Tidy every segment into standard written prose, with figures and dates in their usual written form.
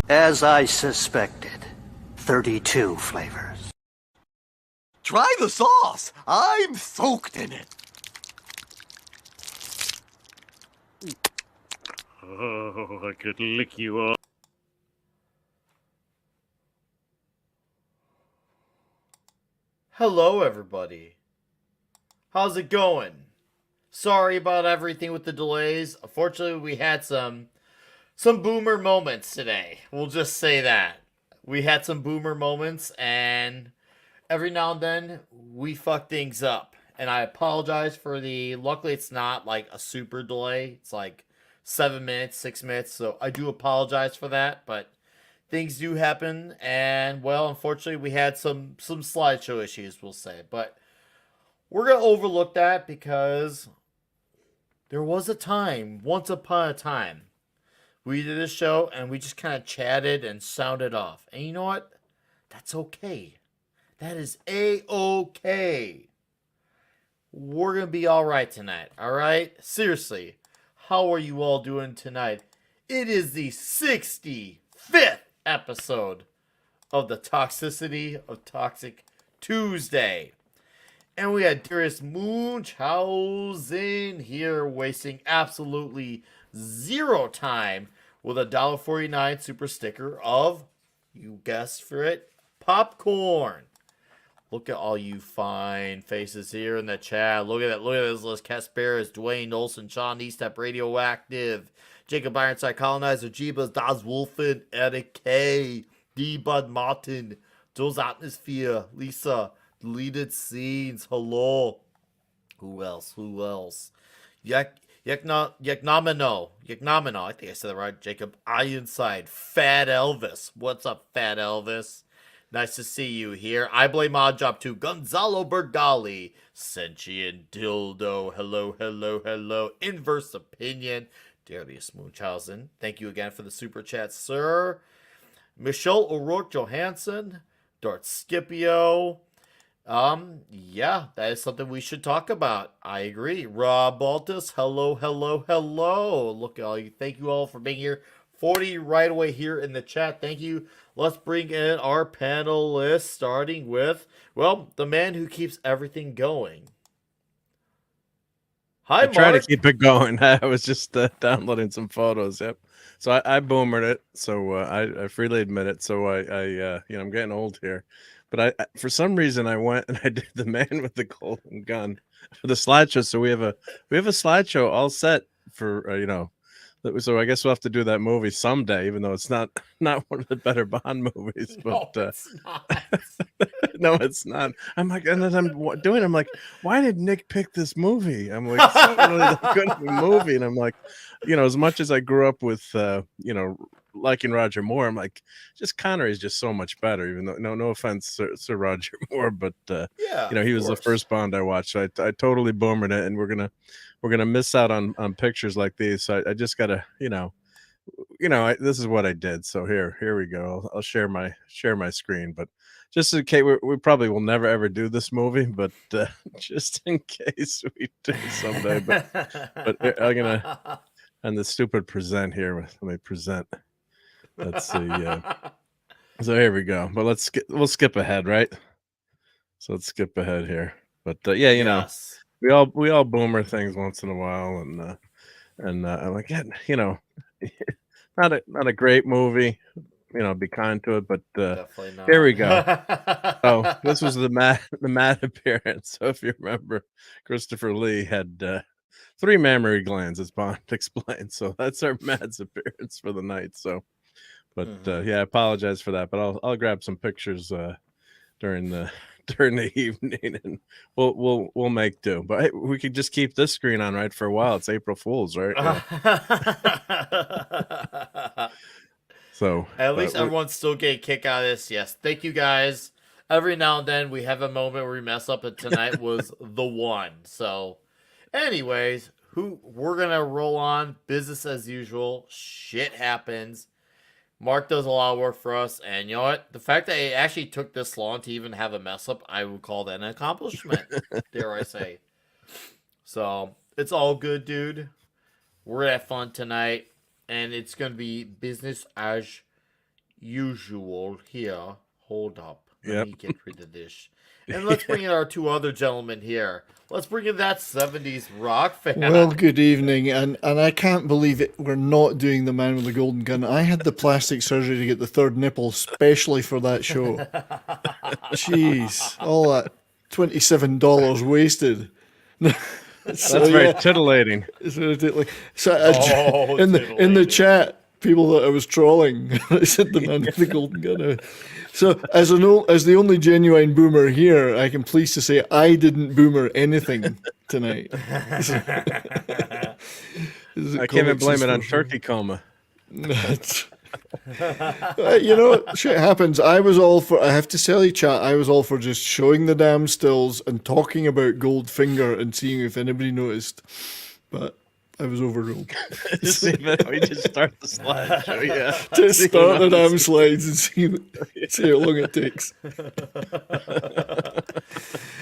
As I suspected, 32 flavors. Try the sauce. I'm soaked in it. Oh, I could lick you off. Hello, everybody. How's it going? Sorry about everything with the delays. Unfortunately, we had some boomer moments today. We'll just say that. We had some boomer moments, and every now and then, we fuck things up. And I apologize for luckily it's not like a super delay. It's like 7 minutes, 6 minutes. So I do apologize for that, but things do happen. And, well, unfortunately, we had some slideshow issues, we'll say. But we're going to overlook that because there was a time, once upon a time, we did this show and we just kind of chatted and sounded off. And you know what? That's okay. That is A-okay. We're going to be all right tonight, all right? Seriously, how are you all doing tonight? It is the 65th episode of the Toxicity of Toxic Tuesday. And we had Darius Munchausen here wasting absolutely zero time with a $1.49 super sticker of, you guessed for it, popcorn. Look at all you fine faces here in the chat. Look at that. Look at this list. Casparis, Dwayne Olson, Sean Eastep, Radioactive, Jacob Ironside, Colonizer, Jeebus, Das Wolfen, Eric K, D. Bud Martin, Joe's Atmosphere, Lisa, Deleted Scenes, hello. Who else? Yaknomino, I think I said that right. Jacob Ironside, Fat Elvis. What's up, Fat Elvis? Nice to see you here. I blame Odd Job too. Gonzalo Bergali, Sentient Dildo, hello. Inverse Opinion, Darius Munchausen. Thank you again for the super chat, sir. Michelle O'Rourke Johansson, Dart Scipio. Yeah, that is something we should talk about. I agree. Rob Baltus, hello. Look at all you. Thank you all for being here. 40 right away here in the chat. Thank you. Let's bring in our panelists, starting with, well, the man who keeps everything going. Hi, Mark. I try to keep it going. I was just downloading some photos. Yep. So I boomered it. So I freely admit it. So I'm getting old here. But I for some reason I went and I did the man with the golden gun for the slideshow. So we have a slideshow all set for So I guess we'll have to do that movie someday, even though it's not one of the better Bond movies. But no, it's not. no, it's not. I'm like, and then I'm like, why did Nick pick this movie? I'm like, it's not really that good of a movie. And I'm like, as much as I grew up with, liking Roger Moore, I'm like, just Connery is just so much better. Even though, no offense, Sir Roger Moore, but yeah, he was the first Bond I watched. So I totally boomered it, and we're gonna miss out on pictures like these. So I just gotta, this is what I did. So here we go. I'll share my screen, but just in case we probably will never ever do this movie, but just in case we do someday. But I'm gonna and the stupid present here. Let me present. Let's see. So here we go. But we'll skip ahead, right? So let's skip ahead here. But yes. we all boomer things once in a while, and I'm like, not a great movie, be kind to it, but definitely not. Here we go. Oh, this was the Matt appearance. So if you remember, Christopher Lee had 3 mammary glands, as Bond explained. So that's our Matt's appearance for the night. So, but I apologize for that, but I'll grab some pictures during the evening, and we'll make do. But hey, we could just keep this screen on right for a while. It's April Fool's, right? So at least everyone's still getting a kick out of this. Yes, thank you guys. Every now and then we have a moment where we mess up, and tonight was the one. So, anyways, we're gonna roll on business as usual. Shit happens. Mark does a lot of work for us, and you know what? The fact that it actually took this long to even have a mess up, I would call that an accomplishment, dare I say. So, it's all good, dude. We're gonna have fun tonight, and it's gonna be business as usual here. Hold up. Let Yep. me get rid of this. And let's bring in our two other gentlemen here. Let's bring in that 70s rock fan. Well, good evening, and I can't believe it. We're not doing the Man with the Golden Gun. I had the plastic surgery to get the third nipple specially for that show. Jeez, all that $27 wasted. That's very tittillating. It's ridiculous. So Oh, in the chat, people thought I was trolling. I said the Man with the Golden Gun. So as the only genuine boomer here, I can pleased to say I didn't boomer anything tonight. I can't even blame it on turkey coma. You know what? Shit happens. I have to tell you, chat, I was all for just showing the damn stills and talking about Goldfinger and seeing if anybody noticed. But I was overruled. We just start the slideshow, yeah. Just start the damn slides and see how long it takes.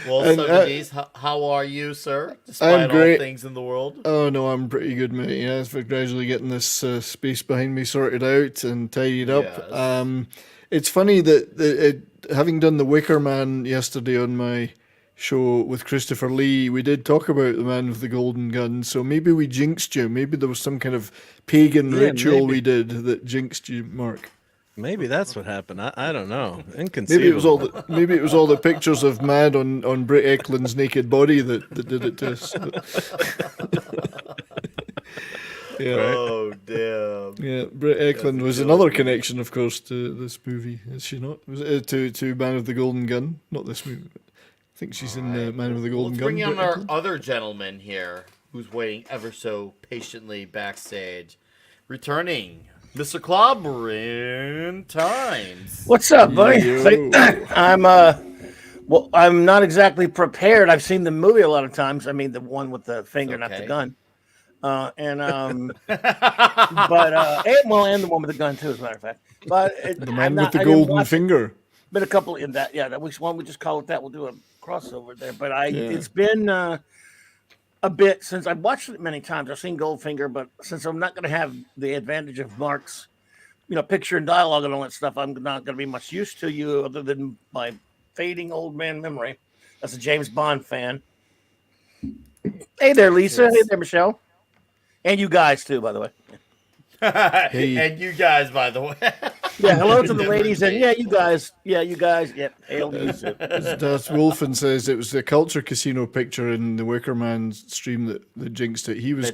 Well, And, 70s, how are you, sir? Despite I'm great. all things in the world. Oh no, I'm pretty good, mate. Yeah, for gradually getting this space behind me sorted out and tidied up. Yes. It's funny that having done the Wicker Man yesterday on my show with Christopher Lee, we did talk about the Man with the Golden Gun. So maybe we jinxed you. Maybe there was some kind of pagan ritual maybe. we did that jinxed you, Mark. Maybe that's what happened. I don't know. Inconceivable. Maybe it was all the pictures of Mad on Britt Eklund's naked body that did it to us. Yeah. Oh, damn. Yeah, Britt Eklund was another connection, of course, to this movie, is she not? Was it to Man of the Golden Gun? Not this movie. But I think she's in Man of the Golden Let's Gun. bring in Britt our Eklund. other gentleman here, who's waiting ever so patiently backstage. Returning, Mr. Clobbering Times. What's up, buddy? Yo. I'm not exactly prepared. I've seen the movie a lot of times. I mean, the one with the finger, not the Okay. gun. And the one with the gun too, as a matter of fact. But The Man with the Golden Finger. But a couple in that, yeah. That we why don't we just call it that? We'll do a crossover there. But Yeah. it's been a bit since I've watched it many times. I've seen Goldfinger, but since I'm not going to have the advantage of Mark's, picture and dialogue and all that stuff, I'm not going to be much use to you other than my fading old man memory. That's a James Bond fan. Hey there, Lisa. Yes. Hey there, Michelle. And you guys too, by the way. And you guys, by the way. Yeah, hello to the ladies, and you guys. Yep, hail to you too. Das Wolfen says it was the Culture Casino picture in the Wicker Man stream that jinxed it. He was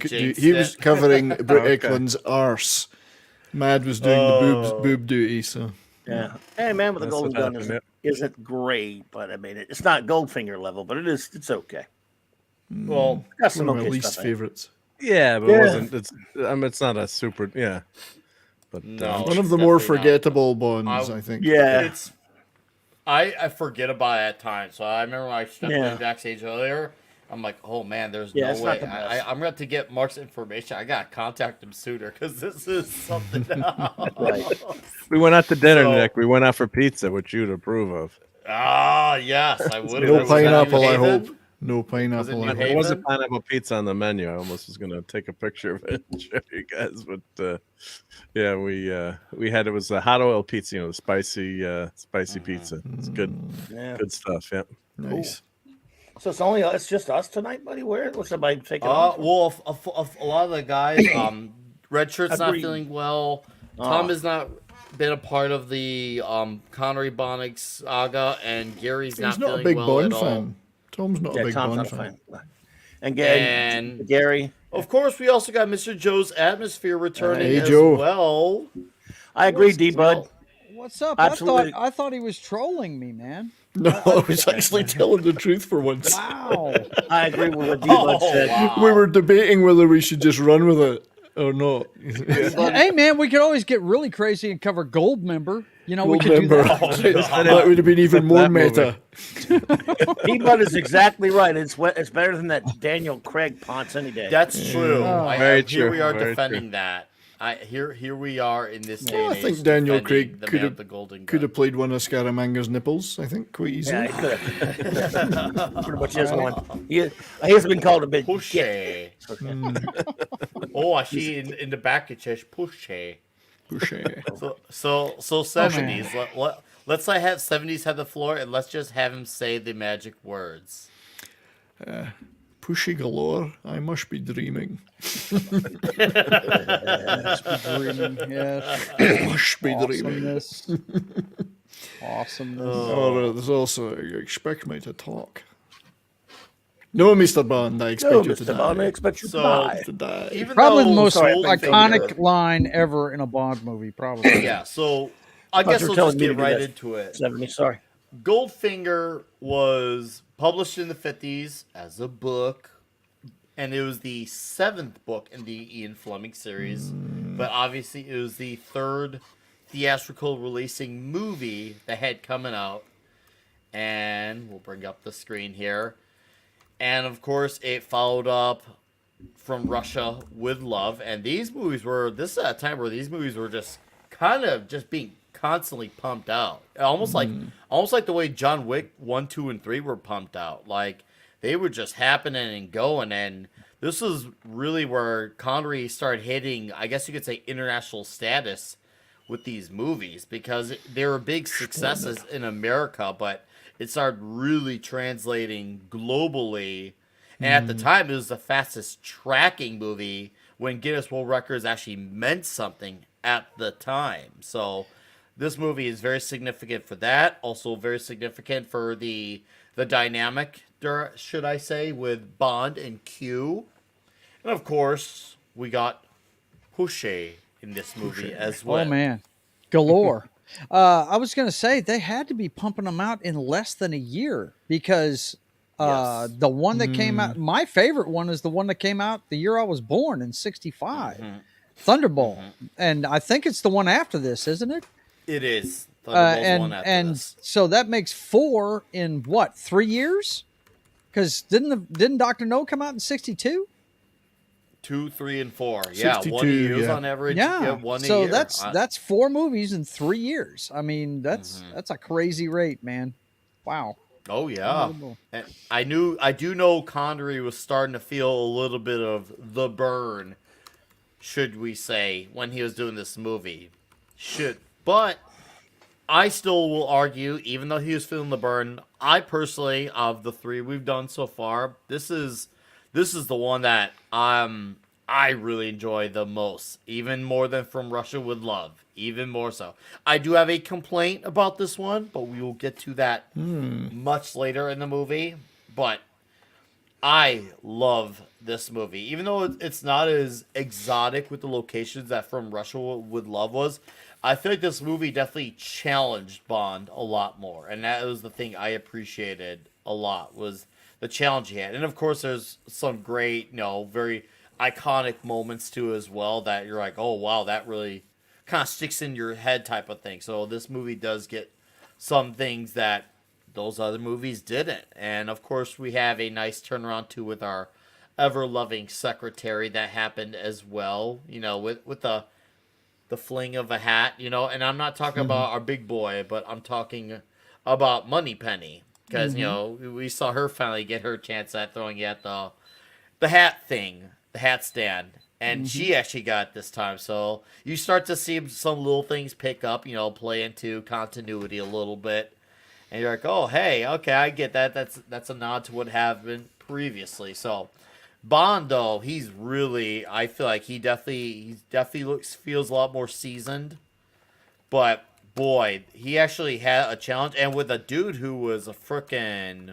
covering Britt Eklund's arse. Mad was doing the boob duty. So Yeah, hey, Man with the That's Golden what Gun happened, isn't great, but I mean, it's not Goldfinger level, but it's okay. Well, Got one some of my okay least stuff. favorites. Yeah, but Yeah. it wasn't. It's not a super. Yeah, but No. One of the more Definitely not. forgettable Bonds, I think. Yeah, it's I forget about it at times. So I remember when I stepped Yeah. in backstage earlier. I'm like, oh man, there's Yeah, no it's not way. the best. I'm going to get Mark's information. I got to contact him sooner because this is something else. Right. we went out to dinner, So- Nick. We went out for pizza, which you'd approve of. Ah, yes, I would. No pineapple, I hope. No pineapple. New I hope. Haven? There was a pineapple pizza on the menu. I almost was gonna take a picture of it and show you guys, but yeah, we had it was a hot oil pizza, the spicy pizza. It's good, Yeah. good stuff. Yeah. Nice. So it's just us tonight, buddy. Where was somebody taking off? Well, a lot of the guys, Red Shirt's not Agreed. feeling well. Tom has not been a part of the Connery Bonnick saga, and Gary's He's not a feeling big well Bond at all. fan. Tom's not a big Tom's Bond not a fan. fan. And And- Gary, Of course, we also got Mr. Joe's Atmosphere returning Hey, as Joe. well. I agree, D Bud. What's up? Absolutely. I thought he was trolling me, man. No, I was actually telling the truth for once. Wow. I agree with what D Bud said. wow. We were debating whether we should just run with it or not. Hey, man, we could always get really crazy and cover Gold Member. We could do Remember, that. that would have been even more That movie. meta. D Bud is exactly right. It's better than that Daniel Craig Ponce any day. That's true. Very Here true, we are very defending that. Here we are in this day Well, and I think age Daniel defending Craig the could man have- with the golden Could gun. have played one of Scaramanga's nipples, I think, quite easily. Yeah, he could have. Pretty much is one. He has been called a bit. Pushy. Oh, I see in the back it says pushy. Boucher. So 70s. Let's not have 70s have the floor, and let's just have him say the magic words. Pushy galore. I must be dreaming. Dreaming, yes. Must be dreaming. Awesomeness. Awesomeness. Or there's also, you expect me to talk. No, Mr. Bond, I expect No, you to Mr. Bond, I die. expect you to So- die. To die. Even Probably the though most Goldfinger- iconic line ever in a Bond movie, probably. Yeah, so I thought guess you were we'll telling just me get to do right that. into it. 70, sorry. Goldfinger was published in the 50s as a book, and it was the 7th book in the Ian Fleming series. But obviously, it was the 3rd theatrical releasing movie that had coming out. And we'll bring up the screen here. And of course, it followed up From Russia with Love. And these movies were, this is a time where these movies were just kind of just being constantly pumped out. Almost like the way John Wick 1, 2, and 3 were pumped out. Like, they were just happening and going. And this is really where Connery started hitting, I guess you could say, international status with these movies, because they were big successes in America, but it started really translating globally. And at the time, it was the fastest tracking movie when Guinness World Records actually meant something at the time. So this movie is very significant for that. Also very significant for the dynamic, should I say, with Bond and Q. And of course, we got Boucher in this movie as well. Oh, man. Galore. I was going to say, they had to be pumping them out in less than a year, because Yes. the one that came out, my favorite one is the one that came out the year I was born in 65. Thunderbolt. And I think it's the one after this, isn't it? It is. Thunderbolt's one after and this. so that makes 4 in what, 3 years? Because didn't Dr. No come out in 62? 2, 3, and 4. Yeah, 1 62, year yeah. on average. Yeah. 1 a So year. that's 4 movies in 3 years. I mean, that's a crazy rate, man. Wow. Oh yeah. Unbelievable. And I do know Connery was starting to feel a little bit of the burn, should we say, when he was doing this movie. But I still will argue, even though he was feeling the burn, I personally, of the 3 we've done so far, this is the one that I really enjoy the most, even more than From Russia with Love, even more so. I do have a complaint about this one, but we will get to that much later in the movie. But I love this movie, even though it's not as exotic with the locations that From Russia with Love was. I feel like this movie definitely challenged Bond a lot more, and that was the thing I appreciated a lot, was the challenge he had. And of course, there's some great, very iconic moments too as well, that you're like, oh wow, that really kind of sticks in your head type of thing. So this movie does get some things that those other movies didn't. And of course, we have a nice turnaround too with our ever-loving secretary that happened as well, with the fling of a hat, and I'm not talking about our big boy, but I'm talking about Moneypenny, because we saw her finally get her chance at throwing at the hat thing, the hat stand, and she actually got it this time. So you start to see some little things pick up, play into continuity a little bit, and you're like, oh hey, okay, I get that. That's a nod to what happened previously. So Bond, though, he's really, I feel like he definitely feels a lot more seasoned. But boy, he actually had a challenge, and with a dude who was a frickin',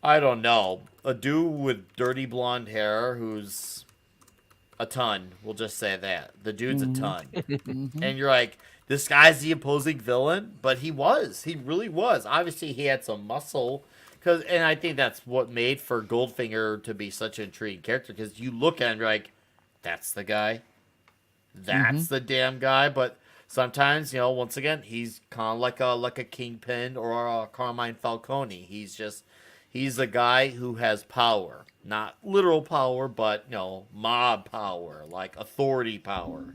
I don't know, a dude with dirty blonde hair who's a ton. We'll just say that. The dude's a ton. And you're like, this guy's the opposing villain, but he really was. Obviously, he had some muscle. And I think that's what made for Goldfinger to be such an intriguing character, because you look at him, you're like, that's the guy. That's the damn guy. But sometimes, once again, he's kind of like a Kingpin or a Carmine Falcone. He's a guy who has power. Not literal power, but, mob power, like authority power.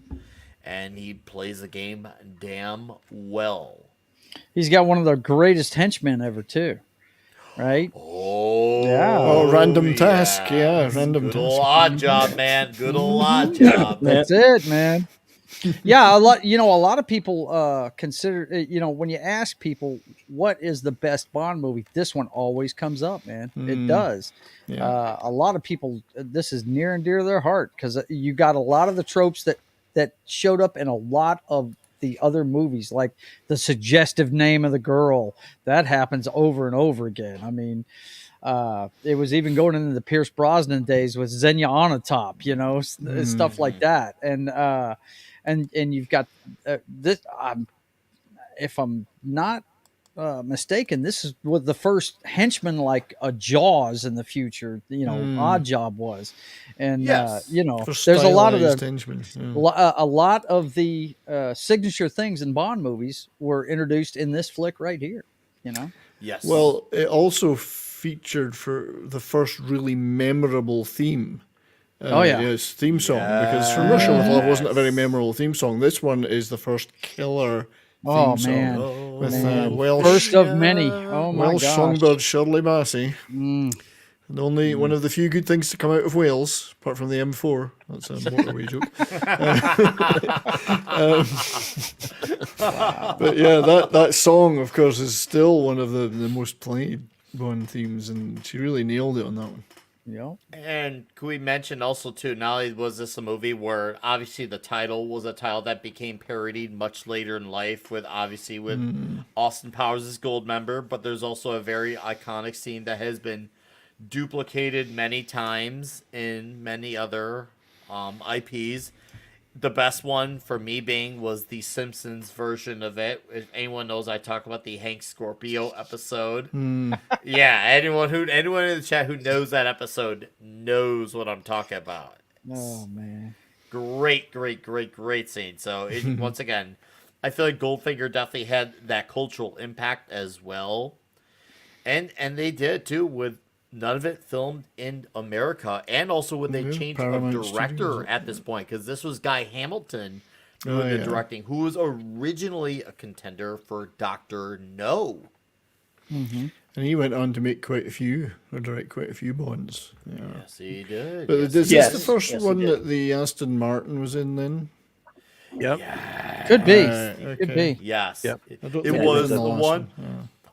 And he plays the game damn well. He's got one of the greatest henchmen ever, too. Right? Oh, yeah. Oh, random task. Yeah, random Good task. old odd job, man. Good old odd job. That's it, man. Yeah, a lot of people consider, when you ask people what is the best Bond movie, this one always comes up, man. It does. Yeah. A lot of people, this is near and dear to their heart because you got a lot of the tropes that showed up in a lot of the other movies, like the suggestive name of the girl that happens over and over again. I mean, it was even going into the Pierce Brosnan days with Xenia Onatopp, stuff like that. And you've got this. If I'm not mistaken, this is what the first henchman like a Jaws in the future. Odd Job was, and Yes. there's a lot of Stylized the henchmen, yeah. a lot of the signature things in Bond movies were introduced in this flick right here. Yes. Well, it also featured for the first really memorable theme. Yes, theme song, because From Russia with Love wasn't a very memorable theme song. This one is the first killer theme song with Welsh, first of many. Oh my Welsh gosh. songbird Shirley Bassey. And only one of the few good things to come out of Wales, apart from the M4. That's a motorway joke. But yeah, that song, of course, is still one of the most played Bond themes, and she really nailed it on that one. Yeah. And could we mention also too, not only was this a movie where obviously the title was a title that became parodied much later in life with Austin Powers as Goldmember, but there's also a very iconic scene that has been duplicated many times in many other IPs. The best one for me was the Simpsons version of it. If anyone knows, I talk about the Hank Scorpio episode. Yeah, anyone in the chat who knows that episode knows what I'm talking about. Oh man, Great scene. So once again, I feel like Goldfinger definitely had that cultural impact as well, and they did too with none of it filmed in America, and also when they changed Paramount a director Studios, at this point, because this was Guy Hamilton doing the directing, who was originally a contender for Dr. No. And he went on to make direct quite a few Bonds. Yeah. Yes, he did. But Yes, is he this did. the first Yes, he one did. that the Aston Martin was in then? Yep. could be, Right, could okay. be. Yes. Yep. I don't It think was in the last one. Yeah.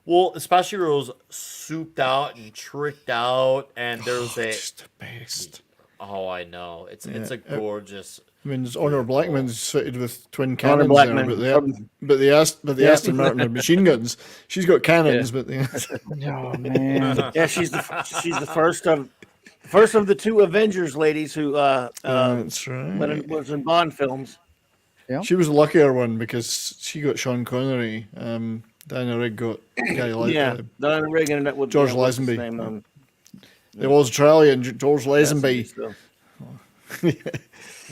Well, especially where it was souped out and tricked out, and there was a. It's the best. Oh, I know. It's a gorgeous. I mean, there's Honor Blackman's fitted with twin Honor cannons Blackman there, but the Aston Martin had machine guns. She's got cannons, but the Oh man. Yeah, she's the first of the two Avengers ladies who that's right. was in Bond films. She was the luckier one because she got Sean Connery. Diana Rigg got Guy Diana Rigg and with George what's his Lazenby. name, There was Australia and George Lazenby. so-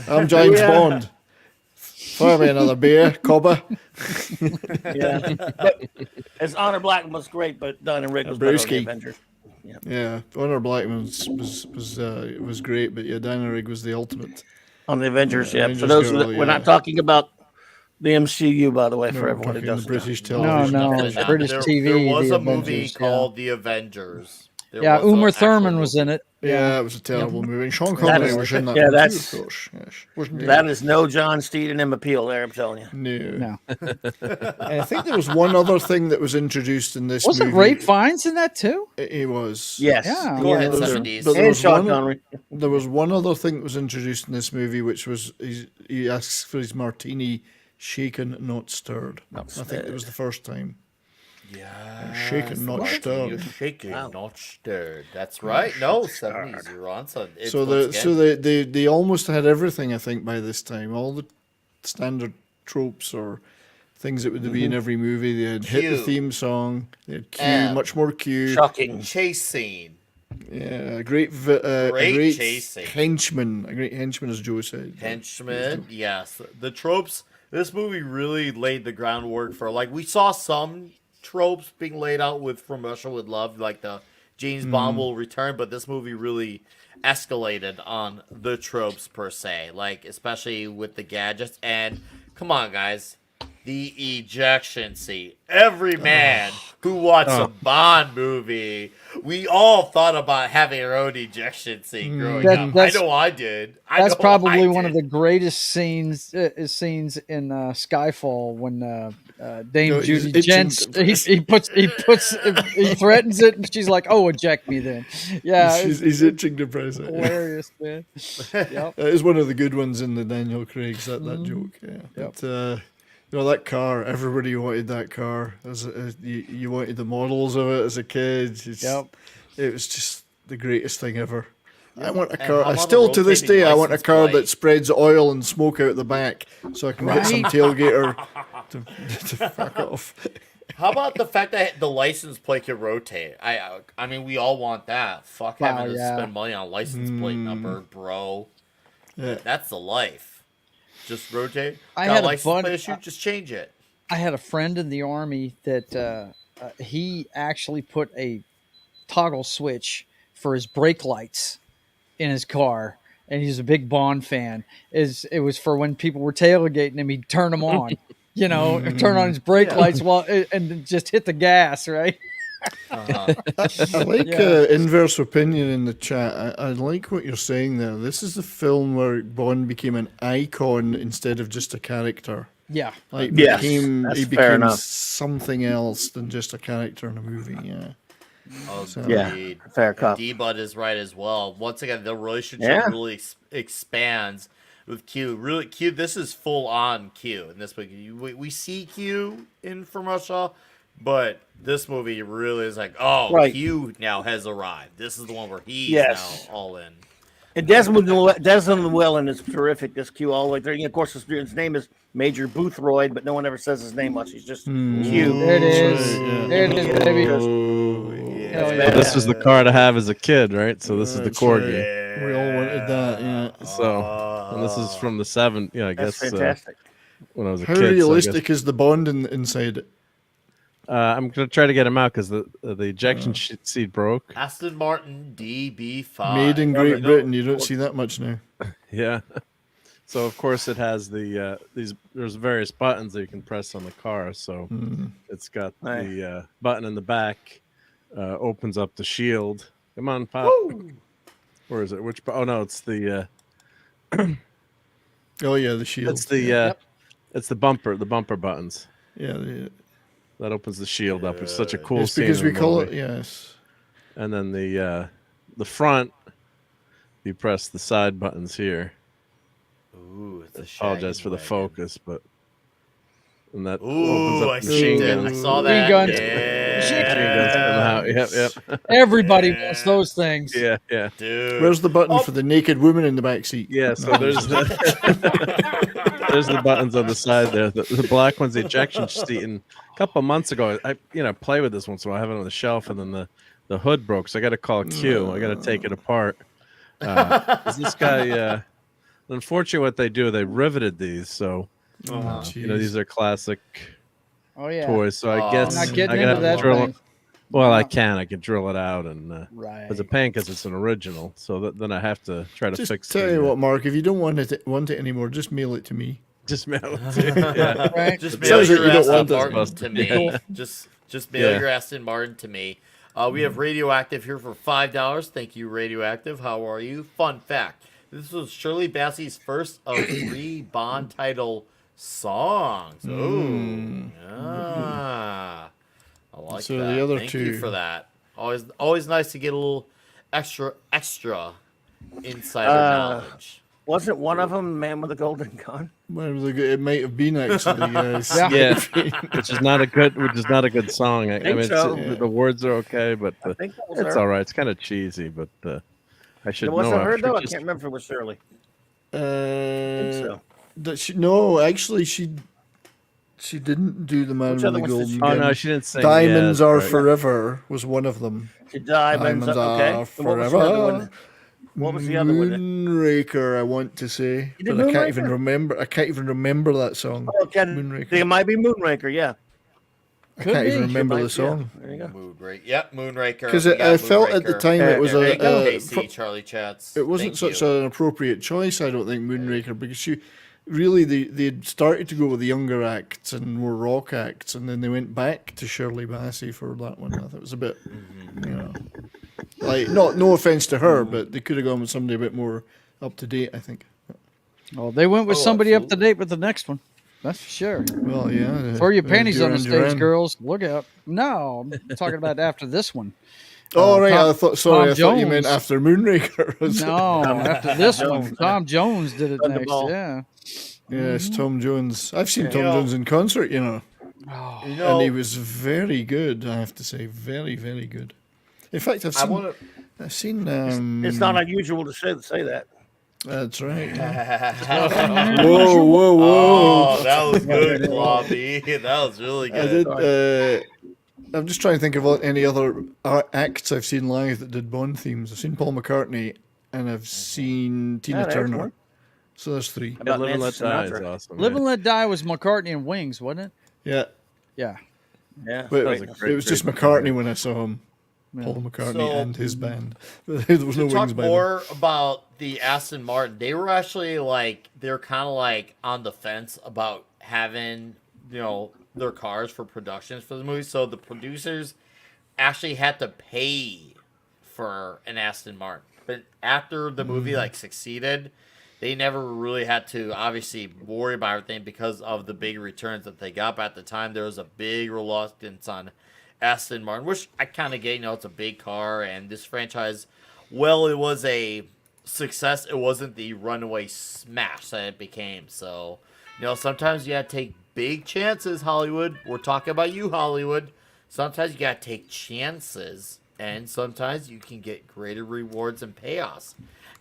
I'm James Yeah. Bond. Fire me another beer, cobber. Yeah, but as Honor Blackman was great, but Diana Rigg was better on the Brewski. Avengers. Yeah, Honor Blackman was great, but yeah, Diana Rigg was the ultimate. On the Avengers, Yeah, yeah. Avengers For those girl, we're not talking about the MCU, by the way, for We're everyone who talking the doesn't British know. television. No, Definitely not. British TV, There was the a movie Avengers, yeah. called The Avengers. There Yeah, was a Uma actual Thurman was movie. in it. Yeah, it was a terrible movie. And Sean Connery is- was in that yeah, one that's- too, of course. Yes. Wasn't he? That is no John Steed and Emma Peel there, I'm telling you. No. No. I think there was one other thing that was introduced in this Wasn't movie. Rafe Fiennes in that too? He was. Yes. Yeah. Go ahead, There was- 70s. but there And was Sean one- Connery. There was one other thing that was introduced in this movie, which was he asks for his martini shaken, not stirred. I think it was the first time. Yeah. Shaken, not stirred. Shaken, not stirred. That's right. No, 70s. You're on. So, it's, So once again, they almost had everything, I think, by this time. All the standard tropes or things that would be in every movie. They had hit the Q. theme song. They had Q, M. much more Q. Shocking. chase scene. Yeah, a great Great chasing. henchman. A great henchman, as Joe said. Henchman, yes. The tropes, this movie really laid the groundwork for, like, we saw some tropes being laid out with From Russia with Love, like the James Bond will return, but this movie really escalated on the tropes per se, like, especially with the gadgets. And come on, guys, the ejection seat. Every man who wants a Bond movie? We all thought about having our own ejection scene growing up. I know I did. That's probably one of the greatest scenes in Skyfall when Dame Judi Dench he threatens it and she's like, "Oh, eject me then." Yeah, he's itching to press it. Hilarious, man. Yep. It is one of the good ones in the Daniel Craig's that joke. Yeah, Yep. But, that car. Everybody wanted that car. You wanted the models of it as a kid. It was just the greatest thing ever. I want a car. I still, to this day, I want a car that spreads oil and smoke out the back, so I can get some tailgater to fuck off. How about the fact that the license plate can rotate? I mean, we all want that. Fuck having to spend money on a license plate number, bro. Yeah. That's the life. Just rotate. I had a license plate issue. Just change it. I had a friend in the Army that he actually put a toggle switch for his brake lights in his car, and he's a big Bond fan. It was for when people were tailgating him, he'd turn them on, turn on his brake lights and just hit the gas, right? I like inverse opinion in the chat. I like what you're saying there. This is the film where Bond became an icon instead of just a character. Yeah. Like he became something else than just a character in a movie. Yeah. Oh, fair cop. D-Bud is right as well. Once again, the relationship really expands with Q. Really, Q. This is full on Q in this movie. We see Q in From Russia, but this movie really is like, Q now has arrived. This is the one where he's now all in. And Desmond Llewellyn is terrific. This Q all the way through. And of course, his name is Major Boothroyd, but no one ever says his name much. He's just Q. There it is. There it is, baby. This was the car to have as a kid, right? So this is the Corgi. We all wanted that, yeah. So, and this is from the 7. Yeah, I guess. That's fantastic. When I was a How kid. realistic is the Bond inside it? I'm gonna try to get him out because the ejection seat broke. Aston Martin DB5. Made in Great Britain. You don't see that much now. Yeah. So of course it has the there's various buttons that you can press on the car. So it's got the button in the back, opens up the shield. Come on, Pop. Woo! Where is it? Which? Oh no, it's the. Oh yeah, the shield. It's the it's the bumper buttons. Yeah. That opens the shield up. It's such a cool scene. Because we call it And then the front, you press the side buttons here. Ooh, it's a apologize for the focus, but and that opens up the machine gun. I saw that. Machine guns come out. Yep. Everybody wants those things. Yeah. Dude. Where's the button for the naked woman in the back seat? Yeah, so there's the buttons on the side there. The black one's the ejection seat. And a couple of months ago, I play with this one, so I have it on the shelf, and then the hood broke, so I got to call Q. I got to take it apart. This guy, unfortunately, what they do, they riveted these, so these are classic toys. So I guess not getting I into gotta that drill thing. it. Well, I can drill it out, and Right. it's a pain because it's an original. So then I have to try to Just fix. tell you what, Mark. If you don't want it anymore, just mail it to me. Just mail it to you. Yeah. Right. Just Sounds mail like your you don't Aston want Martin this. to me. Just mail your Aston Martin to me. We have Radioactive here for $5. Thank you, Radioactive. How are you? Fun fact: this was Shirley Bassey's first of 3 Bond title songs. Ooh, I like So that. the other Thank two- you for that. Always nice to get a little extra insider knowledge. Wasn't one of them Man with a Golden Gun? Well, it might have been actually. Yeah, which is not a good song. I mean, so. the words are okay, but I think that was it's her. all right. It's kind of cheesy, but I should It know. wasn't her, though? I Just- can't remember if it was Shirley. I think so. No, actually, she didn't do the Man Which with other the ones did Golden she Gun. Oh no, she didn't sing. Diamonds yeah, Are right. Forever was one of them. Diamonds Are okay. And what was the other one? What was the other one? Moonraker, I want to say, You did but I can't even Moonraker? remember. I can't even remember that song. Oh, Moonraker. it might be Moonraker, yeah. I can't even be. remember Might the be, song yeah. There you go. Moonraker. Yep, Moonraker. because We got I felt at the Moonraker. time it was There you go, a KC, Charlie Chats. it wasn't Thank such you. an appropriate choice. I don't think Moonraker because really they had started to go with the younger acts and more rock acts, and then they went back to Shirley Bassey for that one. I thought it was a bit, you know, like no offense to her, but they could have gone with somebody a bit more up to date, I think. Oh, they went with somebody up to date with the next one. That's for sure. Well, yeah. Throw your panties on the stage, Duran. girls. Look out. No, I'm talking about after this one. Oh, right. I thought you Jones. meant after Moonraker. No, after this one. Tom Jones did it next. Thunderball. Yeah. Yes, Tom Jones. I've seen Tom Jones in concert, you know. Oh, And he was very good, I have to say. Very, very good. In fact, I've seen... It's not unusual to say that. That's right. Whoa, whoa. Oh, that was good, Clawby. That was really I good. did... I'm just trying to think of any other acts I've seen live that did Bond themes. I've seen Paul McCartney, and I've seen Tina there's Turner. one. So there's 3. About Live and Let Nancy Die is Sinatra. awesome. Live and Let Die was McCartney and Wings, wasn't it? Yeah. Yeah. Yeah. But was a it was just great McCartney when I saw him. Yeah. Paul McCartney So- and his band. There was no To talk Wings by then. more about the Aston Martin, they were actually like they're kind of like on the fence about having their cars for productions for the movie. So the producers actually had to pay for an Aston Martin, but after the movie like succeeded, they never really had to obviously worry about everything because of the big returns that they got. But at the time, there was a big reluctance on Aston Martin, which I kind of get. It's a big car, and this franchise, well, it was a success. It wasn't the runaway smash that it became. So, sometimes you gotta take big chances, Hollywood. We're talking about you, Hollywood. Sometimes you gotta take chances, and sometimes you can get greater rewards and payoffs.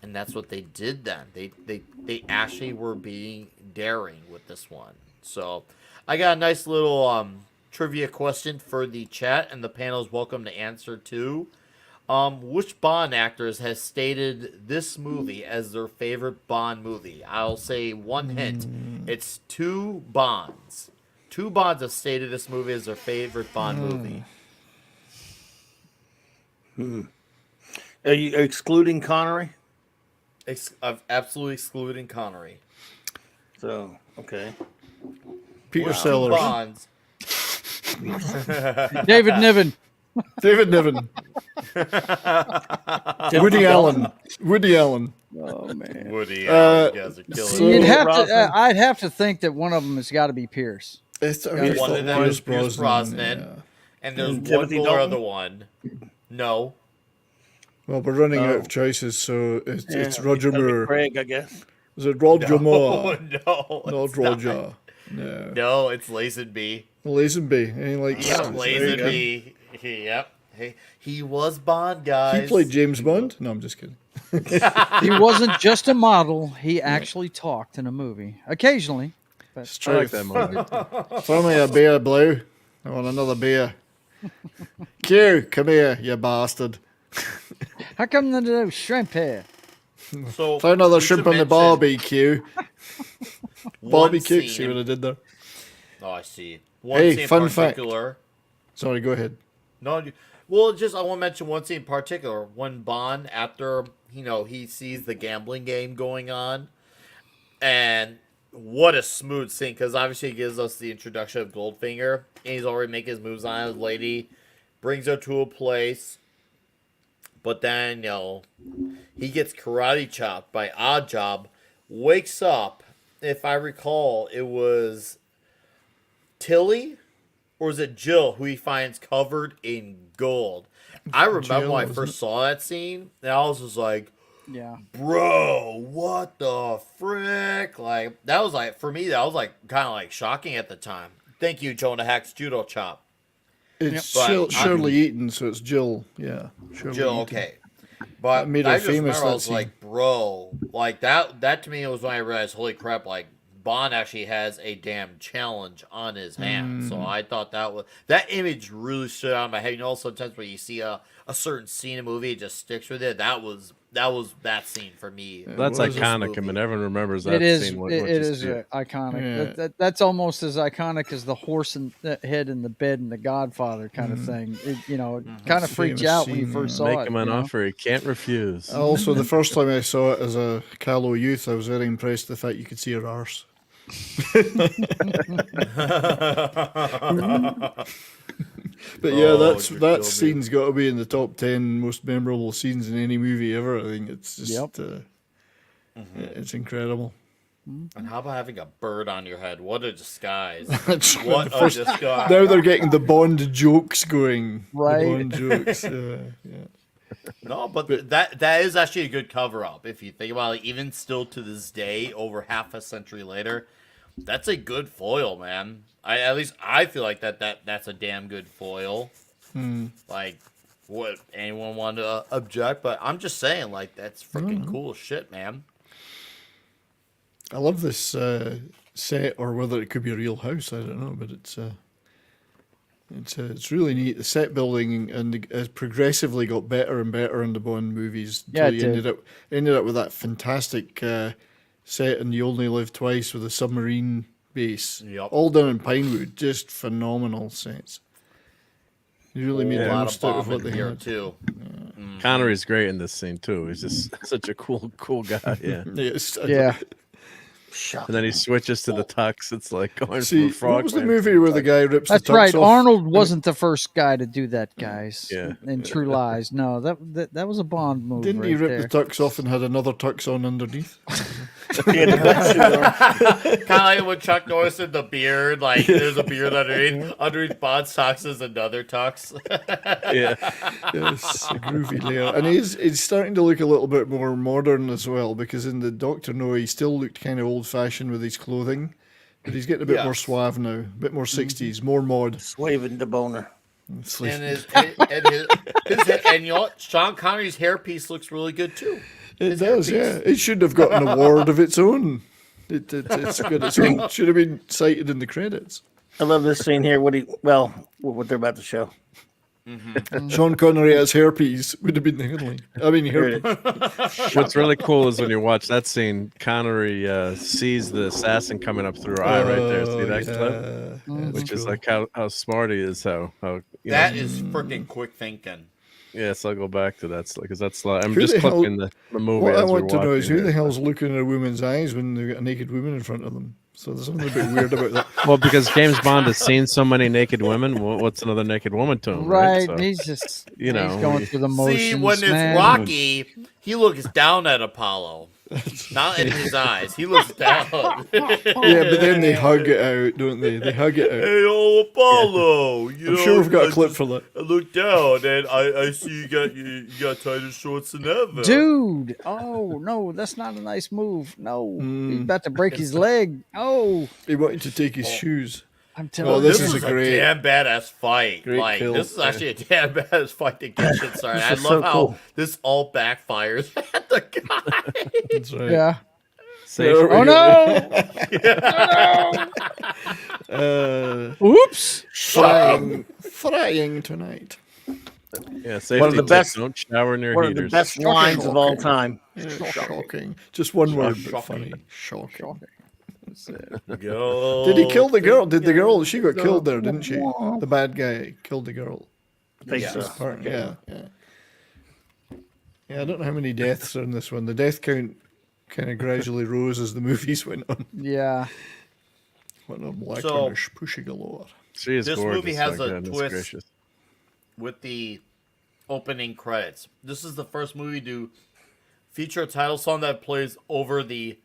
And that's what they did then. They actually were being daring with this one. So, I got a nice little trivia question for the chat, and the panel is welcome to answer too. Which Bond actors has stated this movie as their favorite Bond movie? I'll say one hint. It's 2 Bonds. 2 Bonds have stated this movie as their favorite Bond movie. Are you excluding Connery? Absolutely excluding Connery. So, okay. Peter 2 Sellers. Bonds. David Niven. David Niven. Woody Allen. Woody Allen. Oh man. Woody, you guys are killing so- me. You'd have Brosnan. to. I'd have to think that one of them has got to be Pierce. It's One of them is Pierce Brosnan. And there's And one Timothy more Dalton? other one. No. Well, we're running out of choices, so it's Roger That'd be Moore. Craig, I guess. Is it Roger Oh, Moore? no. Not it's Roger. No. No, it's Lazenby. Lazenby. Ain't like Yep, that. There you go. Lazenby. Yep. Hey, he was Bond, guys. He played James Bond? No, I'm just kidding. He wasn't just a model. He actually talked in a movie occasionally. It's I true. like that movie. Throw me a beer, Blue. I want another beer. Q, come here, you bastard. How come there's no shrimp here? So, Throw another we should shrimp on the mention barbecue. one Barbecue. See scene- what I did there? Oh, I see. One Hey, scene in fun fact. particular. Sorry, go ahead. No, well, just I want to mention one scene in particular. When Bond, after he sees the gambling game going on, and what a smooth scene, because obviously it gives us the introduction of Goldfinger, and he's already making his moves on his lady, brings her to a place, but then he gets karate chopped by Oddjob, wakes up. If I recall, it was Tilly. Or is it Jill who he finds covered in gold? I remember Jill, when I wasn't first saw that scene, and I was just like, Yeah. bro, what the frick? Like, that was like, for me, that was like kind of like shocking at the time. Thank you, Jonah Hex Judo Chop. It's But Shirley Eaton, so it's Jill. Yeah. Shirley Jill, Eaton. okay. But That made her I just famous, remember I that was scene. like, bro, like that to me was when I realized, holy crap, like Bond actually has a damn challenge on his hands. So I thought that image really stood out in my head. Sometimes when you see a certain scene in a movie, it just sticks with it. That was that scene for me. That's was iconic. this I movie. mean, everyone remembers that It is. scene. It is iconic. Yeah. That's almost as iconic as the horse and the head in the bed in The Godfather kind of thing. It, kind of freaked you famous out when you scene, first yeah. saw Make it. him an you know? offer he can't refuse. Also, the first time I saw it as a callow youth, I was very impressed with the fact you could see her arse. But yeah, Oh, that Jacoby. scene's got to be in the top 10 most memorable scenes in any movie ever. I think it's just, it's incredible. And how about having a bird on your head? What a disguise! That's What the a first- disguise! Now they're getting the Bond jokes going. Right. The Bond jokes. Yeah. No, but that is actually a good cover up if you think about it. Even still to this day, over half a century later, that's a good foil, man. At least I feel like that's a damn good foil. Like, what anyone want to object? But I'm just saying, like, that's freaking cool as shit, man. I love this set, or whether it could be a real house. I don't know, but it's really neat. The set building has progressively got better and better in the Bond movies. Yeah, Until it you ended up with that fantastic set in You Only Live Twice with a submarine base, Yep. all done in Pinewood. Just phenomenal sets. You really made A the lot most of out of bomb what in they here had. too. Connery's great in this scene too. He's just such a cool guy. Yeah. Yeah. And then he switches to the tux. It's like going See, from a frog. what was the man movie to where a the tux. guy rips That's the tux right. off? Arnold wasn't the first guy to do that, guys. Yeah. In True Lies. No, that was a Bond movie. Didn't he rip the tux off and had another tux on underneath? He had the wetsuit on. Kind of like when Chuck Norris did the beard. Like, there's a beard underneath. Underneath Bond's tux is another tux. Yeah. Yes, a groovy layer. And he's starting to look a little bit more modern as well, because in the Doctor No, he still looked kind of old-fashioned with his clothing. But he's getting a bit more Yes. suave now, a bit more 60s, more mod. Waving the boner. It's like- and you know what? Sean Connery's hairpiece looks really good too. it his does, hairpiece. yeah. It should have got an award of its own. It's good. It should have been cited in the credits. I love this scene here. What they're about to show. Sean Connery as hairpiece would have been the headline. I mean, Here it hairpiece. is. What's really cool is when you watch that scene, Connery sees the assassin coming up through her eye right there. See that clip? Yeah, Which is cool. like how smart he is. How you That know, is freaking quick thinking. yes, I'll go back to that because that's like I'm Who just the hell- clipping the movie. What I as we're want to know is watching who the here. hell's looking at a woman's eyes when they've got a naked woman in front of them. So there's something a bit weird about that. Well, because James Bond has seen so many naked women. What's another naked woman to him? Right. So, He's just you know, he's going through the motions. See, when it's man. Rocky, he looks down at Apollo. Not in his eyes. He looks down. Yeah, but then they hug it out, don't they? They hug it out. Hey, old Apollo. You I'm know, sure we've got I a clip just- for that. I look down and I see you got tighter shorts than ever. Dude, oh no, that's not a nice move. No, he's about to break his leg. Oh, He wanted to take his shoes. I'm telling you, this This is is a a great- damn badass fight. great Like, kill. this is actually a damn badass fight to get shit started. I This love is so how cool. this all backfires at the guy. That's right. yeah. Safe. Oh no! Oops! Frying tonight. Yeah, safety One of the tip, best- Don't shower near One of the heaters. best lines of all time. Shocking. Just one word, but Shocking. funny. Shocking. Go. Did he kill the girl? Did the girl? She got killed there, didn't she? The bad guy killed the girl. Think Yes. so. Partner, yeah. Yeah, I don't know how many deaths are in this one. The death count kind of gradually rose as the movies went on. Yeah. What a black So- pushy galore. She is This gorgeous. movie has my a goodness twist. gracious. With the opening credits. This is the first movie to feature a title song that plays over the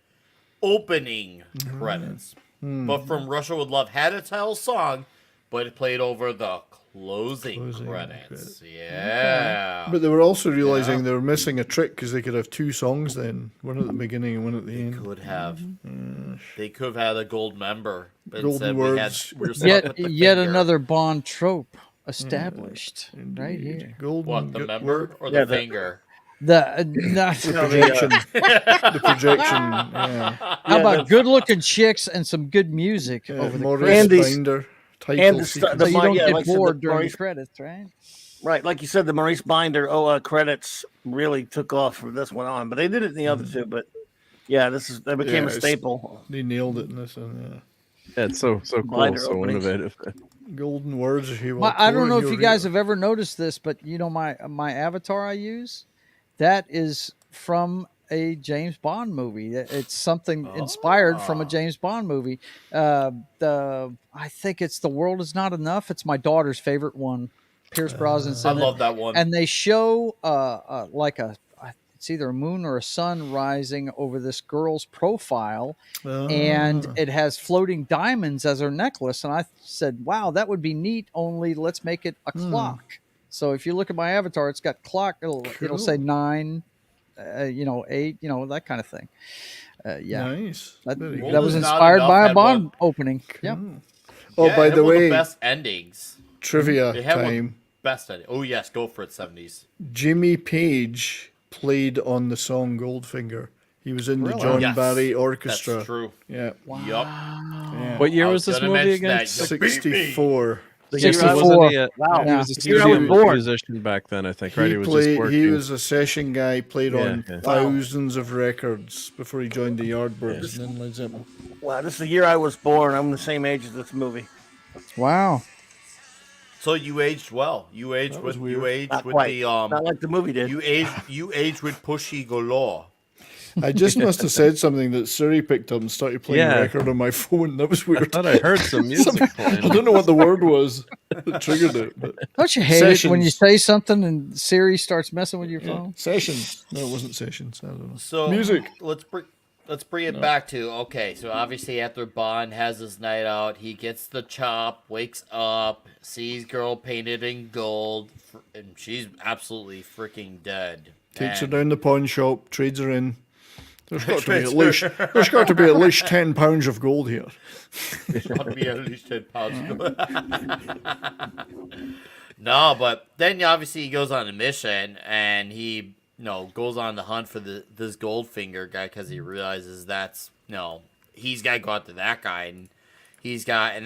opening credits. But From Russia with Love had a title song, but it played over the closing credits. Yeah. But they were also realizing they were missing a trick because they could have two songs then, one at the beginning and one at the end. Could have. They could have had a gold member. But Golden instead words. we're stuck Yet with the yet finger. another Bond trope established right here. Golden What, the good member word. or Yeah, the finger? The not, projection. The projection. Yeah. how about good-looking chicks and some good music over the Maurice credits, Andy's- Binder. and Title the sequence. so you don't yeah, get like I said, bored the during Maurice- the credits, right? Right, like you said, the Maurice Binder credits really took off from this one on, but they did it in the other two. But yeah, that became Yeah, a it's- staple. They nailed it in this one. Yeah, it's so cool, Binder so openings. innovative. Yeah. Golden words. If you Well, want. I don't know if you guys have ever noticed this, but you know my avatar I use, that is from a James Bond movie. It's something inspired from a James Bond movie. I think it's The World Is Not Enough. It's my daughter's favorite one. Pierce Brosnan's in it. I love that one. And they show it's either a moon or a sun rising over this girl's profile, and it has floating diamonds as her necklace. And I said, wow, that would be neat, only let's make it a clock. So if you look at my avatar, it's got clock. It'll say 9, 8, that kind of thing. Nice. That Very was Not inspired Enough by a had Bond one. opening. Yeah. Oh, Yeah, by it the had one of way, best endings. trivia They had one time. best ending. Oh yes, go for it. 70s. Jimmy Page played on the song Goldfinger. He was in the John Yes, Barry Orchestra. That's true. Yeah. Yup. Yeah. What year I was this gonna movie mention again? that. You beat me. 64. The year I 64. was- He Wow. Yeah. was a The year I was studio born. musician back then, I think, right? He He was played. just working. He was a session guy. Played on Yeah. thousands of records before he joined the Yardbirds and then Led Zeppelin. Wow, this is the year I was born. I'm the same age as this movie. Wow. So you aged well. You aged was with weird. Not with quite. the Not like the movie did. you aged with Pushy Galore. I just must have said something that Siri picked up and started playing Yeah. a record on my phone. That was I weird. thought I heard some music I playing. don't know what the word was that triggered it. But Don't you hate it when you Sessions. say something and Siri starts messing with your phone? Sessions. No, it wasn't Sessions. I don't know. So Music. Let's bring it back to so obviously after Bond has his night out, he gets the chop, wakes up, sees girl painted in gold, and she's absolutely freaking dead. Takes her And- down the pawn shop, trades her in. There's got to be at least £10 of gold here. Ought to be at least 10 pounds. No, but then obviously he goes on a mission and he goes on the hunt for this Goldfinger guy because he realizes that's he's got to go after that guy, and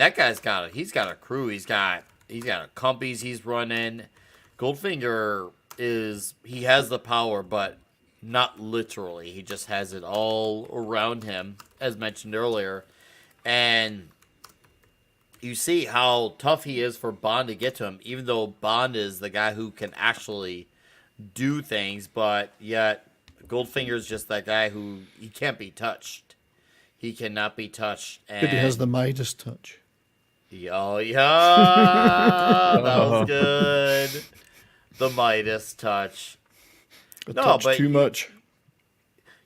that guy's got a crew. He's got a companies he's running. Goldfinger he has the power, but not literally. He just has it all around him, as mentioned earlier. And you see how tough he is for Bond to get to him, even though Bond is the guy who can actually do things, but yet Goldfinger's just that guy who he can't be touched. He cannot be touched. And But he has the Midas touch. Oh, yeah. That was good. The Midas touch. A No, touch but too much.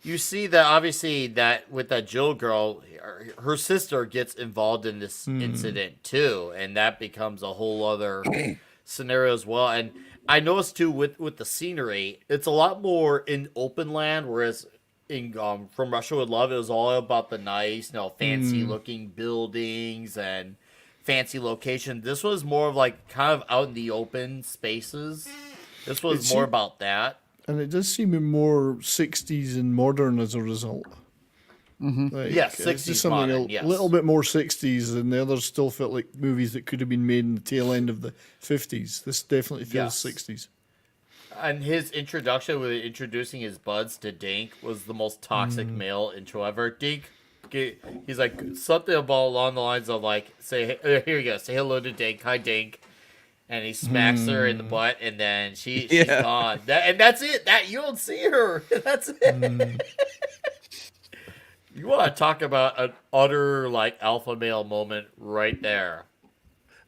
You see that obviously that with that Jill girl, her sister gets involved in this incident too, and that becomes a whole other scenario as well. And I noticed too with the scenery, it's a lot more in open land, whereas in From Russia with Love, it was all about the nice, fancy looking buildings and fancy location. This was more of like kind of out in the open spaces. This was more about that. And it does seem more 60s and modern as a result. Like, Yes, it's 60s just something modern, a yes. little bit more 60s, and the others still felt like movies that could have been made in the tail end of the 50s. This definitely feels Yes. 60s. And his introduction with introducing his buds to Dink was the most toxic male intro ever. Dink, he's like something about along the lines of like, here you go, say hello to Dink, hi Dink. And he smacks her in the butt, and then she's gone. And that's it. You don't see her. That's it. You want to talk about an utter like alpha male moment right there.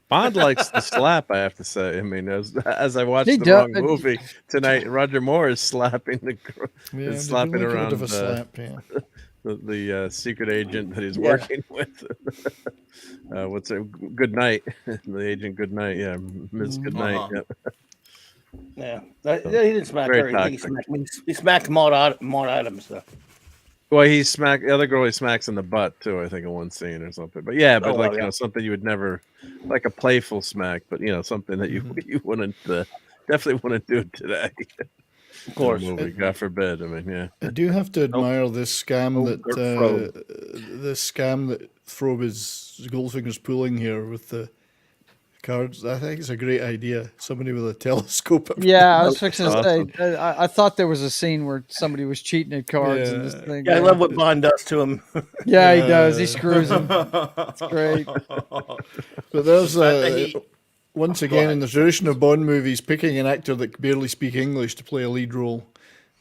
Bond likes to slap, I have to say. I mean, as I watched He the does. wrong movie tonight, Roger Moore is slapping the girl, Yeah, is slapping a around bit of a slap, yeah. the secret agent that he's working with. What's it? Good night, the agent. Good night, yeah, Miss Good night. Yeah. He didn't smack Very her. I think toxic. he smacked Maud Adams, though. Well, he smacked the other girl. He smacks in the butt too. I think in one scene or something. But yeah, but Oh, yeah. something you would never, like a playful smack. But something that you wouldn't definitely wouldn't do it today. Of course. Movie, God forbid. I mean, yeah. I do have to admire this scam that Frobe. Frobe is Goldfinger's pulling here with the cards. I think it's a great idea. Somebody with a telescope. Yeah, I was fixing to Awesome. say. I thought there was a scene where somebody was cheating at cards and this thing. Yeah, I love what Bond does to him. Yeah, he does. He screws him. It's great. But there's he- once again in the tradition of Bond movies, picking an actor that can barely speak English to play a lead role.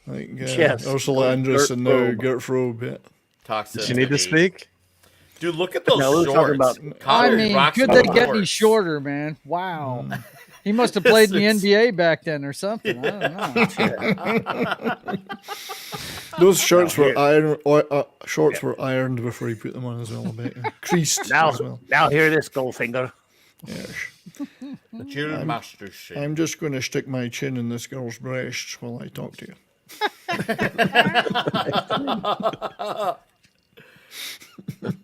Like Yes. Ursula Andress and now Gertrude. Yeah. Toxicity. Does she need to speak? Dude, look at those No, we're talking shorts. about- Connery I mean, rocks could those they get any shorts. shorter, man? Wow. He must have played in the This is- NBA back then or something. I don't know. Those shirts were shorts were ironed before he put them on as well. I bet. And creased Now, as well. now hear this, Goldfinger. Yes. Jill Master shit. I'm just going to stick my chin in this girl's breasts while I talk to you.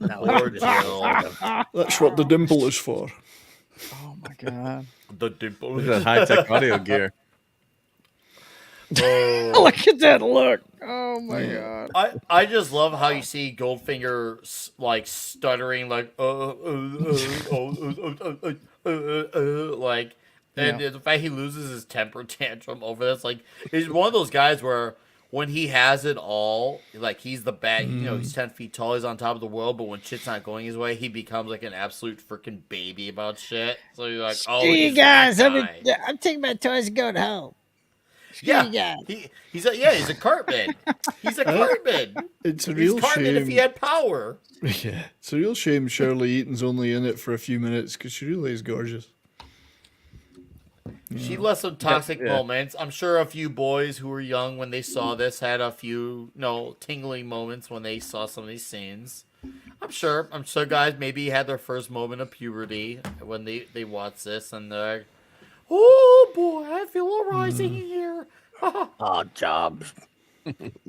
Now Poor hear this, Jill. Goldfinger. That's what the dimple is for. Oh my god! The dimple. Look at that high-tech audio gear. Look at that look! Oh my god! I just love how you see Goldfinger like stuttering, like like, and the fact he loses his temper tantrum over this, like, he's one of those guys where when he has it all, like he's the bad, you know, he's 10 feet tall, he's on top of the world, but when shit's not going his way, he becomes like an absolute freaking baby about shit. So you're like, oh, you he's guys, that guy. I'm taking my toys and going home. Yeah, he's a cartman. He's a cartman. It's a He's real cartman if he shame. had power. Yeah, it's a real shame Shirley Eaton's only in it for a few minutes because she really is gorgeous. She left some toxic Yeah. moments. I'm sure a few boys who were young when they saw this had a few, tingling moments when they saw some of these scenes. I'm sure guys maybe had their first moment of puberty when they watched this and they're like, oh boy, I feel a rising here. Oh, Jobs.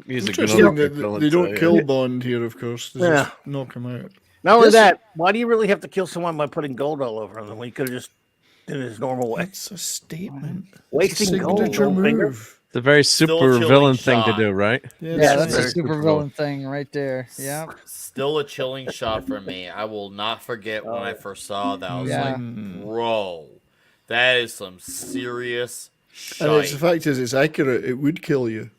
He's a good Interesting that they don't kill Yeah. Bond here, of course. They Yeah. just knock him out. Not only This- that, why do you really have to kill someone by putting gold all over him when you could have just did it his normal way? It's a statement. Wasting It's a gold, signature Goldfinger. move. It's a very Still super chilling villain thing to shot. do, right? Yeah, Yeah, it's that's a very- super super villain thing right there. Yeah. Still a chilling shot for me. I will not forget when I first saw that. I was Yeah. like, bro, that is some serious And it's, the shite. fact is, it's accurate. It would kill you.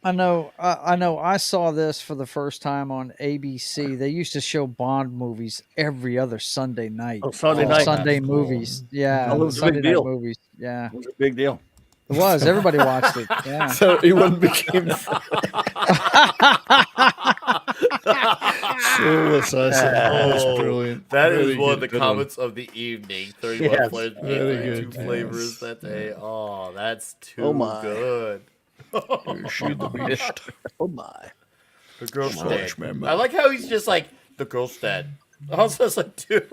I know. I saw this for the first time on ABC. They used to show Bond movies every other Sunday night. Oh, Sunday Oh, night. Sunday that's cool. movies. Yeah, Oh, it was a Sunday big night deal. movies. Yeah, It was a big deal. it was. Everybody watched it. Yeah. 31 became Soul Assassin. That's brilliant. That is Very one of good. the comments of the evening. 31 Yes. flavors, Very 32 good, flavors yes. that day. Oh, that's too Oh, my. good. Shoot the beast. Oh, my. The girl's Gosh, dead. man. I like how he's just like, the girl's dead. I was just like, dude,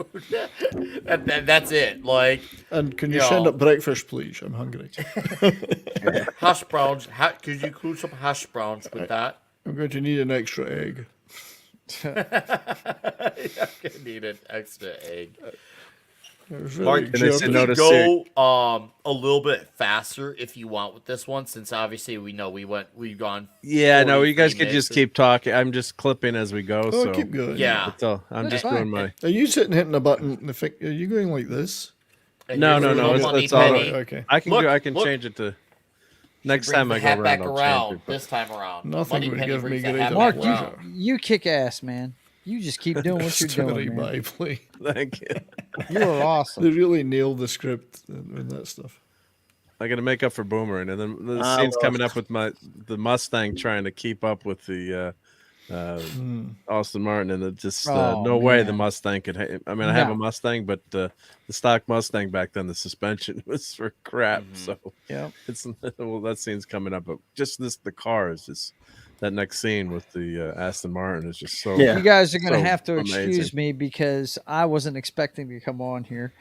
that's it. Like, And can you Yeah. send up breakfast, please? I'm hungry. hash browns. Could you include some hash browns with that? I'm going to need an extra egg. I need an extra egg. It was very Mark, And they said jerky. no to go a little bit faster if you want with this one, since obviously we've gone. Yeah, no, you guys 43 could just minutes. keep talking. I'm just clipping as we go. Oh, So keep going. Yeah. that's all. I'm That's just fine. doing my. Are you sitting hitting a button? Are you going like this? And No, here's no, a no, little it's- money it's all penny. right. Okay. I can Look, do. I can look. change it to next Brings time the I go hat around. back I'll around change it. but- this time around. Nothing Money would penny give me brings the greater hat Mark, back you, pleasure. around. you kick ass, man. You just keep doing what you're Story doing, man. by play. Thank you. You are awesome. They really nailed the script with that stuff. I got to make up for Boomerang, and then the I scene's love- coming up with the Mustang trying to keep up with the Aston Martin, and it just Oh, no way the man. Mustang could. I mean, I have No. a Mustang, but the stock Mustang back then, the suspension was for crap. So Yeah. it's well, that scene's coming up, but just the car is just that next scene with the Aston Martin is just so. Yeah. You guys are going to So have to amazing. excuse me because I wasn't expecting to come on here.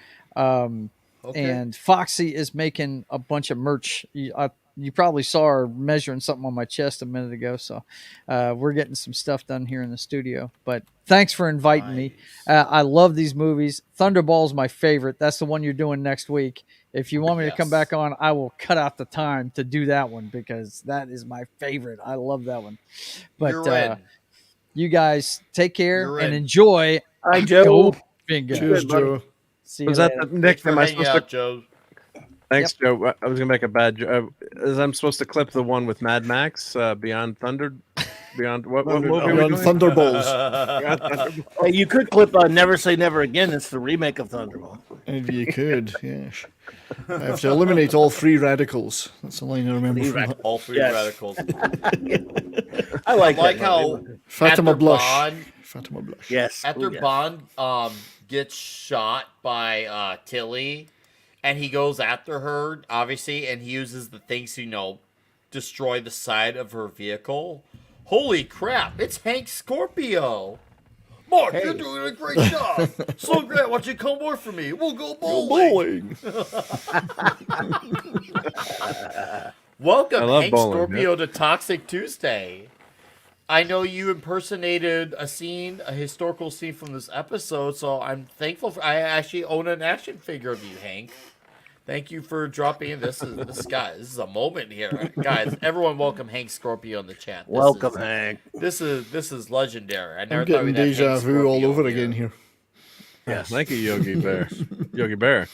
Okay. And Foxy is making a bunch of merch. You probably saw her measuring something on my chest a minute ago. So we're getting some stuff done here in the studio. But thanks for inviting me. I love these movies. Thunderball's my favorite. That's the one you're doing next week. If you want me to come Yes. back on, I will cut out the time to do that one because that is my favorite. I love that one. But You're in. you guys take care You're and in. enjoy. Hi, Joe. Goldfinger. Cheers, Good, buddy. Joe. See you Was that later. Nick? Thanks for Am I hanging supposed out, to? Joe. Thanks, Joe. I was gonna make a bad joke. I'm supposed to clip the one with Mad Max Beyond Thunder. Beyond what movie are we Beyond doing? Thunderballs. Beyond Thunderbolts. Hey, you could clip Never Say Never Again. It's the remake of Thunderball. If you could, yes. I have to eliminate all free radicals. That's the line I remember from that. All three Yes. radicals. I like like that how movie. Fatima after Blush. Bond, Fatima Blush. Yes. after Ooh, yes. Bond gets shot by Tilly, and he goes after her, obviously, and he uses the things to, destroy the side of her vehicle. Holy crap, it's Hank Scorpio. Mark, you're doing a great job. So great, why don't you come work for me? We'll go bowling. Welcome, I love Hank bowling, Scorpio, to Toxic Tuesday. I know you impersonated a historical scene from this episode, so I'm thankful. I actually own an action figure of you, Hank. Thank you for dropping in. This is a moment here, guys. Everyone, welcome Hank Scorpio in the chat. Welcome, Hank. This is legendary. I I'm never thought getting we'd have deja Hank vu all Scorpio over here. again here. Yes. Thank you, Yogi Bear. Yogi Bear.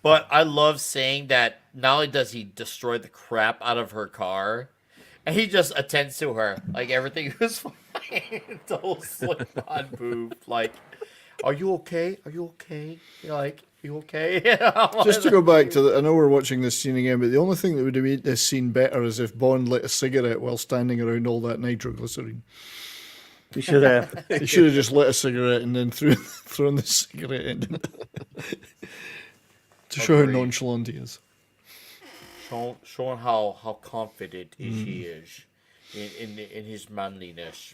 But I love saying that not only does he destroy the crap out of her car, and he just attends to her like everything was fine until slip-on boob. Like, are you okay? Are you okay? You're like, you okay? Just to go back to I know we're watching this scene again, but the only thing that would have made this scene better is if Bond lit a cigarette while standing around all that nitroglycerine. You should have. He should have just lit a cigarette and then thrown the cigarette in. To show how Agreed. nonchalant he is. Showing how confident he is in his manliness.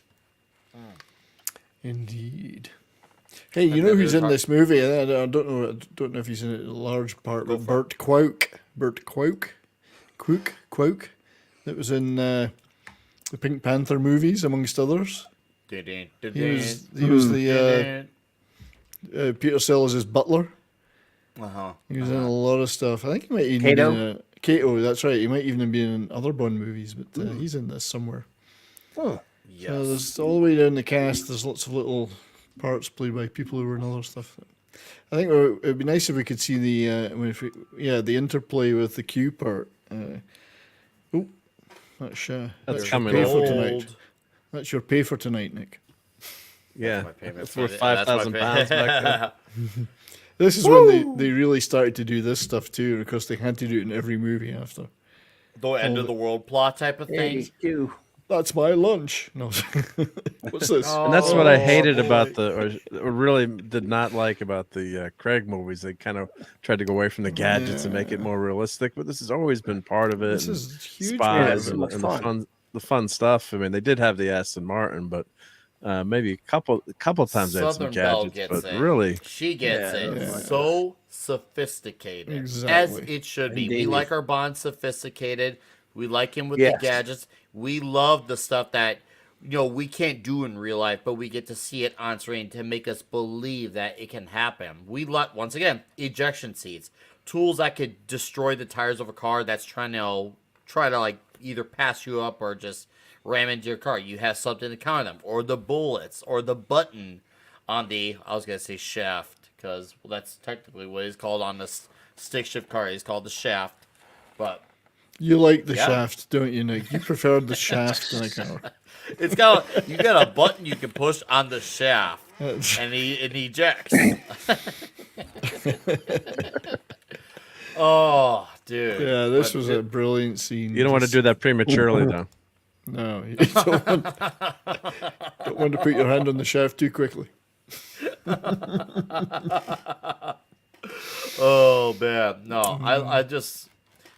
Indeed. Hey, you know who's in this movie? I don't know if he's in it in a large part, but Burt Kwok. Kwok. That was in the Pink Panther movies, amongst others. He was the Peter Sellers' butler. He was in a lot of stuff. I think he might even Kato? be in Kato, that's right. He might even be in other Bond movies, but he's in this somewhere. Oh. Yes. So there's all the way down the cast. There's lots of little parts played by people who were in other stuff. I think it'd be nice if we could see the interplay with the Q part. That's your coming pay up. for tonight. That's your pay for tonight, Nick. Yeah. my payment That's for worth the- £5,000 back then. This is when they really started to do this stuff too, because they had to do it in every movie after. The end of the world plot type of thing. That's my lunch. No, what's this? And that's what I hated boy. about or really did not like about the Craig movies. They kind of tried to go away from the gadgets and make it more realistic, but this has always been part of it. This and is huge. spies part of it. and the fun stuff. I mean, they did have the Aston Martin, but maybe a couple times they had some Southern Belle gadgets, gets but it. really, She gets it. yeah. So sophisticated. As Exactly. it should be. We Indeed. like our Bond sophisticated. We like him with Yes. the gadgets. We love the stuff that we can't do in real life, but we get to see it on screen to make us believe that it can happen. We like, once again, ejection seats, tools that could destroy the tires of a car that's trying to like either pass you up or just ram into your car. You have something to counter them, or the bullets, or the button on the, I was gonna say shaft, because that's technically what it's called on the stick shift car. It's called the shaft, but You like the Yeah. shaft, don't you, Nick? You preferred the shaft than a car. it's got you got a button you can push on the shaft, That's- and it ejects. Oh, dude! Yeah, this But was a brilliant scene. you don't want to do that prematurely, though. No, you don't want to put your hand on the shaft too quickly. Oh man, no! I just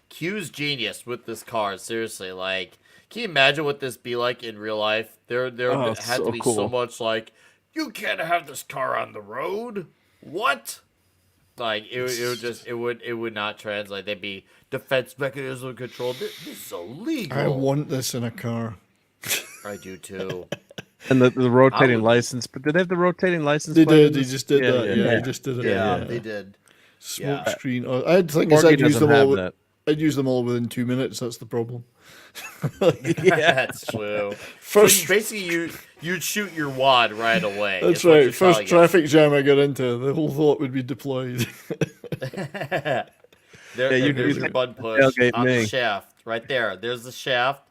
Q's genius with this car. Seriously, like, can you imagine what this be like in real life? There Oh, had so to be so cool. much like, you can't have this car on the road. What? Like it would not translate. They'd be defense mechanism control. This is illegal. I want this in a car. I do too. And the rotating would- license, but did they have the rotating license? They plate in did. He this? just did that. Yeah, yeah. he just did it. Yeah, they did. Smoke Yeah. screen. I think Porky I'd use doesn't them all. have that. I'd use them all within 2 minutes. That's the problem. Yeah, that's true. First, So basically, you'd shoot your wad right away. that's is what right. you're First telling us. traffic jam I got into, the whole thought would be deployed. There's you'd your button push tailgate on me. the shaft right there. There's the shaft,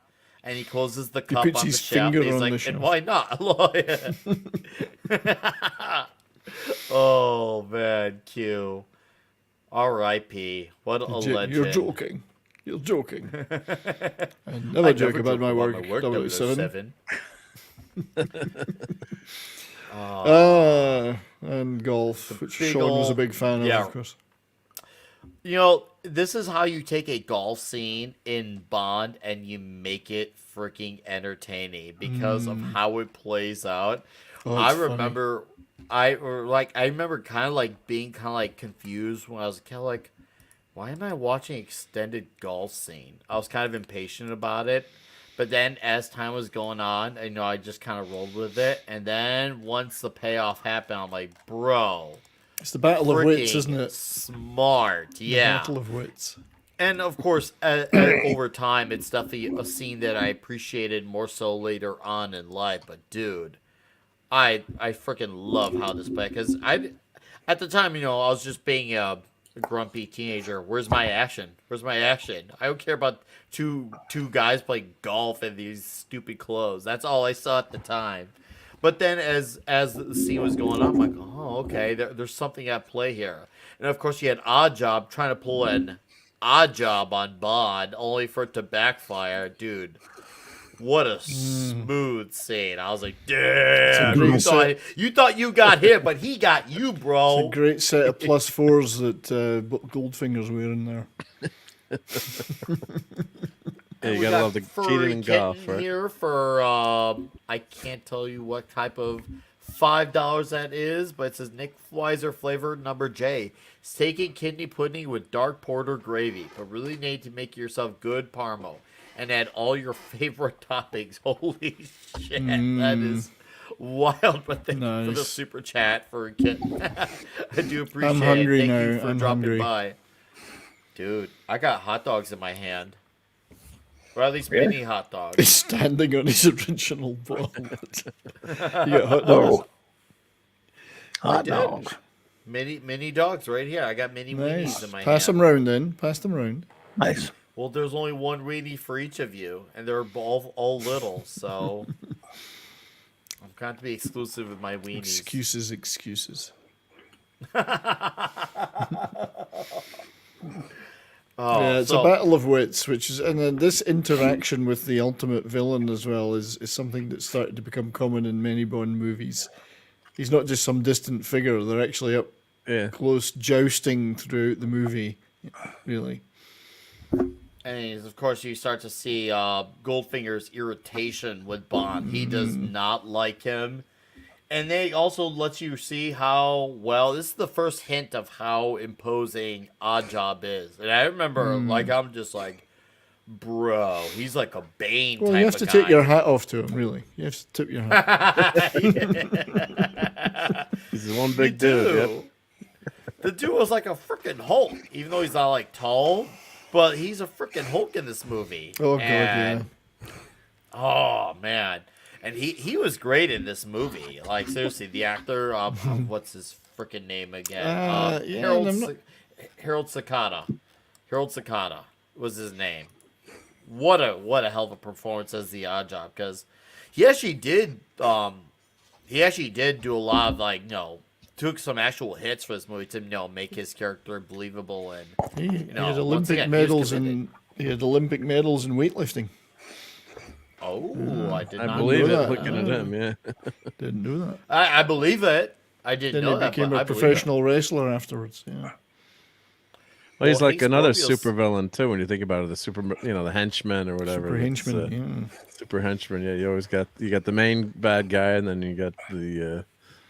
and he closes the He cup puts on the his shelf. finger He's on like, the and shelf. why not? Oh man, Q. R.I.P. What a legend. You're joking. You're joking. I never joke about my work. 007. And golf, which big Sean was a old- big fan yeah. of course. You know, this is how you take a golf scene in Bond and you make it freaking entertaining because of how it plays out. Oh, I it's funny. remember, I remember kind of like being kind of like confused when I was kind of like, why am I watching extended golf scene? I was kind of impatient about it, but then as time was going on, I just kind of rolled with it, and then once the payoff happened, I'm like, bro. It's the battle of wits, freaking isn't it? Smart, The yeah. battle of wits. And of course, over time, it's definitely a scene that I appreciated more so later on in life. But dude, I freaking love how this played because at the time, I was just being a grumpy teenager. Where's my action? Where's my action? I don't care about two guys playing golf in these stupid clothes. That's all I saw at the time. But then as the scene was going on, I'm like, oh, okay, there's something at play here. And of course, you had Odd Job trying to pull an Odd Job on Bond, only for it to backfire. Dude, what a smooth scene. I was like, damn, great you thought you got him, but he got you, bro. It's a great set of +4s that Goldfinger's wearing there. Yeah, you We gotta got love the Furry cheating in golf, Kitten right? here for I can't tell you what type of $5 that is, but it says Nick Weiser flavored number J. Steak and kidney pudding with dark porter gravy, but really need to make yourself good parmo and add all your favorite toppings. Holy shit, that is wild. But thank you for the Nice. super chat for kitten. I do appreciate I'm hungry it. Thank you now. for I'm dropping hungry. by. Dude, I got hot dogs in my hand. Or at least mini hot dogs. He's standing on his original ball. You got hot dogs. Hot did. dogs. Mini dogs right here. I got mini weenies Nice. in my Pass hand. them round then. Pass them round. Nice. Well, there's only one weenie for each of you, and they're all little, so I'm going to be exclusive with my weenies. Excuses. Oh, Yeah, it's so- a battle of wits, which is, and then this interaction with the ultimate villain as well is something that's started to become common in many Bond movies. He's not just some distant figure; they're actually up Yeah. close, jousting throughout the movie. Really, And of course, you start to see Goldfinger's irritation with Bond. He does not like him. And they also let you see how, well, this is the first hint of how imposing Odd Job is. And I remember, I'm just like, bro, he's like a Bane well, type you have of to guy. take your hat off to him. Really, you have to tip your hat. He's one big dude. Yep. The dude was like a freaking Hulk, even though he's not like tall, but he's a freaking Hulk in this movie. Oh god, yeah. Oh man, and he was great in this movie. Like seriously, the actor, what's his freaking name again? Yeah, Harold and I'm not- Harold Sakata. Harold Sakata was his name. What a hell of a performance as the Odd Job, because he actually did do a lot of took some actual hits for this movie to make his character believable, and He had once Olympic again, he was medals committed. in weightlifting. I did I not believe know it. that. Looking at him, yeah. Didn't do that. I believe it. I didn't Then know he that. became but a I believe it. professional wrestler afterwards. Yeah. Well, he's Well, like another Scorpius- supervillain too. When you think about it, the henchman or whatever. Super It's, henchman. Yeah. Super henchman. Yeah, you always got the main bad guy, and then you got the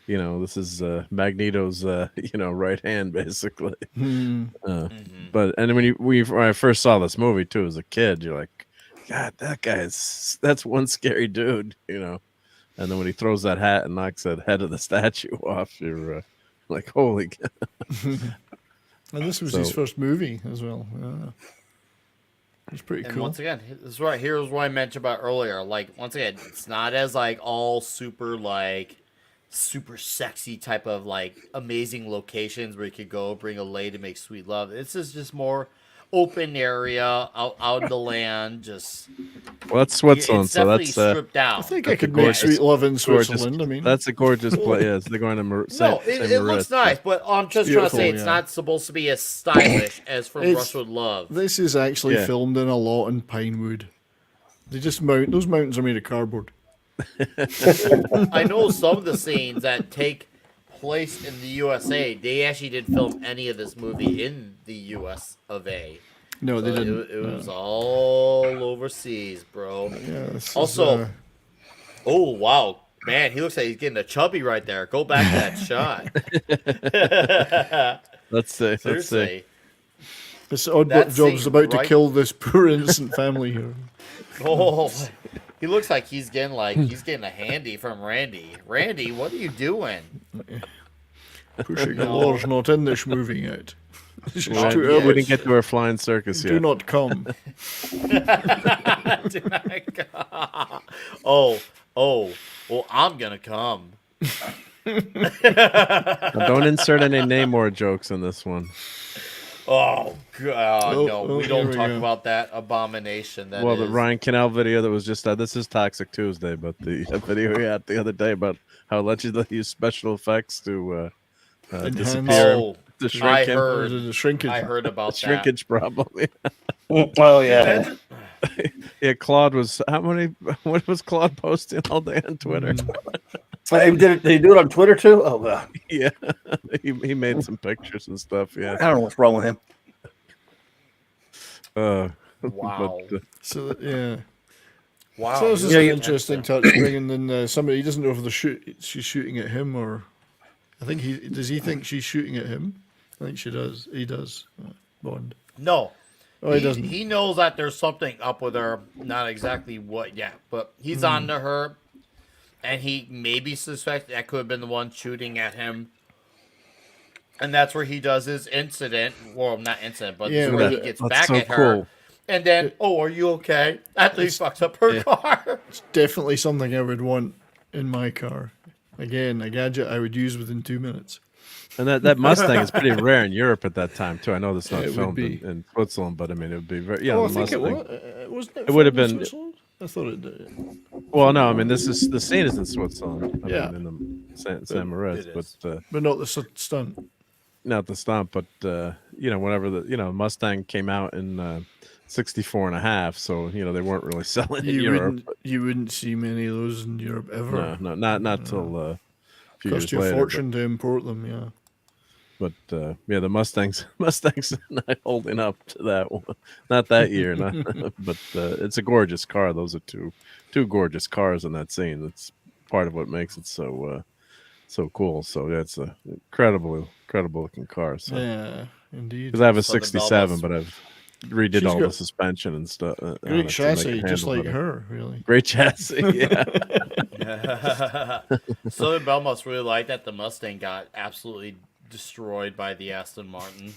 this is Magneto's right hand basically. But and when I first saw this movie too as a kid, you're like, God, that's one scary dude, And then when he throws that hat and knocks that head of the statue off, you're like, holy God. And this was his So- first movie as well. Yeah. It's pretty And cool. once again, this is right. Here's what I mentioned about earlier. Like once again, it's not as all super sexy type of amazing locations where you could go bring a lady to make sweet love. This is just more open area out in the land. Just Well, that's Switzerland, it's so definitely that's stripped down. I think I That's a could make gorgeous- sweet love in gorgeous. Switzerland. I mean, That's a gorgeous place. Yes, they're going to No, it looks nice, but I'm just trying to say beautiful, it's yeah. not supposed to be as stylish as From It's- Russia with Love. this is actually Yeah. filmed in a lot in Pinewood. They just mount those mountains are made of cardboard. I know some of the scenes that take place in the USA, they actually didn't film any of this movie in the US of A. No, they So didn't. It was all overseas, bro. Yeah, this is, Also, oh wow, man, he looks like he's getting a chubby right there. Go back to that shot. Let's see. Let's see. Seriously. this odd that job's scene, about to right? kill this poor innocent family here. Oh, he looks like he's getting a handy from Randy. Randy, what are you doing? Pushing the laws not in this movie yet. This is Well, too we early. didn't get to our flying circus Do yet. not come. Oh, well, I'm gonna come. Now, don't insert any Namor jokes in this one. Oh god, no, we here don't we talk go. about that abomination. That Well, the is. Ryan Canal video that was just this is Toxic Tuesday, but the video we had the other day about how allegedly they use special effects to Enhance. disappear him, Oh, to I shrink him. heard. The shrinkage. I heard about that. Shrinkage problem. Oh yeah. Yeah, Claude was what was Claude posting all day on Twitter? Did he do it on Twitter too? Oh god. Yeah, he made some pictures and stuff. I Yeah. don't know what's wrong with him. Wow. but, So yeah. Wow. So this is Yeah, an you- interesting touch, bringing in somebody. He doesn't know if she's shooting at him or. I think does he think she's shooting at him? I think she does. He does. Bond. No. Oh, he doesn't. He knows that there's something up with her. Not exactly what yet, but he's on to her. And he maybe suspects that could have been the one shooting at him. And that's where he does his incident. Well, not incident, but Yeah, this is where but he gets that's back so at her. cool. And then, oh, are you okay? After he fucks up her car. It's definitely something I would want in my car. Again, a gadget I would use within 2 minutes. And that Mustang is pretty rare in Europe at that time too. I know that's not It would filmed be. in Switzerland, but I mean it would be very. Yeah, Oh, I the think it Mustang. was. Wasn't It would have filmed in been- Switzerland? I thought it did. Well, no, I mean the scene is in Switzerland. I Yeah. mean, in the San Moritz, It but is. But not the stunt. not the stomp. But whenever the Mustang came out in 64 and a half, so they weren't really selling in Europe. You wouldn't see many of those in Europe ever. No, not till a few Cost years you a later. fortune to import them. Yeah. But yeah, the Mustangs not holding up to that one. Not that year, but it's a gorgeous car. Those are two gorgeous cars in that scene. That's part of what makes it so cool. So yeah, it's a incredible looking car. So Yeah, indeed. because I have a So the '67, Belmas- but I've redid She's all the got suspension and stuff. on it to Great make chassis, it just handle like better. her, really. Great chassis, yeah. Southern Belle must really like that the Mustang got absolutely destroyed by the Aston Martin.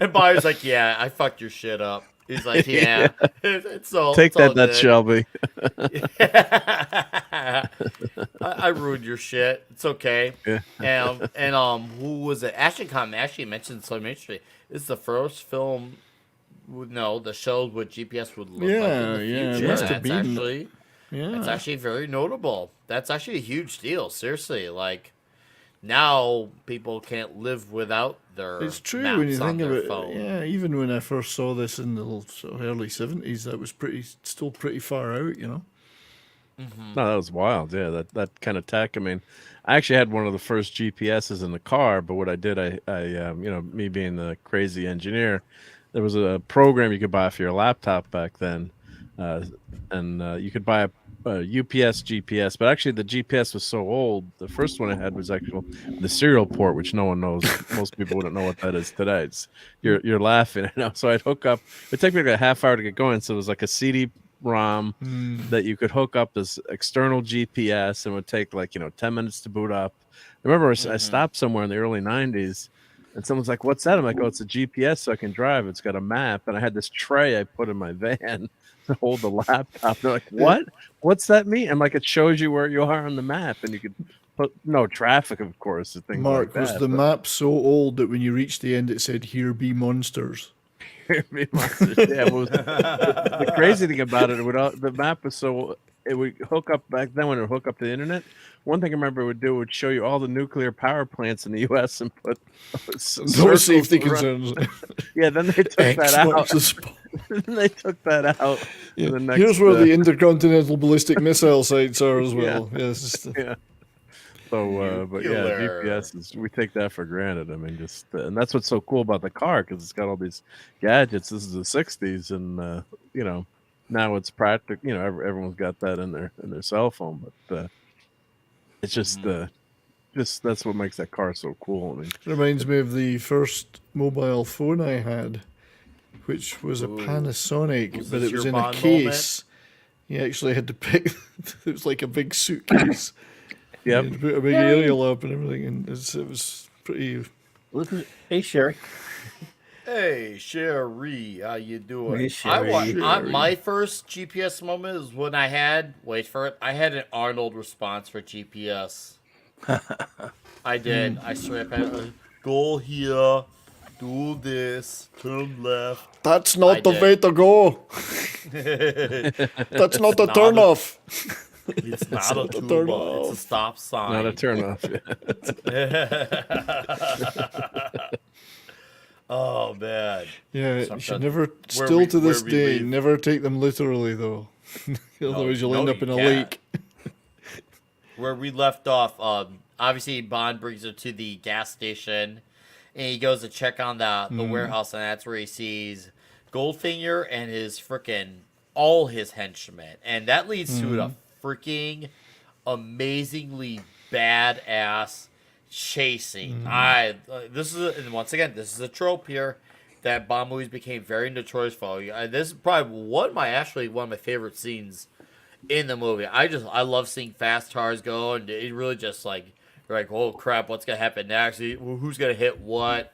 And Bobby's like, yeah, I fucked your shit up. He's like, yeah. It's all, Take it's all that, good. Shelby. I ruined your shit. It's okay. Yeah. And who was it? Ashton Kutcher actually mentioned something interesting. It's the first film that shows what GPS would look like in Yeah, the yeah, it future. must have That's been. actually Yeah. it's actually very notable. That's actually a huge deal. Seriously, like now people can't live without their. It's true maps when you on think their of it. phone. Yeah, even when I first saw this in the sort of early 70s, that was still pretty far out, you know? No, that was wild. Yeah, that kind of tech. I mean, I actually had one of the first GPSs in the car, but what I did, I me being the crazy engineer, there was a program you could buy for your laptop back then, and you could buy a UPS GPS, but actually the GPS was so old. The first one I had was actually the serial port, which no one knows. Most people wouldn't know what that is today. You're laughing, So I'd hook up. It took me like a half hour to get going, so it was like a CD-ROM that you could hook up this external GPS, and it would take 10 minutes to boot up. I remember I stopped somewhere in the early 90s, and someone's like, "What's that?" I'm like, "Oh, it's a GPS so I can drive. It's got a map." And I had this tray I put in my van to hold the laptop. They're like, "What? What's that mean?" I'm like, "It shows you where you are on the map, and you could put no traffic, of course, and things Mark, like was that." the but- map so old that when you reached the end it said, "Here be monsters"? Caribbean monsters. Yeah, it was, the crazy thing about it, the map was so it would hook up back then when it would hook up to the internet. One thing I remember it would do would show you all the nuclear power plants in the U.S. and put No circles safety around- concerns. Yeah, then they took X that marks out. the spot. Then they took that out. Yeah. for the next, Here's where the intercontinental ballistic missile sites are as well. Yeah, it's just, yeah. So, but yeah, Nuclear. GPS is we take that for granted. I mean, just and that's what's so cool about the car because it's got all these gadgets. This is the '60s, and you know, now it's practical. You know, everyone's got that in their cell phone, but it's just that's what makes that car so cool. I mean, reminds me of the first mobile phone I had, which was a Ooh. Panasonic, Was but this it was your in a Bond case. You actually had to pick. It was like a big suitcase. Yep. You had to put a big aerial up and everything, and it was pretty. Hey, Sherry. Hey, Sherry, how you doing? Hey, Sherry. My first GPS moment is when I had, wait for it, I had an Arnold response for GPS. I did. I swear, go here, do this, turn left. That's not I the did. way to go. That's not a not turn a- off. It's not a not a turn tuba, off. it's a stop sign. not a turnoff. Oh, man. Yeah, you Sometimes- should never. where Still we- to this where we day, leave. never take them literally though. Otherwise, you'll no, end up you in a can't. lake. Where we left off, obviously Bond brings her to the gas station, and he goes to check on the warehouse, and that's where he sees Goldfinger and his all his henchmen, and that leads to a freaking amazingly badass chasing. This is a trope here that Bond movies became very notorious for. This is probably one of my favorite scenes in the movie. I love seeing fast cars go, and it really just like you're like, oh crap, what's gonna happen next? Who's gonna hit what?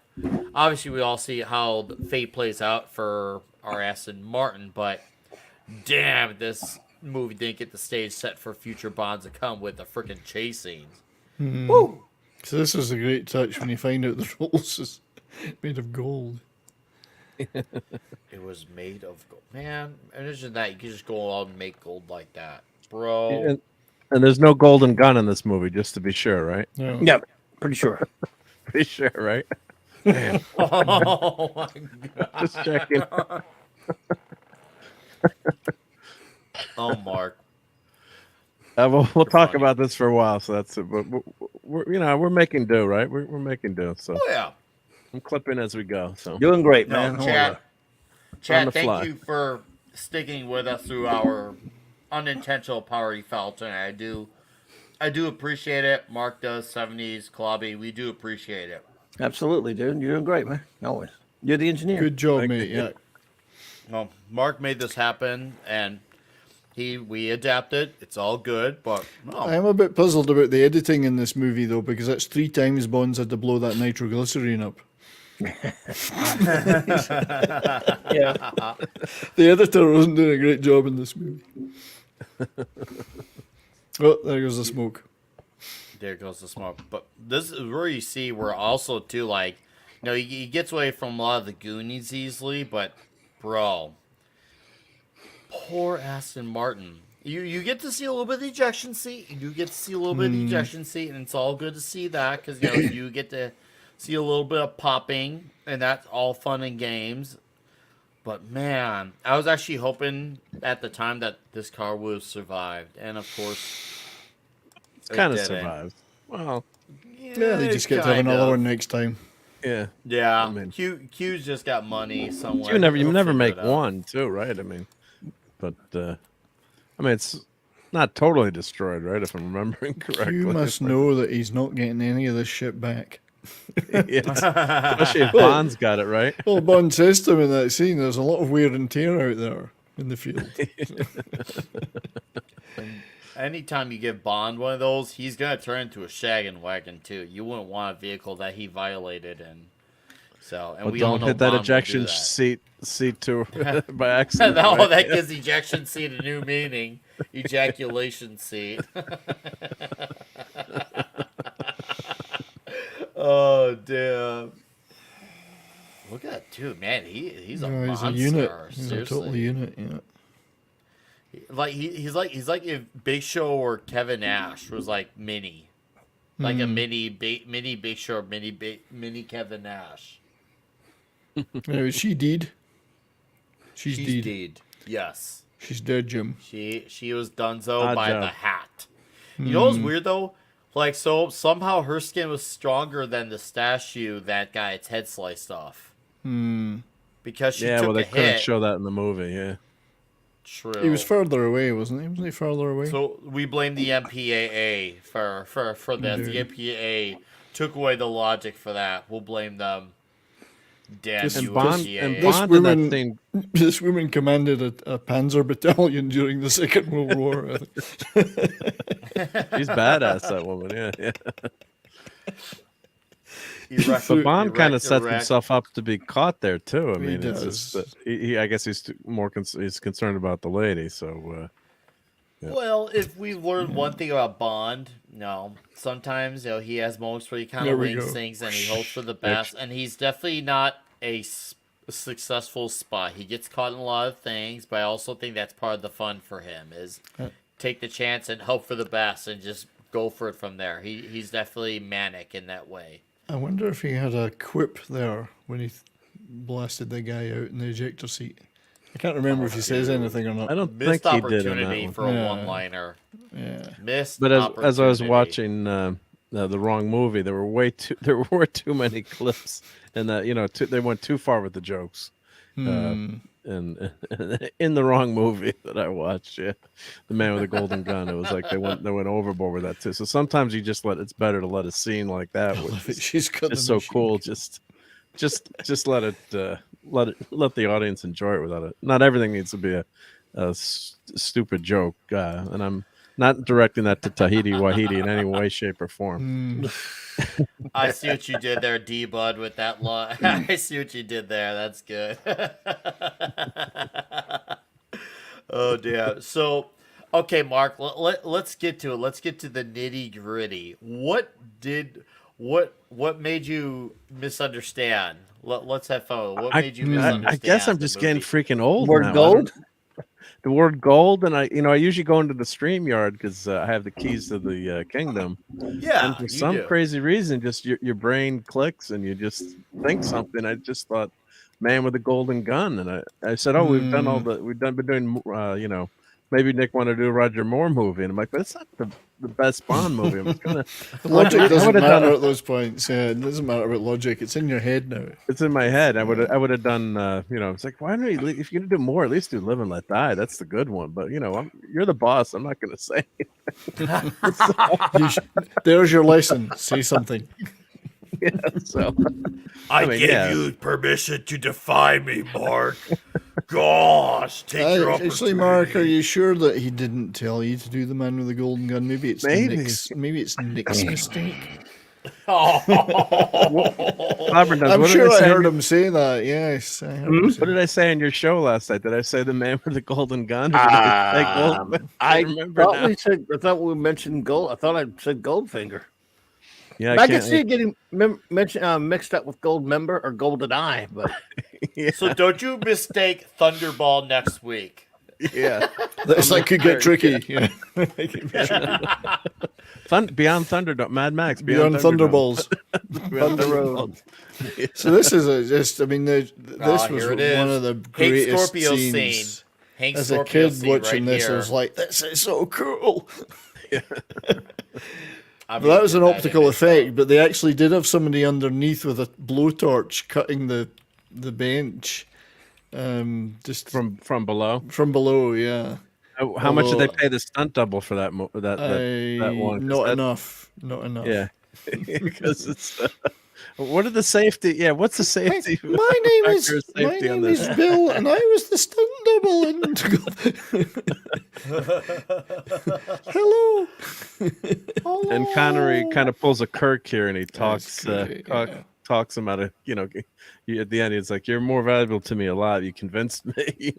Obviously, we all see how the fate plays out for our Aston Martin, but damn, this movie didn't get the stage set for future Bonds to come with the freaking chase scenes. Woo! So this is a great touch when you find out the Rolls is made of gold. It was made of gold. Man, imagine that. You could just go out and make gold like that. Bro. And there's no golden gun in this movie, just to be sure, right? No. Yeah, pretty sure. Pretty sure, right? Oh, my God. Just checking. Oh, Mark. We'll talk funny. about this for a while, so that's it. But we're making do, right? We're making do. So Oh, yeah. I'm clipping as we go. So Doing great, No, man. Hold on. On Chat, the thank fly. you for sticking with us through our unintentional power you felt tonight. I do appreciate it. Mark does, 70s, Klobby. We do appreciate it. Absolutely, dude. You're doing great, man. Always. You're the engineer. Good job, Thank mate. you. Yeah. Well, Mark made this happen, and we adapted. It's all good, but no. I'm a bit puzzled about the editing in this movie though, because that's 3 times Bonds had to blow that nitroglycerine up. Yeah. The editor wasn't doing a great job in this movie. Oh, there goes the smoke. There goes the smoke. But this is where you see where also too, like, you know, he gets away from a lot of the Goonies easily, but bro, poor Aston Martin. You get to see a little bit of the ejection seat. You do get to see a little bit of the ejection seat, and it's all good to see that because you get to see a little bit of popping, and that's all fun and games. But man, I was actually hoping at the time that this car would have survived, and of course, it's kind of didn't. survived. Well, Yeah, they just get to have kind another of. one next time. yeah. Yeah, I mean- Q's just got money somewhere. You never He'll figure make it out. one, too, right? I mean, but I mean, it's not totally destroyed, right? If I'm remembering correctly. You must know that he's not getting any of this shit back. Yes. Especially if Bond's got it, right? Well, Bond says to him in that scene, there's a lot of wear and tear out there in the field. Anytime you give Bond one of those, he's gonna turn into a shaggin' wagon too. You wouldn't want a vehicle that he violated, and so and Well, we all don't know hit that Bond will do ejection that. seat to by accident. Oh, right? that gives ejection seat a new meaning. Ejaculation seat. Oh damn. Look at that dude, man. He's a No, he's monster. a unit. He's Seriously. a total unit. Yeah. Like he's like if Big Show or Kevin Nash was like mini, like a mini Big Show, mini Kevin Nash. Anyway, she did. She's dead. dead. Yes, She's dead, Jim. she was donezo Odd by job. the hat. You know what's weird though? Like so somehow her skin was stronger than the statue that got its head sliced off. Because she Yeah, took well, a they couldn't hit. show that in the movie. Yeah. True. He was further away, wasn't he? Wasn't he further away? So we blame the MPAA for this. The MPAA took away the logic for that. We'll blame them. Damn This- you, Bond, MPAA. and This Bond in that woman- scene. This woman commanded a Panzer battalion during the Second World War. I think. She's badass, that woman. Yeah, yeah. But Bond kind of sets himself up to be caught there too. I He mean, it's does. just he I guess he's he's concerned about the lady. So yeah. Well, if we learned one thing about Bond, sometimes he has moments where he kind There of we wings go. things and he hopes for the best, and he's definitely not a successful spy. He gets caught in a lot of things, but I also think that's part of the fun for him is take the chance and hope for the best and just go for it from there. He's definitely manic in that way. I wonder if he had a quip there when he blasted the guy out in the ejector seat. I can't remember if he says anything or not. I don't Missed think he did in that opportunity one. for a Yeah. one-liner. Yeah. Missed But as I was opportunity. watching the wrong movie, there were too many clips, and that they went too far with the jokes. And in the wrong movie that I watched, yeah, The Man with the Golden Gun, it was like they went overboard with that too. So sometimes you just it's better to let a scene like that, which is She's got the just so machine. cool, just let let the audience enjoy it without it. Not everything needs to be a stupid joke, and I'm not directing that to Tahiti Wahiti in any way, shape, or form. I see what you did there, D-Bud, with that line. I see what you did there. That's good. Oh, damn. So, okay, Mark, let's get to it. Let's get to the nitty-gritty. What made you misunderstand? Let's have fun. What made you misunderstand? I guess I'm the just getting movie? freaking old. Word now. I gold? don't- The word gold, and I usually go into the stream yard because I have the keys to the kingdom. Yeah, And for you some do. crazy reason, just your brain clicks and you just think something. I just thought, Man with the Golden Gun, and I said, oh, we've been doing, maybe Nick wanted to do a Roger Moore movie, and I'm like, but it's not the best Bond movie. I'm gonna, The logic I doesn't would've done matter it. at those points. Yeah, it doesn't matter about logic. It's in your head now. It's in my head. I would have done. It's like, why don't you? If you're gonna do more, at least do Live and Let Die. That's the good one. But you're the boss. I'm not gonna say. There's your lesson. Say something. Yeah, so I, mean, gave yeah. you permission to defy me, Mark. Gosh, take your opportunity. Actually, Mark, are you sure that he didn't tell you to do the Man with the Golden Gun? Maybe it's Nick's mistake. Robert does. I'm What did sure I say in heard your- him say that. Yes, I heard him say What did I say on your show last night? Did I say the Man with the Golden Gun? Or did I say Gold- I remember thought now. I thought we mentioned gold. I thought I said Goldfinger. Yeah, I can can't- see it getting mixed up with Gold Member or Golden Eye, but Yeah, So don't you mistake Thunderball next week. yeah. that could get tricky. Yeah. Beyond Thunderdome, Mad Max, Beyond Thunderdome. Thunderballs. Beyond Thunder Thunderdome. So this is this was here it is. one of the Hank greatest Scorpio scenes. scene. Hank As a Scorpio kid scene watching right this, here. I was like, "This is so cool." I Well, that was an get optical image, effect, but they actually did have somebody underneath with a blowtorch cutting the bench, just From below. from below. Yeah, How much did they Although- pay the stunt double for that that one? 'Cause not that- enough. Not enough. Yeah, because it's. What are the safety? Yeah, what's the safety? My name is factor of my safety on name this? is Bill, and I was the stunt double. And hello. And Connery kind of pulls a Kirk here, and he talks great, talks him out of at the end. He's like, "You're more valuable to me alive. You convinced me."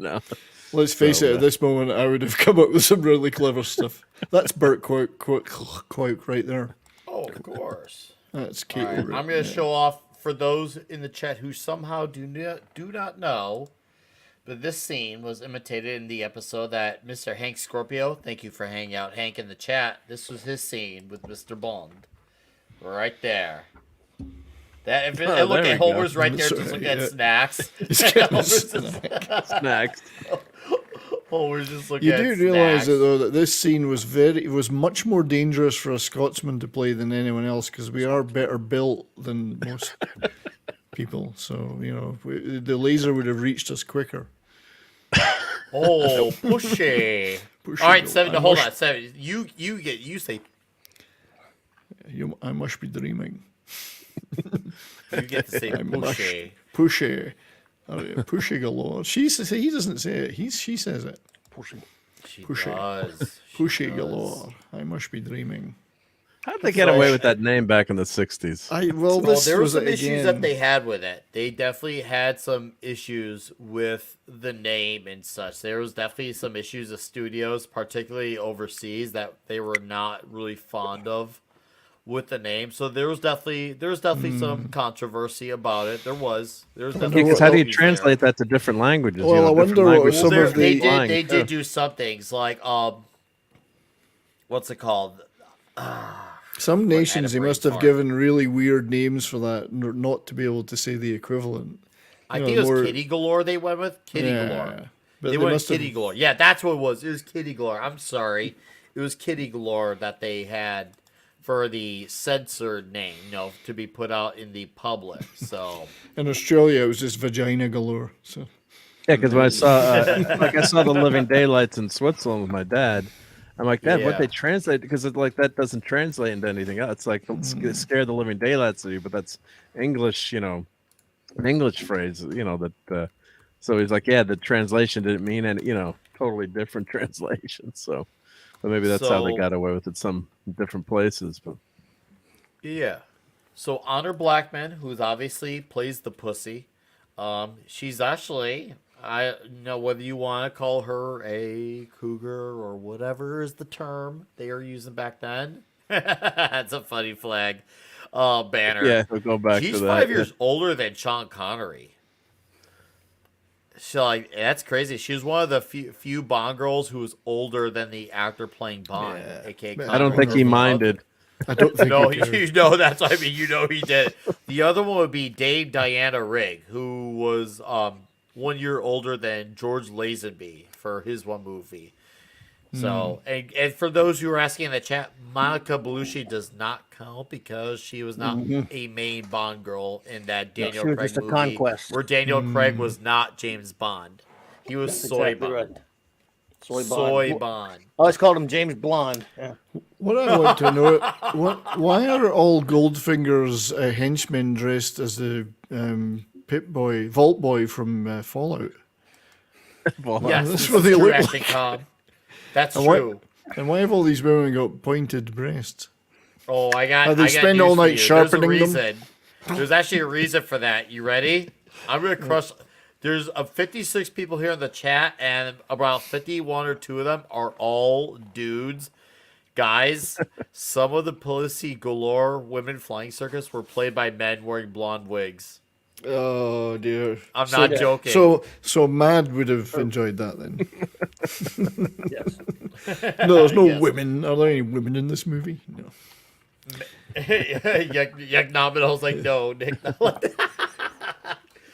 Let's face So, it. At this moment, I would have come up with some really clever stuff. That's Bert Quoke right there. Oh, of course. That's All Kate. right, I'm going to show off for those in the chat who somehow do not know, but this scene was imitated in the episode that Mr. Hank Scorpio, thank you for hanging out, Hank, in the chat. This was his scene with Mr. Bond. Right there. That and look at Homer's right there, just looking at snacks. Snacks. Homer's just looking You at do realize that though that this scene was much more dangerous for a Scotsman to play than anyone else because we are better built than most people. So the laser would have reached us quicker. Oh, pushy. All right, Seven. Hold on, Seven. You say. I must be dreaming. You get to say pushy. Pushy. Pushy galore. He doesn't say it. She says it. Pushy. She Pushy. does. Pushy galore. I must be dreaming. How did they get away with that name back in the 60s? There were some issues that they had with it. They definitely had some issues with the name and such. There was definitely some issues of studios, particularly overseas, that they were not really fond of with the name. So there was definitely some controversy about it. There was definitely. Because how do you translate that to different languages? Well, I wonder what some of the they did do some things like what's it called? Some nations they must have given really weird names for that, not to be able to say the equivalent. I think it was Kitty Galore. They went with Kitty Galore. They went with Kitty Galore. Yeah, that's what it was. It was Kitty Galore. I'm sorry, it was Kitty Galore that they had for the censored name, to be put out in the public. So in Australia, it was just Vagina Galore. So yeah, because when I saw I saw The Living Daylights in Switzerland with my dad, I'm like, Dad, what they translate, because that doesn't translate into anything else. It's like scare the living daylights of you, but that's English, an English phrase, that. So he's like, yeah, the translation didn't mean any, totally different translation. So. But maybe that's how they got away with it some different places. But yeah. So Honor Blackman, who's obviously plays the pussy, she's actually, I know whether you want to call her a cougar or whatever is the term they were using back then. That's a funny flag banner. Yeah, we'll go back to that. She's 5 years older than Sean Connery. So that's crazy. She was one of the few Bond girls who was older than the actor playing Bond, aka Connery. I don't think he minded. I don't think that's what I mean. He did. The other one would be Dame Diana Rigg, who was 1 year older than George Lazenby for his one movie. So, and for those who are asking in the chat, Monica Bellucci does not count because she was not a main Bond girl in that Daniel Craig just a movie, conquest. where Daniel Craig was not James Bond. He was Soy Bond. Right. Soy Bond. I always called him James Blonde. Yeah. What I want to know, why are all Goldfinger's henchmen dressed as the Vault Boy from Fallout? Yes, that's what they look like. That's true. And why have all these women got pointed breasts? Oh, I got. They spend all night sharpening them. There's actually a reason for that. You ready? I'm gonna crush. There's 56 people here in the chat, and about 51 or 2 of them are all dudes. Guys, some of the Pussy Galore women flying circus were played by men wearing blonde wigs. Oh dear! I'm not joking. So Mad would have enjoyed that then. Yes. No, there's no women. Are there any women in this movie? No. Yak Nominal's like, no, Nick.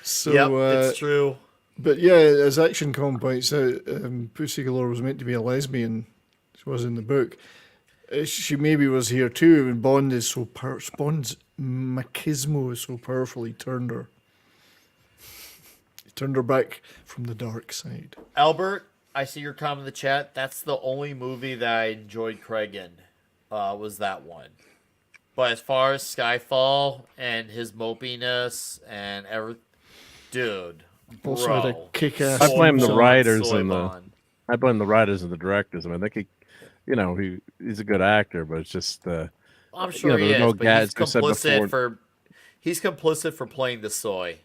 So, yep, it's true. But yeah, as Action Com points out, Pussy Galore was meant to be a lesbian. She was in the book. She maybe was here too, and Bond is so Bond's machismo is so powerful. He turned her back from the dark side. Albert, I see your comment in the chat. That's the only movie that I enjoyed Craig in. Was that one? But as far as Skyfall and his mopiness and everything, dude, Also had a kick-ass. I blame the writers and I blame the writers and the directors. I mean, I think he's a good actor, but it's just I'm sure he is. No but he's complicit for playing the soy.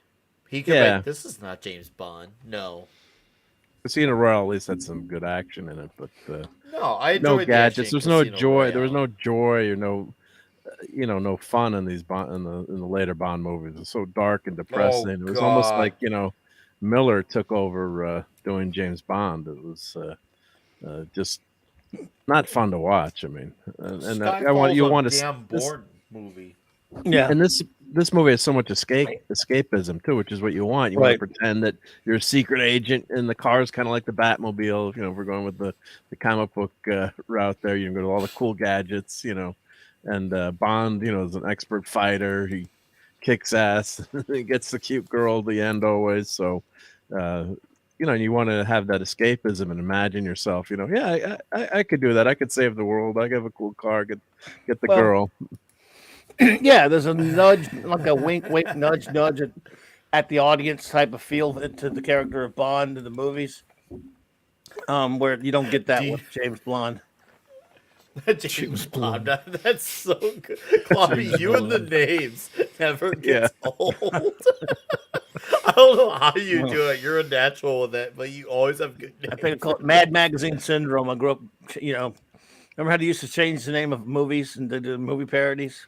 He could like, this is not James Bond. No. Casino Royale at least had some good action in it, but no, I enjoyed no gadgets. There was no joy. Royale. There was no joy or no. no fun in these Bond in the later Bond movies. It's so dark and depressing. It was almost God. like Miller took over doing James Bond. It was just not fun to watch. I mean, and I want to damn bored movie. Yeah. And this movie has so much escapism too, which is what you want. You want to pretend that you're a secret agent, and the car is kind of like the Batmobile. If we're going with the comic book route there, you can go to all the cool gadgets, and Bond, is an expert fighter. He kicks ass. He gets the cute girl at the end always. So, you want to have that escapism and imagine yourself, yeah, I could do that. I could save the world. I could have a cool car, get the girl. Yeah, there's a nudge, like a wink, wink, nudge, nudge at the audience type of feel to the character of Bond in the movies, where you don't get that with James Bond. James Bond. That's so good. Bobby, you and the names never gets old. I don't know how you do it. You're a natural with it, but you always have good names. I think I call it Mad Magazine Syndrome. I grew up, remember how they used to change the name of movies and do movie parodies?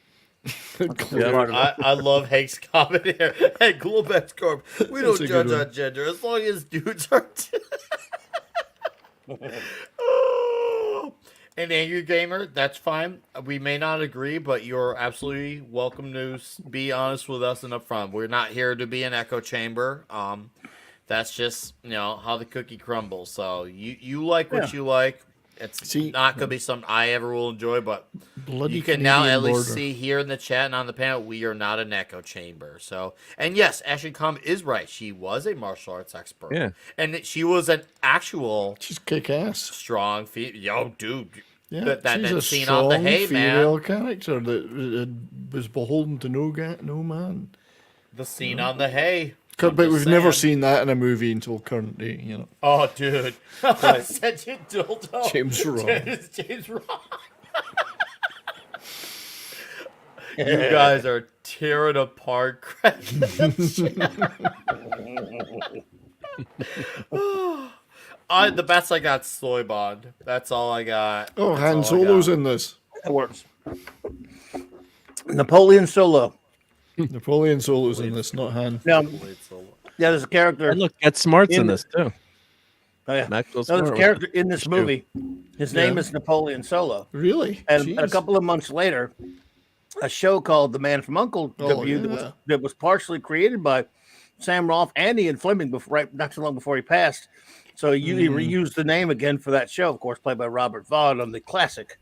I love Hank's comment here. Hey, Globex Corp, we don't judge on gender as long as dudes are. And Angry Gamer, that's fine. We may not agree, but you're absolutely welcome to be honest with us and upfront. We're not here to be an echo chamber. That's just how the cookie crumbles. So you like what you like. It's not going to be something I ever will enjoy, but you can now at least see here in the chat and on the panel, we are not an echo chamber. So, and yes, Ashley Cum is right. She was a martial arts expert. Yeah. And she was an actual... She's kick-ass. Strong Yo, dude. Yeah, that she's a scene strong on the hay, female man. character that was beholden to no man. The scene on the hay. But we've never seen that in a movie until current day, Oh, dude. I said you dildo. James Ross. James Ross. You guys are tearing apart cracking the best I got Soy Bond. That's all I got. Oh, Han Solo's in this. That works. Napoleon Solo. Napoleon Solo's in this, not Han. Yeah, there's a character. And look, Get Smart's in this too. Oh yeah, Maxwell there's a Smart. character in this movie. His name is Napoleon Solo. Really? And a couple of months later, a show called The Man from U.N.C.L.E. debuted that was partially created by Sam Rolfe and Ian Fleming not too long before he passed. So he reused the name again for that show, of course, played by Robert Vaughn on the classic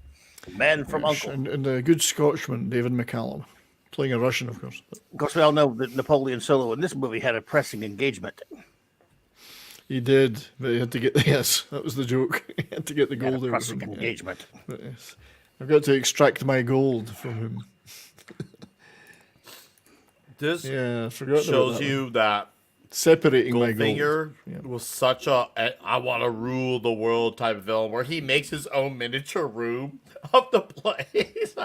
Man from U.N.C.L.E. And the good Scotsman, David McCallum, playing a Russian, of course. Of course, we all know that Napoleon Solo in this movie had a pressing engagement. He did, but he had to get that was the joke. He had to get the gold out of Pressing him. engagement. But yes. I've got to extract my gold from him. This I forgot shows about that you that separating my gold. Goldfinger was such a I want to rule the world type of villain where he makes his own miniature room of the place.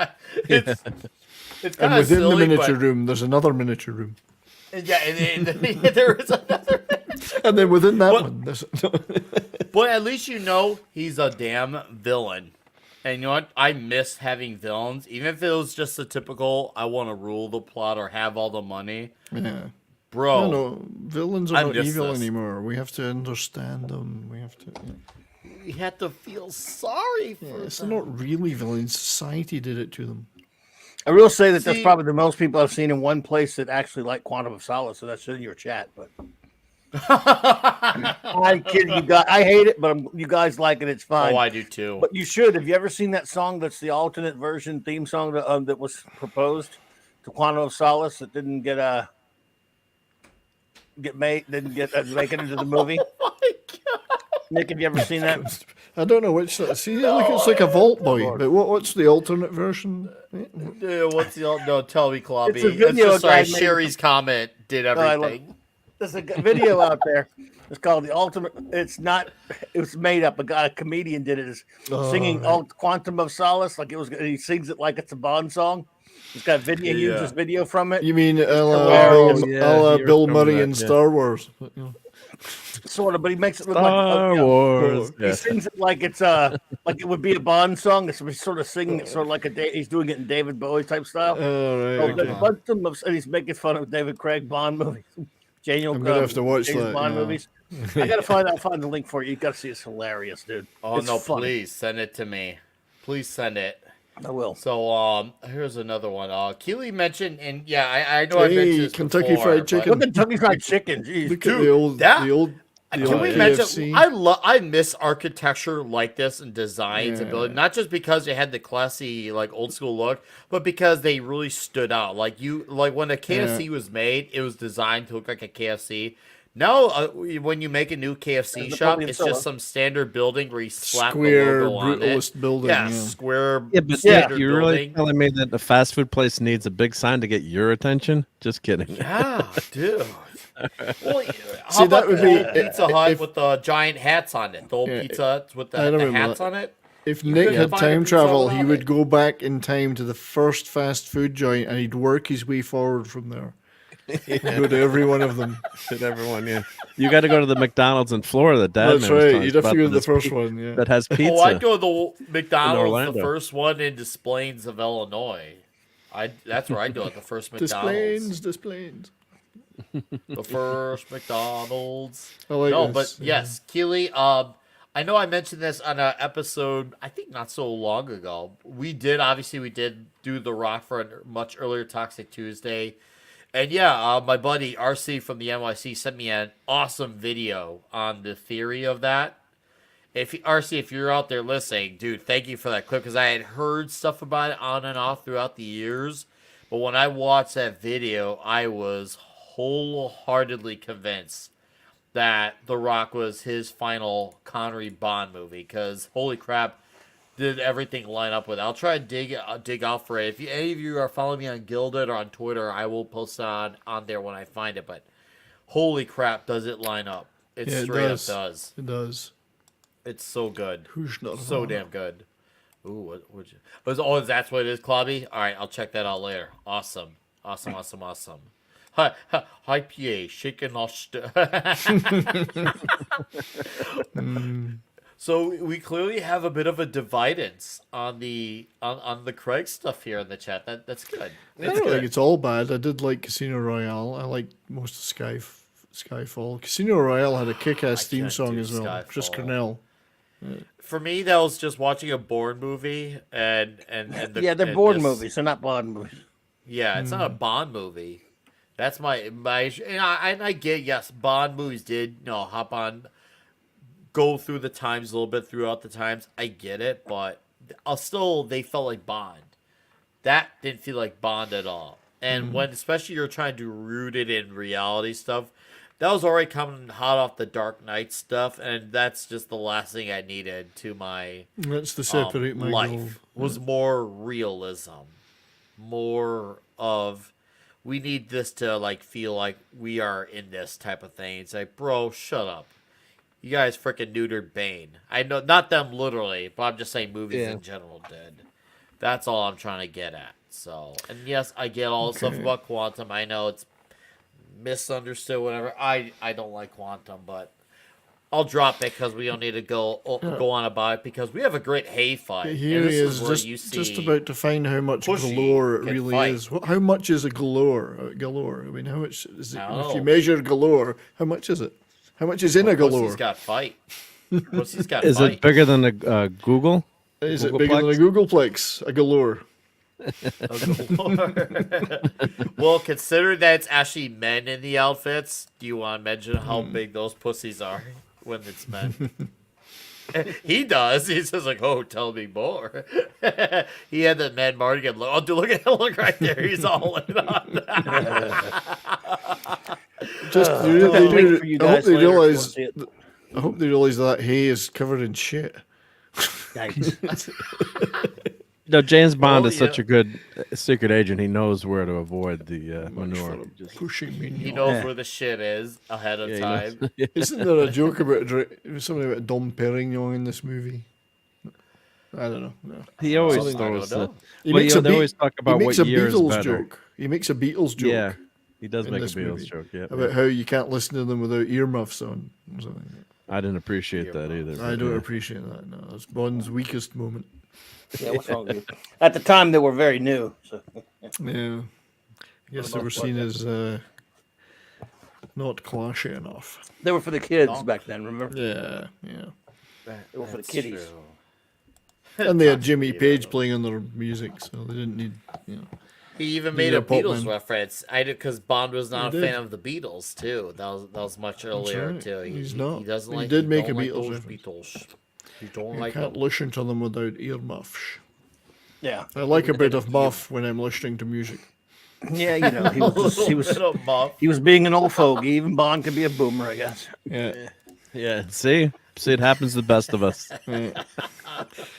It's kind And of within silly, the miniature but, room, there's another miniature room. Yeah, and there is another. And then within that one, there's... But at least he's a damn villain. And you know what? I miss having villains, even if it was just a typical I want to rule the plot or have all the money. Yeah. Bro. No, villains I are not miss evil this. anymore. We have to understand them. We have to... We have to feel sorry for them. It's not really villains. Society did it to them. I will say that that's probably the most people I've seen in one place that actually like Quantum of Solace, so that's in your chat. But I'm kidding you guys. I hate it, but you guys like it. It's fine. Oh, I do too. But you should. Have you ever seen that song that's the alternate version theme song that was proposed to Quantum of Solace that didn't make it into the movie? Oh my God. Nick, have you ever seen that? I don't know which. See, look, it's like a Vault Boy. But what's the alternate version? What's the no? Tell me, Klobby. It's a video It's just sorry, guy made- Sherry's comment did everything. There's a video out there. It's called The Ultimate. It's not. It was made up. A comedian did it. Is singing Quantum of Solace like it was. He sings it like it's a Bond song. He's got video. He uses video from it. You mean hilarious. Bill Murray in Star Wars? Sort of, but he makes it look Star like Wars. he sings it like it's like it would be a Bond song. It's sort of singing it sort of like he's doing it in David Bowie type style. Oh, right. Okay. And he's making fun of David Craig Bond movies. Daniel, I'm gonna have to watch James that. Bond Yeah. movies. I gotta find the link for you. You gotta see it's hilarious, dude. Oh It's no, funny. please send it to me. Please send it. I will. So here's another one. Keely mentioned, and yeah, I know I mentioned Hey, this Kentucky before, Fried but- Chicken. Look at Kentucky Fried Chicken. Jeez. Look Dude, at the old, that- the old Can we KFC. mention? I miss architecture like this and designs and building, not just because they had the classy like old school look, but because they really stood out. Like when a KFC was made, it was designed to look like a KFC. Now, when you make a new KFC shop, it's just some standard building where you slap Square, the logo on it. brutalist building. Yeah, Yeah. square. Yeah, but standard you're really building. telling me that the fast food place needs a big sign to get your attention? Just kidding. Yeah, dude. Well, how See, about that would the be- old Pizza Hut if- with the giant hats on it? The old Yeah, Pizza Huts with I the remember hats that. on it? If You Nick couldn't had find a time pizza travel, he without would it. go back in time to the first fast food joint and he'd work his way forward from there. He'd go to every one of them. Did everyone? Yeah, you got to go to the McDonald's in Florida. Dad That's was right. telling You'd us have to about go to the this first one. Yeah. that has pizza. Oh, I'd go to the McDonald's, the Orlando. first one in Des Plaines of Illinois. That's where I'd go at the first McDonald's. Displays. The first McDonald's. I like No, this. but yes, Keely. I know I mentioned this on an episode, I think not so long ago. We did do The Rock for a much earlier Toxic Tuesday. And yeah, my buddy RC from the NYC sent me an awesome video on the theory of that. RC, if you're out there listening, dude, thank you for that clip because I had heard stuff about it on and off throughout the years. But when I watched that video, I was wholeheartedly convinced that The Rock was his final Connery Bond movie because holy crap, did everything line up with it. I'll try to dig out for it. If any of you are following me on Gilded or on Twitter, I will post it on there when I find it. But holy crap, does it line up? It Yeah, it straight does. up does. It does. It's so good. Who's not So wrong? damn good. Ooh, what would you? That's what it is, Clubby? All right, I'll check that out later. Awesome. Hi, PA, shaking off. So we clearly have a bit of a dividance on the Craig stuff here in the chat. That's good. I don't think it's all bad. I did like Casino Royale. I like most of Skyfall. Casino Royale had a kick-ass theme can't song do as well. Chris Skyfall. Cornell. For me, that was just watching a Bourne movie and Yeah, they're Bourne movies. They're not Bond movies. Yeah, it's not a Bond movie. That's my and I get, yes, Bond movies did hop on, go through the times a little bit throughout the times. I get it, but still they felt like Bond. That didn't feel like Bond at all. And when especially you're trying to root it in reality stuff, that was already coming hot off the Dark Knight stuff, and that's just the last thing I needed to my That's the separate my life goal. was more realism, more of we need this to like feel like we are in this type of thing. It's like, bro, shut up. You guys freaking neutered Bane. I know, not them literally, but I'm just saying movies in general did. That's all I'm trying to get at. So, and yes, I get all the stuff about Quantum. I know it's misunderstood, whatever. I don't like Quantum, but I'll drop it because we don't need to go on about it because we have a great hay fight. Here and he this is, where you just see about to find how much Pushy galore it can really fight. is. How much is a galore? Galore. I mean, how much is it? I don't If you know. measure galore, how much is it? How much is in a galore? Pussy's got fight. Pussy's got Is fight. it bigger than a Google? Is it bigger than a Googleplex? A galore. Well, considering that it's actually men in the outfits, do you want to mention how big those pussies are when it's men? He does. He's just like, oh, tell me more. He had the Mad Mardigan look. Oh, dude, look at him look right there. He's all in on. Just I'll link for you I hope guys they later if you realize. want to see it. I hope they realize that hay is covered in shit. Yikes. No, James Bond Oh, is such yeah. a good secret agent. He knows where to avoid the manure. Pushing me. He knows where the shit is ahead of Yeah, he time. knows. Isn't there a joke about something about Dom Perignon in this movie? I don't know. No. He always Something- I throws. don't know. He Well, makes they a Beat- always talk about he makes what a year is Beatles better. joke. He makes a Beatles joke. Yeah. He does in make a this Beatles movie joke. Yeah, about how you can't listen to them without earmuffs on. or something. I didn't appreciate that either. I but, don't yeah. appreciate that. No, it's Bond's weakest moment. Yeah, what's wrong with you? At the time, they were very new. So. Yeah, I guess they were seen as not clashy enough. They were for the kids back then, remember? Yeah. They were for the kiddies. And they had Jimmy Page playing on their music, so they didn't need, He even Maybe made a a pop Beatles man. reference. I did because Bond was not He a did. fan of the Beatles too. That was much earlier right. too. He's not. He doesn't He like. did he make don't a like Beatles those reference. Beatles. He don't You like can't them. listen to them without earmuffs. Yeah. I like a bit of muff when I'm listening to music. Yeah, you know, he was Little muff. he was being an old fogey. Even Bond could be a boomer, I guess. Yeah. Yeah, see, it happens to the best of us.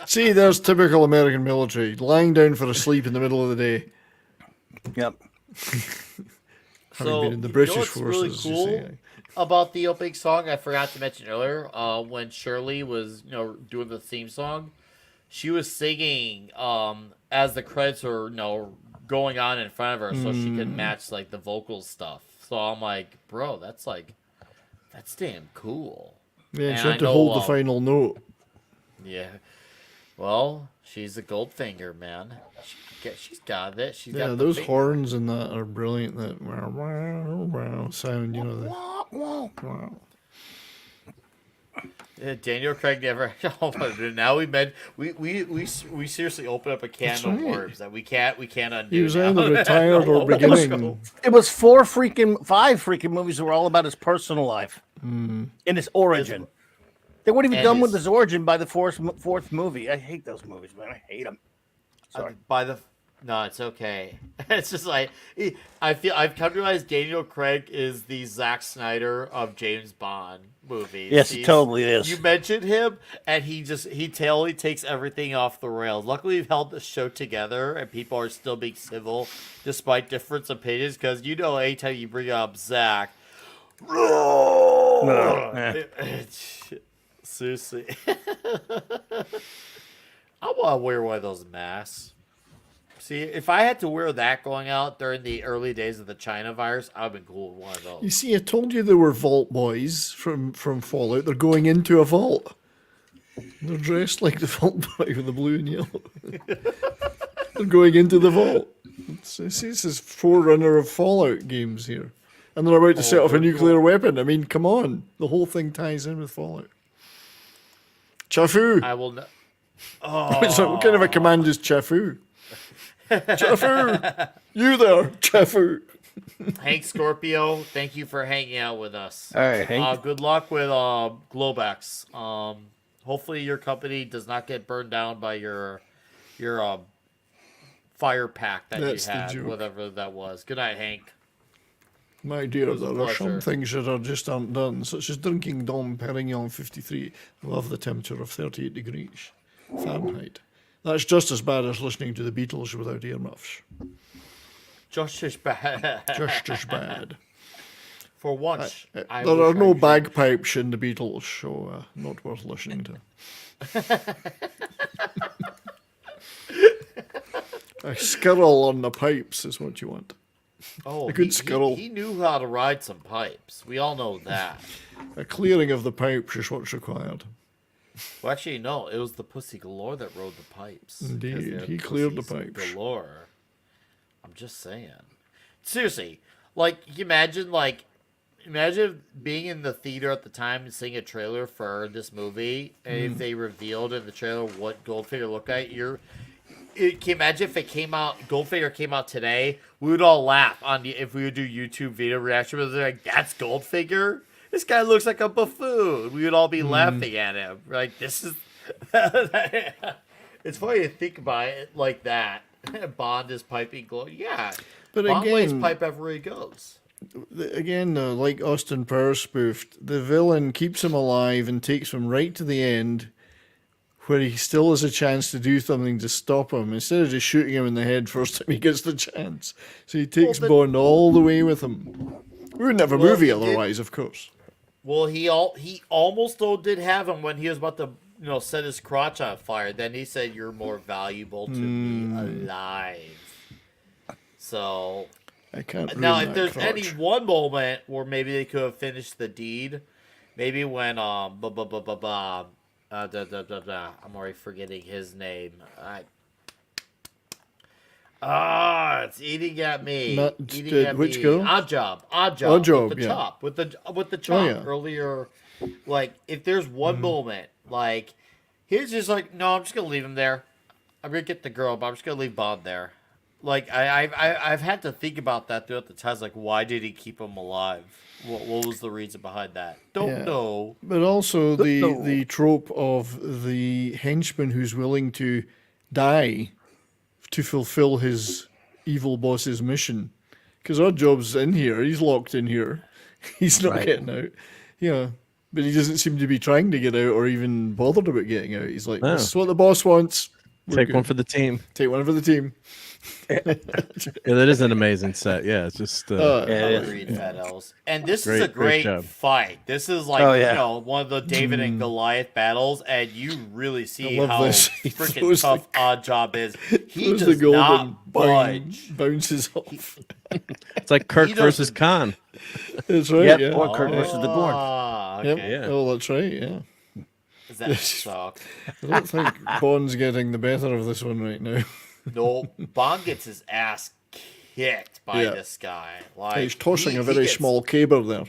See, there's typical American military, lying down for a sleep in the middle of the day. Yep. Having been in the you know British what's really forces, you cool see, about the opening song, I forgot to mention earlier, when Shirley was doing the theme song, she was singing as the credits were going on in front of her, so she could match like the vocal stuff. So I'm like, bro, that's damn cool. Yeah, And she I had to know, hold the final note. Yeah. Well, she's a Goldfinger, man. She's got it. She's Yeah, got the those finger. horns and that are brilliant. That wow, wow, wow sound, wow. Yeah, Daniel Craig never. Oh, now we seriously open up a can That's of right. worms that we can't undo. He was now. either retired or beginning. It was five freaking movies that were all about his personal life and his origin. They weren't even And done with his- his origin by the fourth movie. I hate those movies, man. I hate them. Sorry. No, it's okay. It's just like I've come to realize Daniel Craig is the Zack Snyder of James Bond movies. Yes, he totally is. You mentioned him, and he totally takes everything off the rails. Luckily, we've held the show together, and people are still being civil despite different opinions. Because anytime you bring up Zack, seriously, I want to wear one of those masks. See, if I had to wear that going out during the early days of the China virus, I'd have been cool with one of those. You see, I told you they were Vault Boys from Fallout. They're going into a vault. They're dressed like the Vault Boy with the blue and yellow. They're going into the vault. This is forerunner of Fallout games here. And they're about to set off a nuclear weapon. I mean, come on. The whole thing ties in with Fallout. Chafu! I will. So what kind of a command is Chafu? Chafu! You there, Chafu! Hank Scorpio, thank you for hanging out with us. All right, Hank. Good luck with Globex. Hopefully your company does not get burned down by your fire pack that That's you the had, joke. whatever that was. Good night, Hank. My dear, was a there are some pleasure. things that are just aren't done, such as drinking Dom Perignon 53 above the temperature of 38 degrees Fahrenheit. That's just as bad as listening to the Beatles without earmuffs. Just as bad. Just as bad. For once. There I are wish no I- bagpipes in the Beatles, so not worth listening to. A skirl on the pipes is what you want. Oh, a good skittle. He knew how to ride some pipes. We all know that. A clearing of the pipes is what's required. Well, actually, no. It was the Pussy Galore that rode the pipes. 'cause Indeed, they're he cleared the pussies pipes. Galore. I'm just saying. Seriously, like, you imagine being in the theater at the time and seeing a trailer for this movie, and if they revealed in the trailer what Goldfinger looked like, can you imagine if Goldfinger came out today, we would all laugh if we would do YouTube video reaction, they're like, that's Goldfinger? This guy looks like a buffoon. We would all be laughing at him. Like, this is... It's funny to think about it like that. Bond is piping gold. Yeah. But Bond lays again- pipe everywhere he goes. Again, like Austin Powers spoofed, the villain keeps him alive and takes him right to the end, where he still has a chance to do something to stop him, instead of just shooting him in the head first time he gets the chance. So he takes Bond all the way with him. We wouldn't have a movie he did- otherwise, of course. Well, he almost did have him when he was about to set his crotch on fire. Then he said, "You're more valuable to me alive." So I can't. Now, ruin if that there's crotch. any one moment where maybe they could have finished the deed, maybe when I'm already forgetting his name. It's eating at me. Which girl? Odd job. Odd Job, With the yeah. chop. With the chop yeah. earlier. Like, if there's one moment, like, he's just like, no, I'm just gonna leave him there. I'm gonna get the girl, but I'm just gonna leave Bond there. Like, I've had to think about that throughout the test. Like, why did he keep him alive? What was the reason behind that? Don't know. But also the trope of the henchman who's willing to die to fulfill his evil boss's mission. Because Odd Job's in here. He's locked in here. He's not getting out. Yeah. But he doesn't seem to be trying to get out or even bothered about getting out. He's like, this is what the boss wants. Take one for the team. Take one for the team. Yeah, that is an amazing set. Yeah, it's just Agreed, Fat Elves. And this is a great job. fight. This is like one of the David and Goliath battles, and you really see how freaking tough Odd Job is. He does not budge. Bounces off. It's like Kirk versus Khan. That's right. Yeah. Or Kirk versus the Gorn. Okay. Yeah. Oh, that's right. Yeah. That sucks. I don't think Bond's getting the better of this one right now. No, Bond gets his ass kicked by this guy. Like, he's tossing a very small caber there.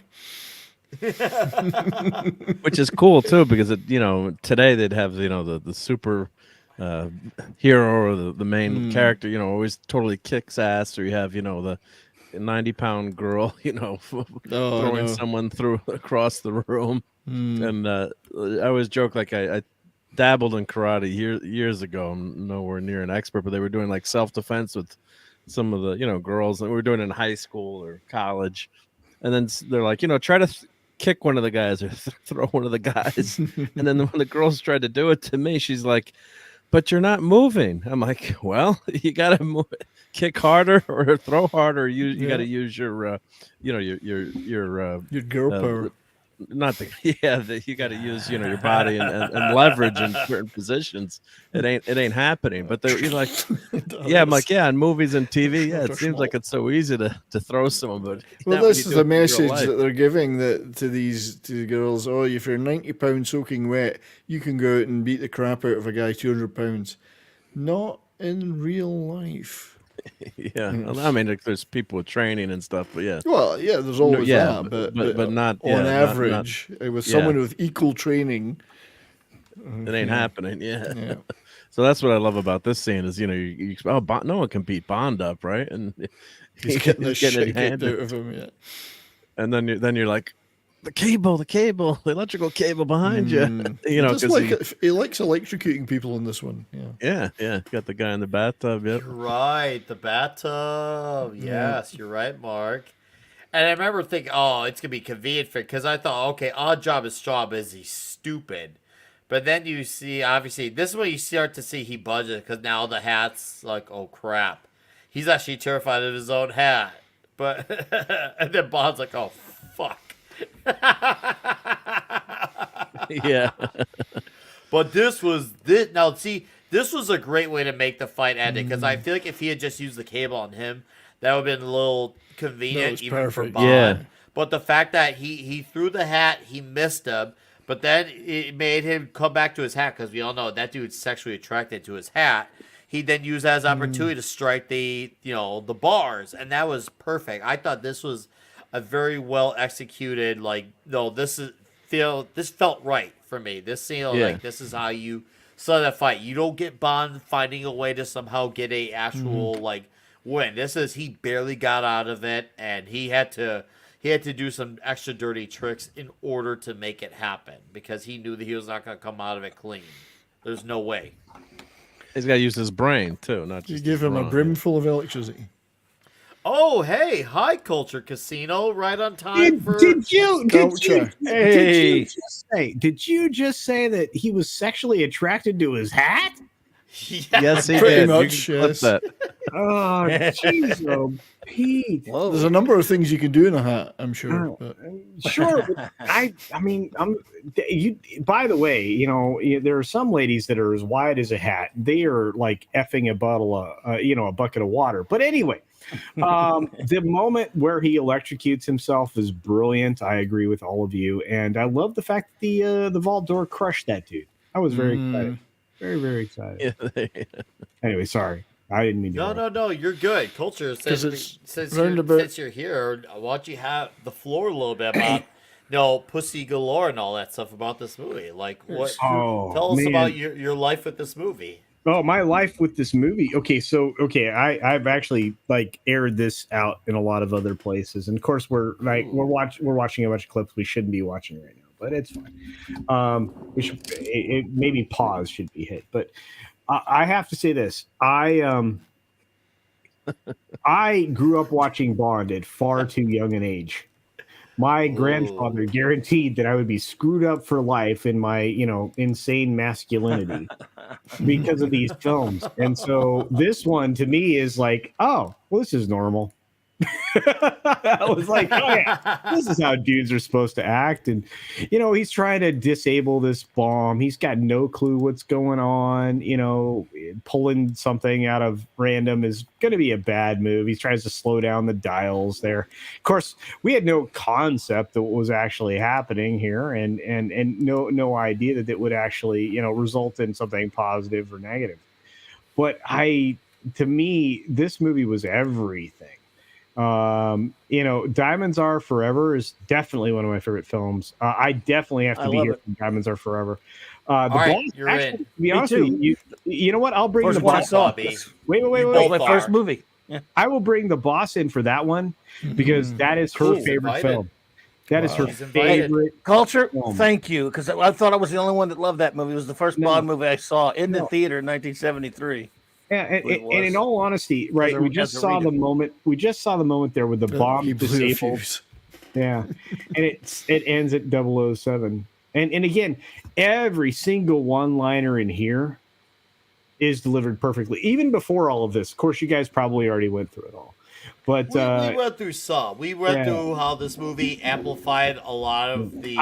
Which is cool too, because today they'd have the super hero or the main character, always totally kicks ass, or you have the 90-pound girl, throwing someone across the room. And I always joke, like I dabbled in karate years ago. I'm nowhere near an expert, but they were doing like self-defense with some of the girls, and we were doing it in high school or college. And then they're like, try to kick one of the guys or throw one of the guys. And then when the girls tried to do it to me, she's like, but you're not moving. I'm like, well, you gotta kick harder or throw harder. You got to use your girl power. Not the you got to use your body and leverage in certain positions. It ain't happening. But you're like, I'm like, in movies and TV, it seems like it's so easy to throw someone. But this is a message that they're giving to these girls. Oh, if you're 90 pounds soaking wet, you can go out and beat the crap out of a guy 200 pounds. Not in real life. I mean, like, there's people with training and stuff, but there's always that, but not on average, with someone with equal training, it ain't happening. So that's what I love about this scene is no one can beat Bond up, right? And he's getting the shit kicked out of him, and then you're like, the electrical cable behind you. He likes electrocuting people in this one. Got the guy in the bathtub. Yep. Right, the bathtub. Yes, you're right, Mark. And I remember thinking, it's gonna be convenient for, because I thought, okay, Odd Job is strong, but he's stupid. But then you see, obviously, this is when you start to see he budgets, because now the hat's like, oh crap, he's actually terrified of his own hat. But and then Bond's like, oh fuck. But this was a great way to make the fight ending, because I feel like if he had just used the cable on him, that would have been a little convenient even for Bond. But the fact that he threw the hat, he missed him, but then it made him come back to his hat, because we all know that dude's sexually attracted to his hat. He then used that as opportunity to strike the bars, and that was perfect. I thought this was a very well executed, this felt right for me. This scene, like, this is how you saw that fight. You don't get Bond finding a way to somehow get a actual win. This is, he barely got out of it, and he had to do some extra dirty tricks in order to make it happen, because he knew that he was not going to come out of it clean. There's no way. He's got to use his brain too, not just. You give him a brimful of electricity. Oh, hey, High Culture Casino, right on time Did you just say that he was sexually attracted to his hat? Yes, he pretty did. much. Yes. That. Oh, jeez, oh, Pete. There's a number of things you can do in a hat, I'm sure. Sure, but I mean, by the way, there are some ladies that are as wide as a hat. They are like effing a bottle of, a bucket of water. But anyway, The moment where he electrocutes himself is brilliant. I agree with all of you, and I love the fact that the vault door crushed that dude. I was very excited, very excited. Anyway, sorry, I didn't mean to. No, you're good. Culture, since you're here, why don't you have the floor a little bit about pussy galore and all that stuff about this movie? Like, what? Tell us about your life with this movie. Oh, my life with this movie. I've actually like aired this out in a lot of other places, and of course we're watching a bunch of clips we shouldn't be watching right now, but it's fine. We should maybe pause should be hit, but I have to say this: I grew up watching Bond at far too young an age. My grandfather guaranteed that I would be screwed up for life in my, insane masculinity because of these films. And so this one to me is like, oh, well, this is normal. I was like, oh yeah, this is how dudes are supposed to act. And, he's trying to disable this bomb. He's got no clue what's going on. Pulling something out of random is going to be a bad move. He tries to slow down the dials there. Of course, we had no concept that what was actually happening here and no idea that it would actually, result in something positive or negative. But to me, this movie was everything. Diamonds Are Forever is definitely one of my favorite films. I definitely have to be here for Diamonds Are Forever. You're in. To be honest with you, you know what? I'll bring the boss. Wait. My first movie. Yeah. I will bring the boss in for that one because that is her favorite film. That is her favorite Culture. film. Thank you, because I thought I was the only one that loved that movie. It was the first Bond movie I saw in the theater in 1973. Yeah, and in all honesty, right? We just saw the moment there with the bomb disabled. Yeah, and it ends at 007. And again, every single one-liner in here is delivered perfectly, even before all of this. Of course, you guys probably already went through it all. But we went through some. We went through how this movie amplified a lot of the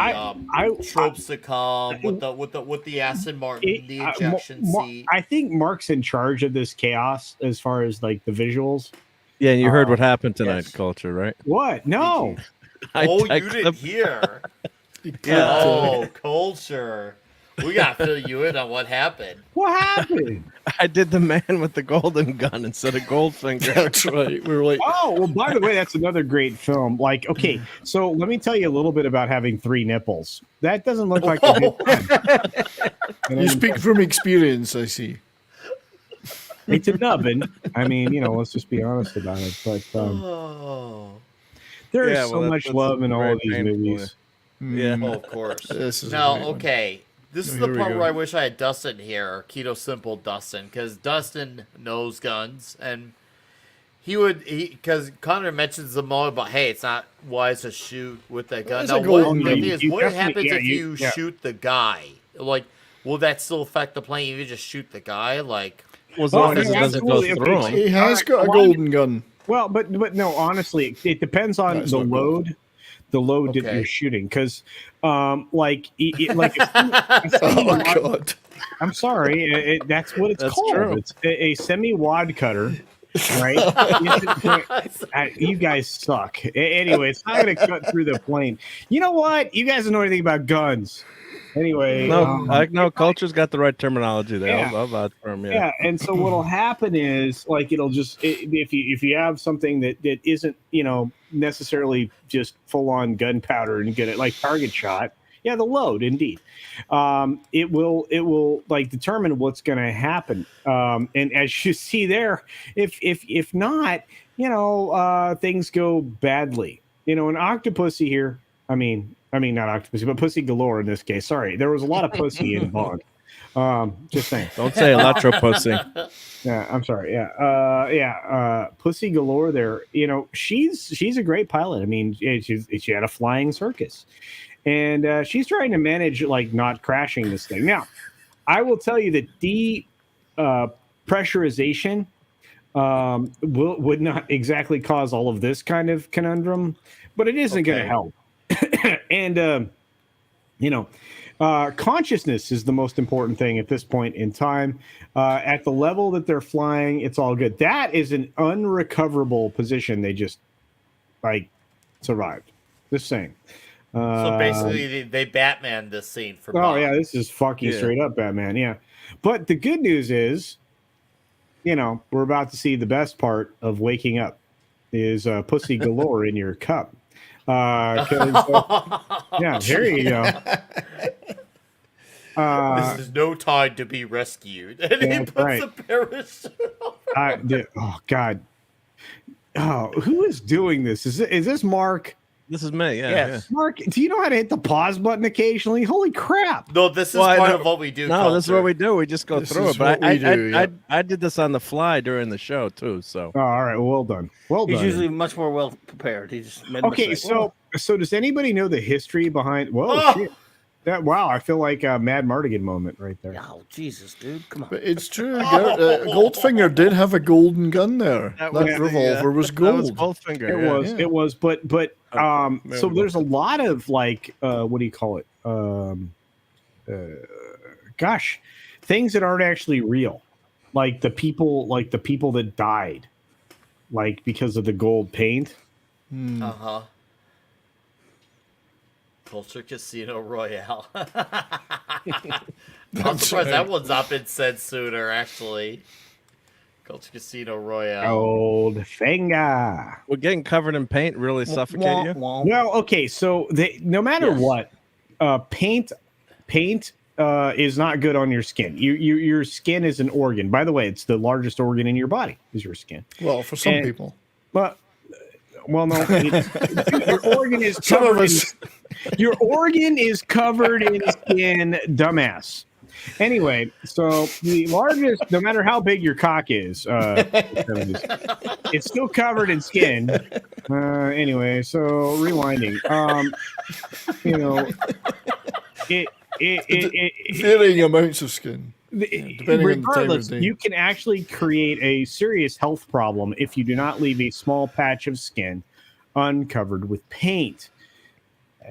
tropes to come with the Aston Martin, the ejection seat. I think Mark's in charge of this chaos as far as like the visuals. Yeah, you heard what happened tonight, Culture, right? What? No. You didn't hear. Culture. We got to fill you in on what happened. What happened? I did the man with the golden gun instead of Goldfinger. That's right. We were like, oh, well, by the way, that's another great film. Like, okay, so let me tell you a little bit about having 3 nipples. That doesn't look like a good time. You speak from experience, I see. It's a nubbin. I mean, let's just be honest about it. But there is so much love in all of these movies. Yeah. Oh, of course. This is okay. This is the part where I wish I had Dustin here, Keto Simple Dustin, because Dustin knows guns, and because Connor mentions the moment about, hey, it's not wise to shoot with that gun. Now, what happens if you shoot the guy? Like, will that still affect the plane if you just shoot the guy? Like, as long as it doesn't go through him. He has got a golden gun. Well, but no, honestly, it depends on the load. The load that you're shooting, because God, I'm sorry, that's what it's called. True. It's a semi-wad cutter, right? You guys suck. Anyway, it's not going to cut through the plane. You know what? You guys don't know anything about guns. Anyway, no, Culture's got the right terminology there. Yeah. I'll vouch for him. Yeah, and so what'll happen is, like, it'll just if you have something that isn't necessarily just full on gunpowder and get it like target shot. Yeah, the load indeed. It will like determine what's going to happen. And as you see there, if not, things go badly. An Octopussy here. I mean not Octopussy, but Pussy Galore in this case. Sorry, there was a lot of pussy in Bond. Just saying. Don't say Electro-Pussy. Yeah, I'm sorry. Yeah. Pussy Galore there. She's a great pilot. I mean, she had a flying circus. And she's trying to manage, like, not crashing this thing. Now, I will tell you that pressurization would not exactly cause all of this kind of conundrum, but it isn't going to help. And, Consciousness is the most important thing at this point in time. At the level that they're flying, it's all good. That is an unrecoverable position. They just survived. Just saying. So basically, they Batman this scene for. Oh Bond. yeah, this is fucking straight up Batman. Yeah, but the good news is, we're about to see the best part of waking up is pussy galore in your cup. Yeah, here you go. This is no time to be rescued. And he puts a parachute over. Oh God. Oh, who is doing this? Is this Mark? This is me. Yeah, Yes. yeah. Mark, do you know how to hit the pause button occasionally? Holy crap! No, this is part of what we do. No, this is what we do. We just go through it. But I did this on the fly during the show too. So. Oh, all right. Well done. Well done. He's usually much more well prepared. He just made a Okay, mistake. so does anybody know the history behind? Whoa, Oh! shit. Wow, I feel like a Mad Mardigan moment right there. Oh, Jesus, dude. Come on. But it's true. Goldfinger did have a golden gun there. That revolver was gold. That was Goldfinger. It was, but so there's a lot of what do you call it? Things that aren't actually real, like the people that died, because of the gold paint. Uh-huh. Culture Casino Royale. I'm surprised that one's not been said sooner, actually. Culture Casino Royale. Goldfinger. Would getting covered in paint really suffocate you? Well, okay, so no matter what, paint is not good on your skin. Your skin is an organ. By the way, it's the largest organ in your body is your skin. Well, for some people. But well, no, your organ is covered. Your organ is covered in skin, dumbass. Anyway, so the largest, no matter how big your cock is, it's still covered in skin. Anyway, so rewinding. Varying amounts of skin. Regardless, you can actually create a serious health problem if you do not leave a small patch of skin uncovered with paint.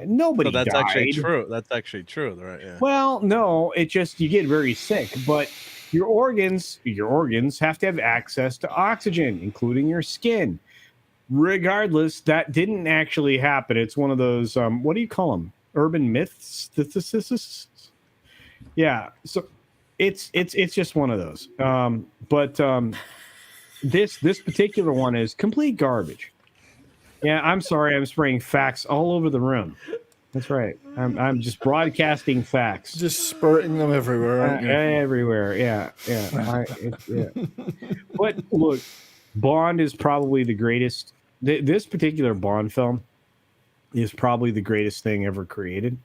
Nobody that's died. actually true. That's actually true, right? Yeah. Well, no, it just you get very sick, but your organs have to have access to oxygen, including your skin. Regardless, that didn't actually happen. It's one of those what do you call them? Urban myths? Yeah. So it's just one of those. But this particular one is complete garbage. Yeah, I'm sorry. I'm spraying facts all over the room. That's right. I'm just broadcasting facts. Just spurting them everywhere, aren't you? Everywhere. Yeah. But look, Bond is probably the greatest. This particular Bond film is probably the greatest thing ever created.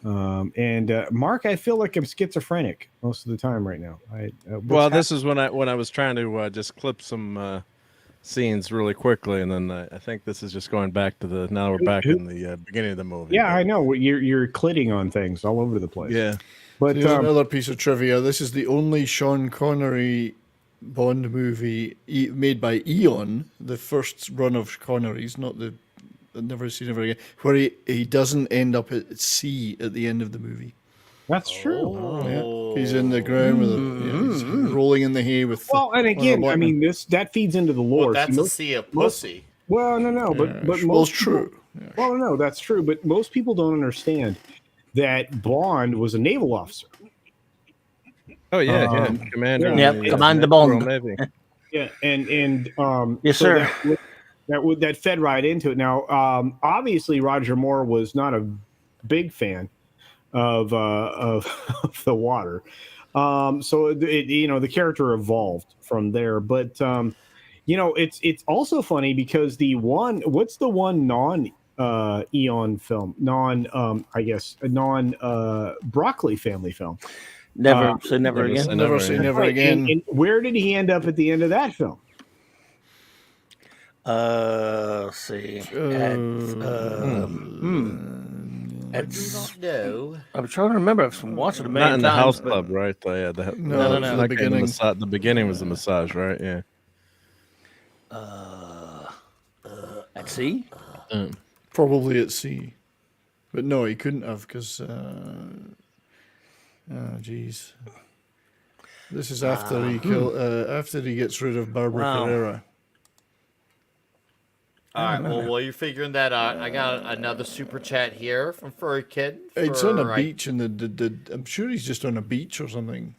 And Mark, I feel like I'm schizophrenic most of the time right now. This is when I was trying to just clip some scenes really quickly, and then I think this is just going back to now we're back in the beginning of the movie. Yeah, I know you're clitting on things all over the place. Yeah, but here's another piece of trivia. This is the only Sean Connery Bond movie made by Eon, the first run of Connery's, not the Never Seen Never Again, where he doesn't end up at sea at the end of the movie. That's true. Yeah. He's in the ground with he's rolling in the hay with. Well, and again, I mean, that feeds into the lore. Well, that's a sea of pussy. Well, no, but most true. Yeah. Well, no, that's true. But most people don't understand that Bond was a naval officer. Oh yeah, commander. Yep, Commander Bond. Yeah, and yes, so sir. That fed right into it. Now, obviously, Roger Moore was not a big fan of the water, so the character evolved from there. But it's also funny because what's the one Eon film, Broccoli family film? Never say never again. Never say never again. And where did he end up at the end of that film? Let's see. No. I'm trying to remember. I've been watching it many Not in the times, house but- club, right? Yeah, No, the beginning. The beginning was the massage, right? Yeah. At sea? Probably at sea. But no, he couldn't have because. Jeez. This is after after he gets rid of Barbara Carrera. All right. Well, while you're figuring that out, I got another super chat here from Furry Kid. It's on a beach, and I'm sure he's just on a beach or something.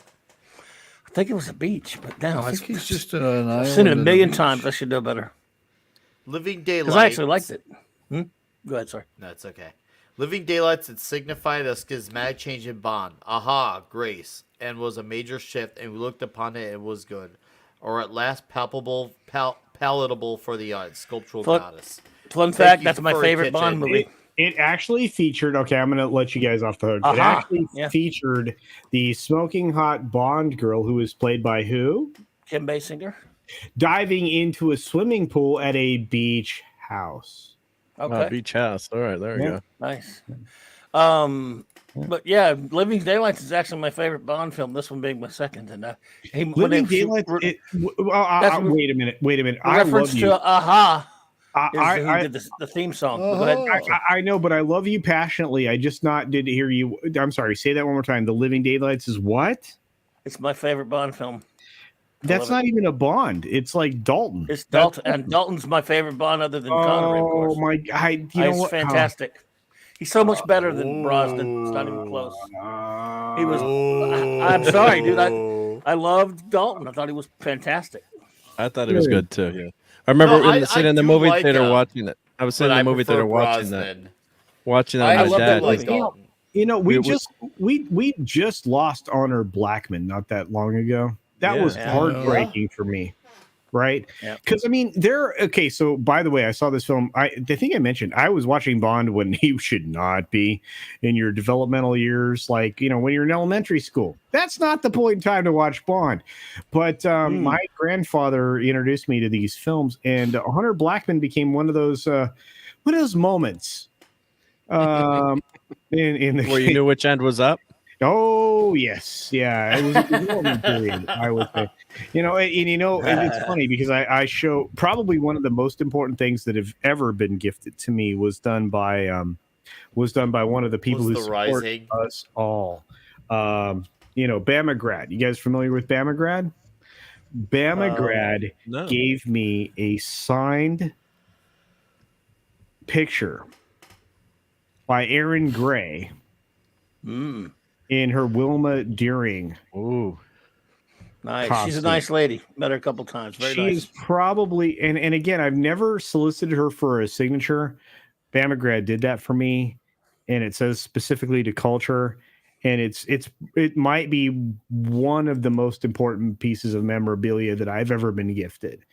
I think it was a beach, but no, I think he's just on an island. I've seen it a million times. I should know better. Living Daylights. Because I actually liked it. Go ahead, sorry. No, it's okay. Living Daylights, it signified a schismatic change in Bond. Aha, grace, and was a major shift, and we looked upon it and it was good. Or at last palatable for the sculptural goddess. Fun fact, that's my favorite Bond movie. It actually featured, okay, I'm going to let you guys off the hook. It actually featured the smoking hot Bond girl who was played by who? Kim Basinger. Diving into a swimming pool at a beach house. Okay. Beach house. All right, there we go. Nice. But yeah, Living Daylights is actually my favorite Bond film. This one being my second. And Living Daylights. Wait a minute. I reference love you. to Aha. I did the theme song. Go ahead. I know, but I love you passionately. I just did hear you. I'm sorry. Say that one more time. The Living Daylights is what? It's my favorite Bond film. That's not even a Bond. It's like Dalton. It's Dalton, and Dalton's my favorite Bond other than Connery, of course. Oh my God! You know what? Fantastic. He's so much better than Brosnan. It's not even close. He was. I'm sorry, dude. I loved Dalton. I thought he was fantastic. I thought it was good too. Yeah, I remember sitting in the movie theater watching it. I was sitting in the movie theater watching that. Watching that with my dad. You know, we just lost Honor Blackman not that long ago. That was heartbreaking for me, right? Because I mean, so by the way, I saw this film. The thing I mentioned, I was watching Bond when you should not be in your developmental years, like when you're in elementary school. That's not the point in time to watch Bond. But my grandfather introduced me to these films, and Hunter Blackman became one of those moments. In the where you knew which end was up. Oh yes, yeah. It was a moment period, I would say. And it's funny because I show probably one of the most important things that have ever been gifted to me was done by one of the people who support us all. Bama Grad. You guys familiar with Bama Grad? Bama Grad gave me a signed picture by Erin Gray. In her Wilma Deering. Ooh. Nice. Costume. She's a nice lady. Met her a couple times. Very nice. She's probably, and again, I've never solicited her for a signature. Bama Grad did that for me, and it says specifically to culture. And it might be one of the most important pieces of memorabilia that I've ever been gifted.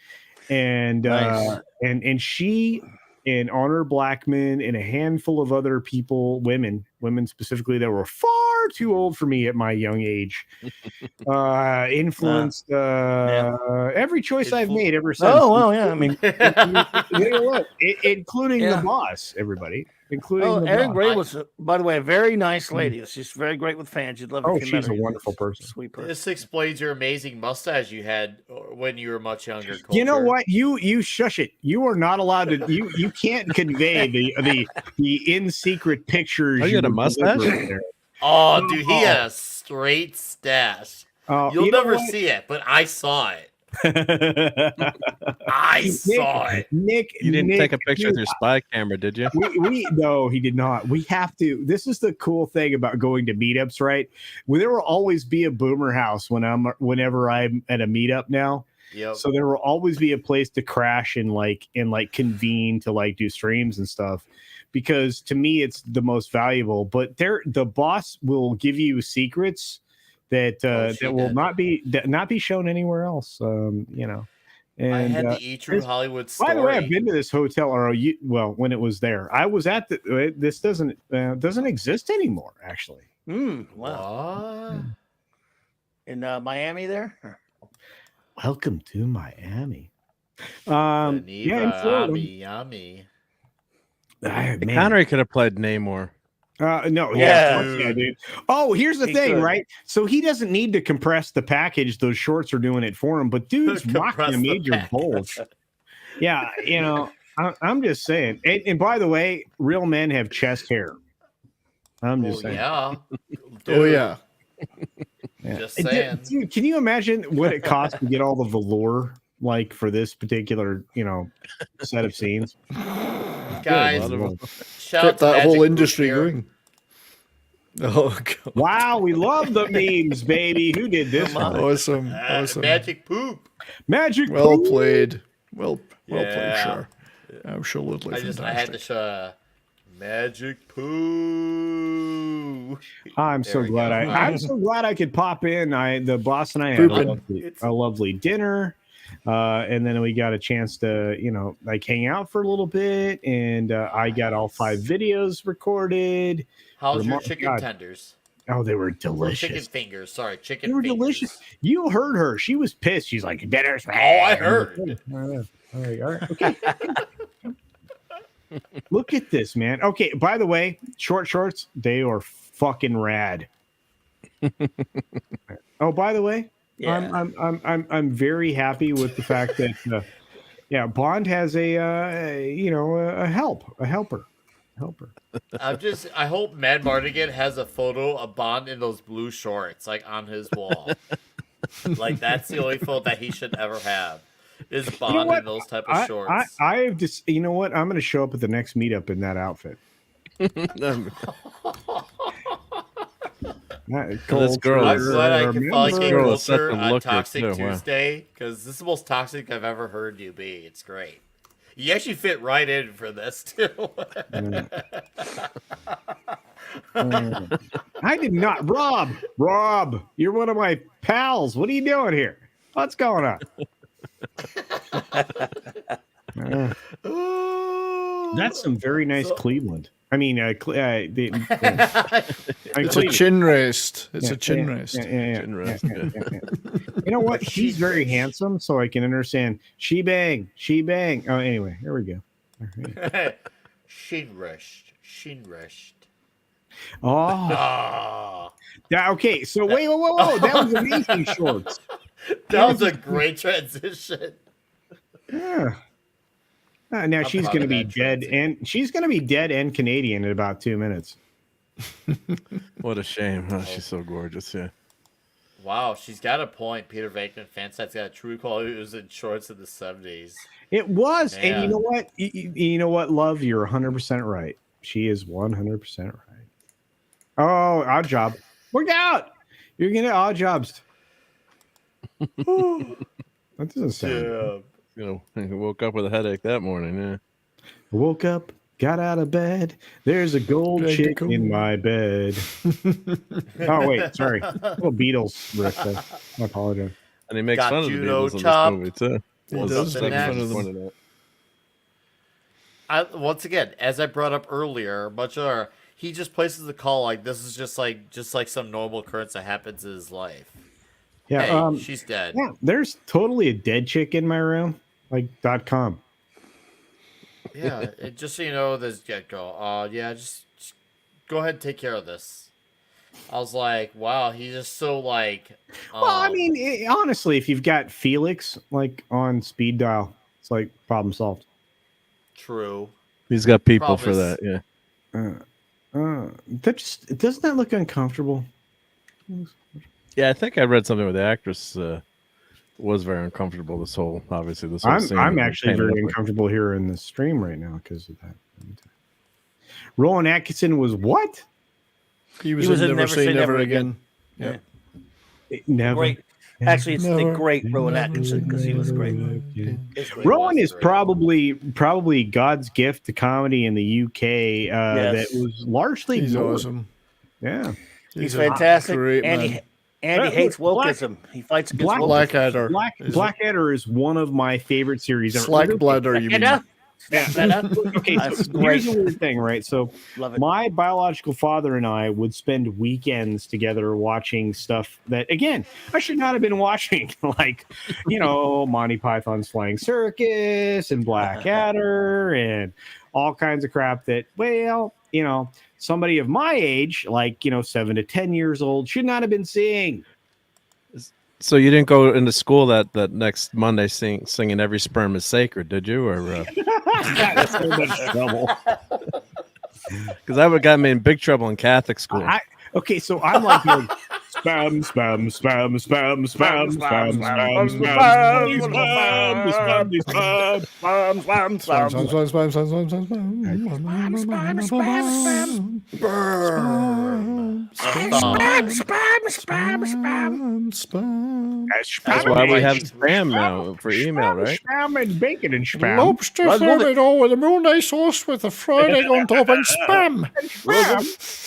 And nice. and she and Honor Blackman and a handful of other people, women specifically, that were far too old for me at my young age, influenced every choice I've made ever since. Oh, well, yeah. I mean, including the boss, everybody. Including Erin Gray was, by the way, a very nice lady. She's very great with fans. You'd love. She's a wonderful person. Sweet person. This explains your amazing mustache you had when you were much younger. Culture. You know what? You shush it. You are not allowed to. You can't convey the in secret pictures. Oh, you had a mustache? Oh, dude, he had a straight stash. You'll never see it, but I saw it. I saw it. Nick, you didn't take a picture with your spy camera, did you? No, he did not. We have to. This is the cool thing about going to meetups, right? There will always be a boomer house whenever I'm at a meetup now. Yep. So there will always be a place to crash and convene to do streams and stuff. Because to me, it's the most valuable. But the boss will give you secrets that will not be shown anywhere else. And I had the E True Hollywood story. By the way, I've been to this hotel, when it was there. I was at this doesn't exist anymore, actually. Wow. In Miami there? Welcome to Miami. In Florida. Connery could have played Namor. No, dude. Oh, here's the thing, right? So he doesn't need to compress the package. Those shorts are doing it for him, but dude's rocking a major bulge. Yeah, I'm just saying. And by the way, real men have chest hair. I'm just saying. Yeah. Oh yeah. Just saying. Dude, can you imagine what it costs to get all the velour like for this particular, set of scenes? Guys, shout out Kept to that Magic whole Poop industry here. going. Oh god. Wow, we love the memes, baby. Who did this one? Awesome. Awesome. Magic Poop. Magic. Well Poop. played. Well played, Yeah. sure. Absolutely I had to fantastic. show Magic Poo. I'm so There we glad go. I'm so glad I could pop in. The boss and I had Pooping. a lovely dinner. And then we got a chance to, like hang out for a little bit. And I got all 5 videos recorded. How's your Oh, chicken God. tenders? Oh, they were Or delicious. chicken fingers. Sorry, chicken They were fingers. delicious. You heard her. She was pissed. She's like, better. Oh, I heard. All right. Okay. Look at this, man. Okay, by the way, short shorts, they are fucking rad. Oh, by the way, Yeah. I'm very happy with the fact that Bond has a helper. I hope Mad Mardigan has a photo of Bond in those blue shorts, like on his wall. Like that's the only photo that he should ever have. Is Bond in those type of shorts. I've just, you know what? I'm going to show up at the next meetup in that outfit. This girl I'm is, glad I can finally get girl is such closer a on looker, Toxic too, wow. Tuesday because this is the most toxic I've ever heard you be. It's great. You actually fit right in for this too. I did not. Rob, you're one of my pals. What are you doing here? What's going on? That's some very nice Cleveland. I mean, It's a chin rest. It's a chin rest. Chin rest, yeah. You know what? He's very handsome, so I can understand. She bang. Oh, anyway, here we go. Shin rushed. Oh, Ah, yeah. Okay, so wait, whoa! That was amazing shorts. that was a great transition. Yeah. Now she's proud going to of be that dead, transition. and she's going to be dead and Canadian in about 2 minutes. What a shame. Oh, she's so gorgeous. Yeah. Wow, she's got a point. Peter Venkman fansite's got a true quality. It was in shorts in the 70s. It was, and you Man. know what? You know what, love? You're 100% right. She is 100% right. Oh, odd job. Worked out. You're gonna odd jobs. That doesn't sound. good. Yeah. I woke up with a headache that morning. Yeah. I woke up, got out of bed. There's a gold Drank a chick Coke. in my bed. Oh wait, sorry. Little Beatles riff there. I apologize. And he makes Got fun of the judo Beatles in chop. this movie too. He Well, does something make fun I of them. pointed out. Once again, as I brought up earlier, he just places the call like this is just like some normal occurrence that happens in his life. Yeah, Hey, she's dead. yeah. There's totally a dead chick in my room, like .com. Yeah, just so you know, this get go. Just go ahead and take care of this. I was like, wow, he's just so like. Well, I mean, honestly, if you've got Felix like on speed dial, it's like problem solved. True. He's got people Problem for is- that. Yeah. That just doesn't that look uncomfortable? Yeah, I think I read something where the actress was very uncomfortable. This whole scene I'm that actually they very painted up uncomfortable here in the stream right now because of that. Rowan Atkinson was what? He was in Never Say Never Again. Yeah. Never. Great. Actually, it's the Never. great Rowan Atkinson because he was great. It's great. Rowan is great. probably God's gift to comedy in the UK. Yes. That was largely He's ignored. awesome. Yeah. He's a fantastic, great and man. he hates Black- wokeism. He fights against wokeism. Blackadder. Blackadder is one of my favorite series ever. Slack bladder, you mean? Blackadder? Better? Okay, That's so here's great. the weird thing, right? So Love it. my biological father and I would spend weekends together watching stuff that, again, I should not have been watching, like, Monty Python's Flying Circus and Blackadder and all kinds of crap that, well, somebody of my age, like, 7 to 10 years old, should not have been seeing. So you didn't go into school that next Monday singing "Every Sperm Is Sacred," did you? Or Got in so much trouble. Because that would got me in big trouble in Catholic school. Okay, so I'm like spam, spam, spam, spam, spam, spam, spam, spam, That's why we have spam now for email, right? Spam and bacon and spam. Lobster thermidor with a Mornay sauce with a fried egg on top and spam.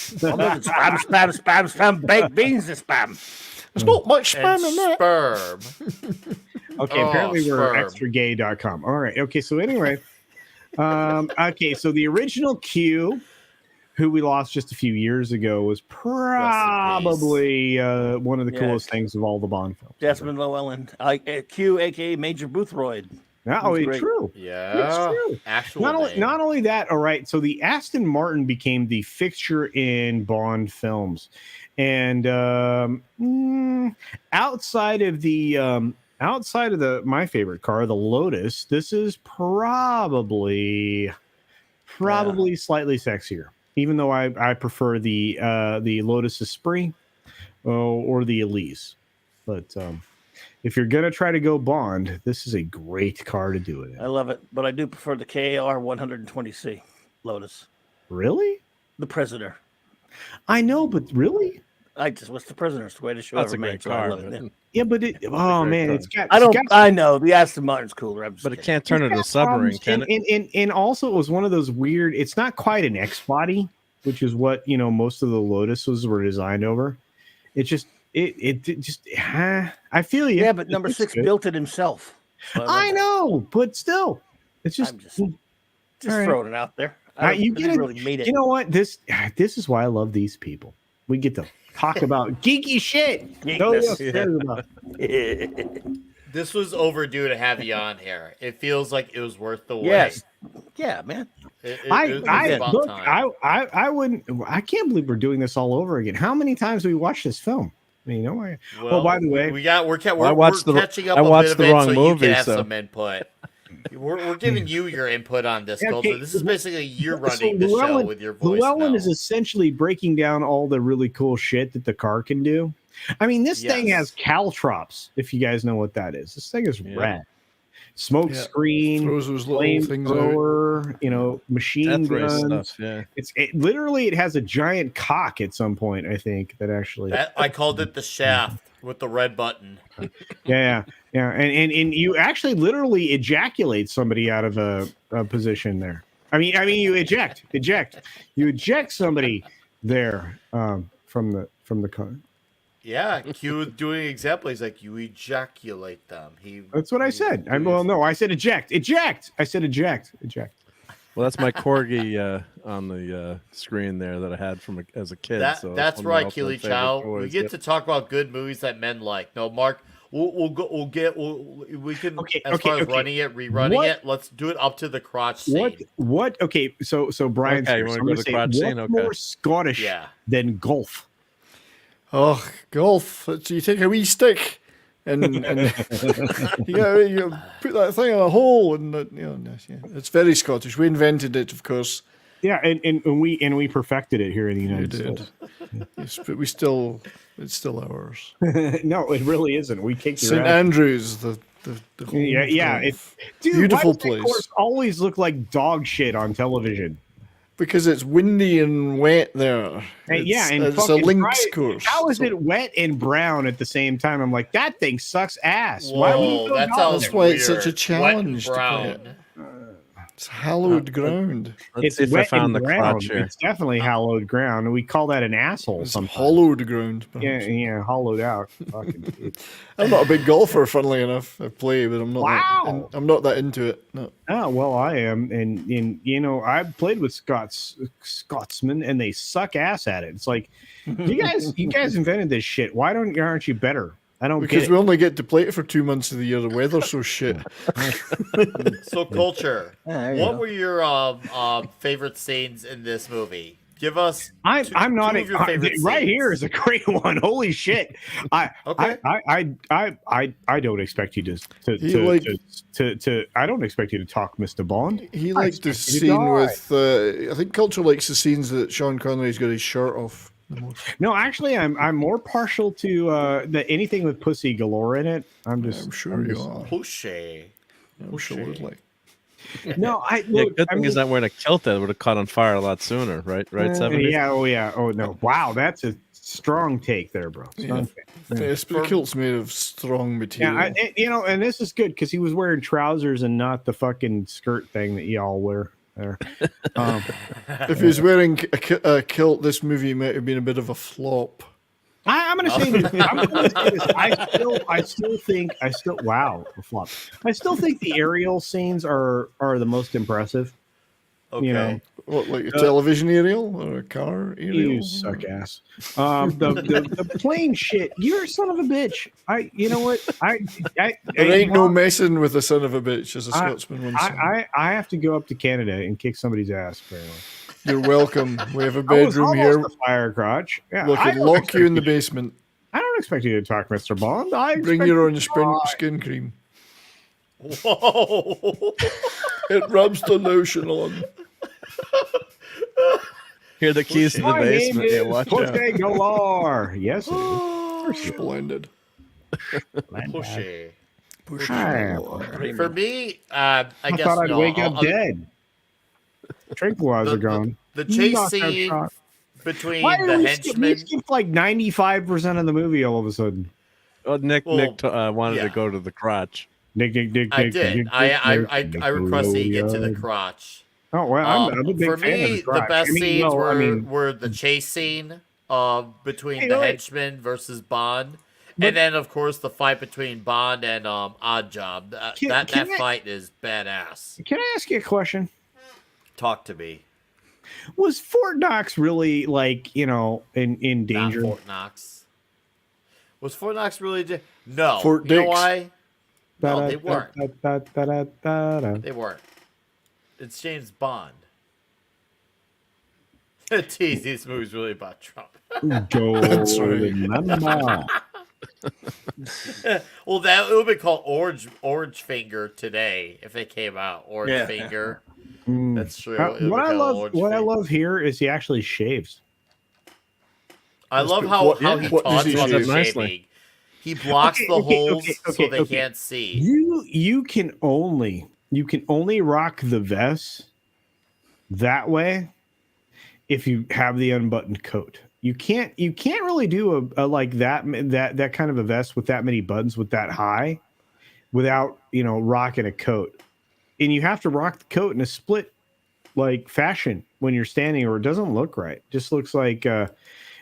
Spam, spam, spam, spam, baked beans and spam. There's not much spam in that. Sperm. Okay, apparently we're extragay.com. All right. Okay, so anyway. Okay, so the original Q, who we lost just a few years ago, was probably one of the coolest things of all the Bond films. Desmond Llewellyn, Q, aka Major Boothroyd. No, it's true. Yeah, it's true. Actual not only that. All right, so the Aston Martin became the fixture in Bond films, and outside of my favorite car, the Lotus, this is probably slightly sexier. Even though I prefer the Lotus Esprit or the Elise, but if you're gonna try to go Bond, this is a great car to do it in. I love it, but I do prefer the KAR 120C Lotus. Really? The Prisoner. I know, but really? What's the Prisoner? It's the greatest show That's ever a great made. So car. I love it. Yeah, but it's got. I know the Aston Martin's cooler. But it can't turn into a submarine, can it? And also, it was one of those weird. It's not quite an X body, which is what most of the Lotuses were designed over. It just. I feel you. Yeah, but number 6 built it himself. So I know, but still, it's just. I'm just throwing it out there. You really mean it. You know what? This is why I love these people. We get to talk about geeky shit. This was overdue to have you on here. It feels like it was worth the wait. Yes. Yeah, man. I wouldn't. I can't believe we're doing this all over again. How many times have we watched this film? Well, by the way, we're catching up. I watched the wrong movie, you can have so some input. We're giving you your input on this, Goldfinger. This is basically you're running the show with your voice. Llewellyn is essentially breaking down all the really cool shit that the car can do. I mean, this thing has caltrops, if you guys know what that is. This thing is rad. Smoke screen, flamethrower, machine guns. Stuff, it has a giant cock at some point, I think, that actually. I called it the shaft with the red button. Yeah. And you actually literally ejaculate somebody out of a position there. I mean, you eject. You eject somebody there from the car. Yeah, Q was doing an example. He's like, you ejaculate them. That's what I said. I said eject. I said eject. Well, that's my corgi on the screen there that I had as a kid. That's right, Keely Chow. We get to talk about good movies that men like. No, Mark, we can as far as rerunning it. Let's do it up to the crotch scene. What? Okay, so Brian, you want to go to the crotch scene? Okay. More Scottish than golf? Oh, golf! You take a wee stick, and you put that thing in a hole, and it's very Scottish. We invented it, of course. Yeah, and we perfected it here in the United States. Yes, but it's still ours. No, it really isn't. We kicked St. Andrews, the whole it's beautiful why place. Course always look like dog shit on television. Because it's windy and wet there. It's a links course. How is it wet and brown at the same time? I'm like, that thing sucks ass. Whoa, that's why it's such a challenge. Wet and brown. It's hallowed ground. Let's see if I found the crotch here. It's definitely hallowed ground, and we call that an asshole. It's hollowed ground. Perhaps. Yeah, hollowed out. I'm not a big golfer, funnily enough. I play, but I'm not. Wow. I'm not that into it. No. Oh well, I am, and I've played with Scotsmen, and they suck ass at it. It's like you guys invented this shit. Why aren't you better? I don't because we only get to play it for 2 months of the year. The weather's so shit. So, Culture, what were your favorite scenes in this movie? Give us. I'm not two of your favorite right scenes. here is a great one. Holy shit! Okay. I don't expect you to I don't expect you to talk, Mr. Bond. He I liked the expect you to scene die. with. I think culture likes the scenes that Sean Connery's got his shirt off the most. No, actually, I'm more partial to anything with pussy galore in it. I'm sure you are. Pushy. Absolutely. No, Good thing he's not wearing a kilt that would have caught on fire a lot sooner, right? Right, 70s? Yeah, oh no. Wow, that's a strong take there, bro. Strong take. The kilt's made of strong material. Yeah, and this is good because he was wearing trousers and not the fucking skirt thing that y'all wear there. If he was wearing a kilt, this movie might have been a bit of a flop. I'm going to say this. I still think wow, a flop. I still think the aerial scenes are the most impressive. Okay. You know, What, like a television aerial or a car aerial? you suck ass. The plane shit. You're a son of a bitch. You know what? There ain't no messing with a son of a bitch, as a Scotsman once said. I have to go up to Canada and kick somebody's ass. Apparently. You're welcome. We have a I was bedroom almost here. a fire crotch. Yeah, We I can don't lock expect you in the basement. I don't expect you to talk, Mr. Bond. Bring your own skin cream. Whoa. It rubs the lotion on. Here are the keys to the basement. Yeah, watch out. Pussy galore. Yes. Splendid. Pushy. Hi. For me, I guess thought I'd no, wake up I'll- dead. Tranquilizer gone. The chase Knocked out scene shot. between Why the did we henchmen. skip like 95% of the movie all of a sudden? Oh, Nick wanted yeah. to go to the crotch. Nick, I did. I requested you get to the crotch. Oh well, I'm a big For fan of me, the crotch. best scenes were Mm. the chase scene between Hey, the wait. henchmen versus Bond. But- And then, of course, the fight between Bond and Oddjob. Can That I- fight is badass. Can I ask you a question? Talk to me. Was Fort Knox really in danger? Not Fort Knox. Was Fort Knox really? No. Fort You know Dix. why? No, they weren't. They weren't. It's James Bond. Tease, this movie's really about Trump. That's right. Remember. Well, it would be called Orange Finger today if they came out. Orange Finger. That's true. It would What be I called love, Orange what I Finger. love here is he actually shaves. I love how What- he what does taunts he on shave? the shaving. He blocks the holes so they can't see. You can only rock the vest that way if you have the unbuttoned coat. You can't really do a like that kind of a vest with that many buttons with that high without rocking a coat. And you have to rock the coat in a split like fashion when you're standing, or it doesn't look right. It just looks like it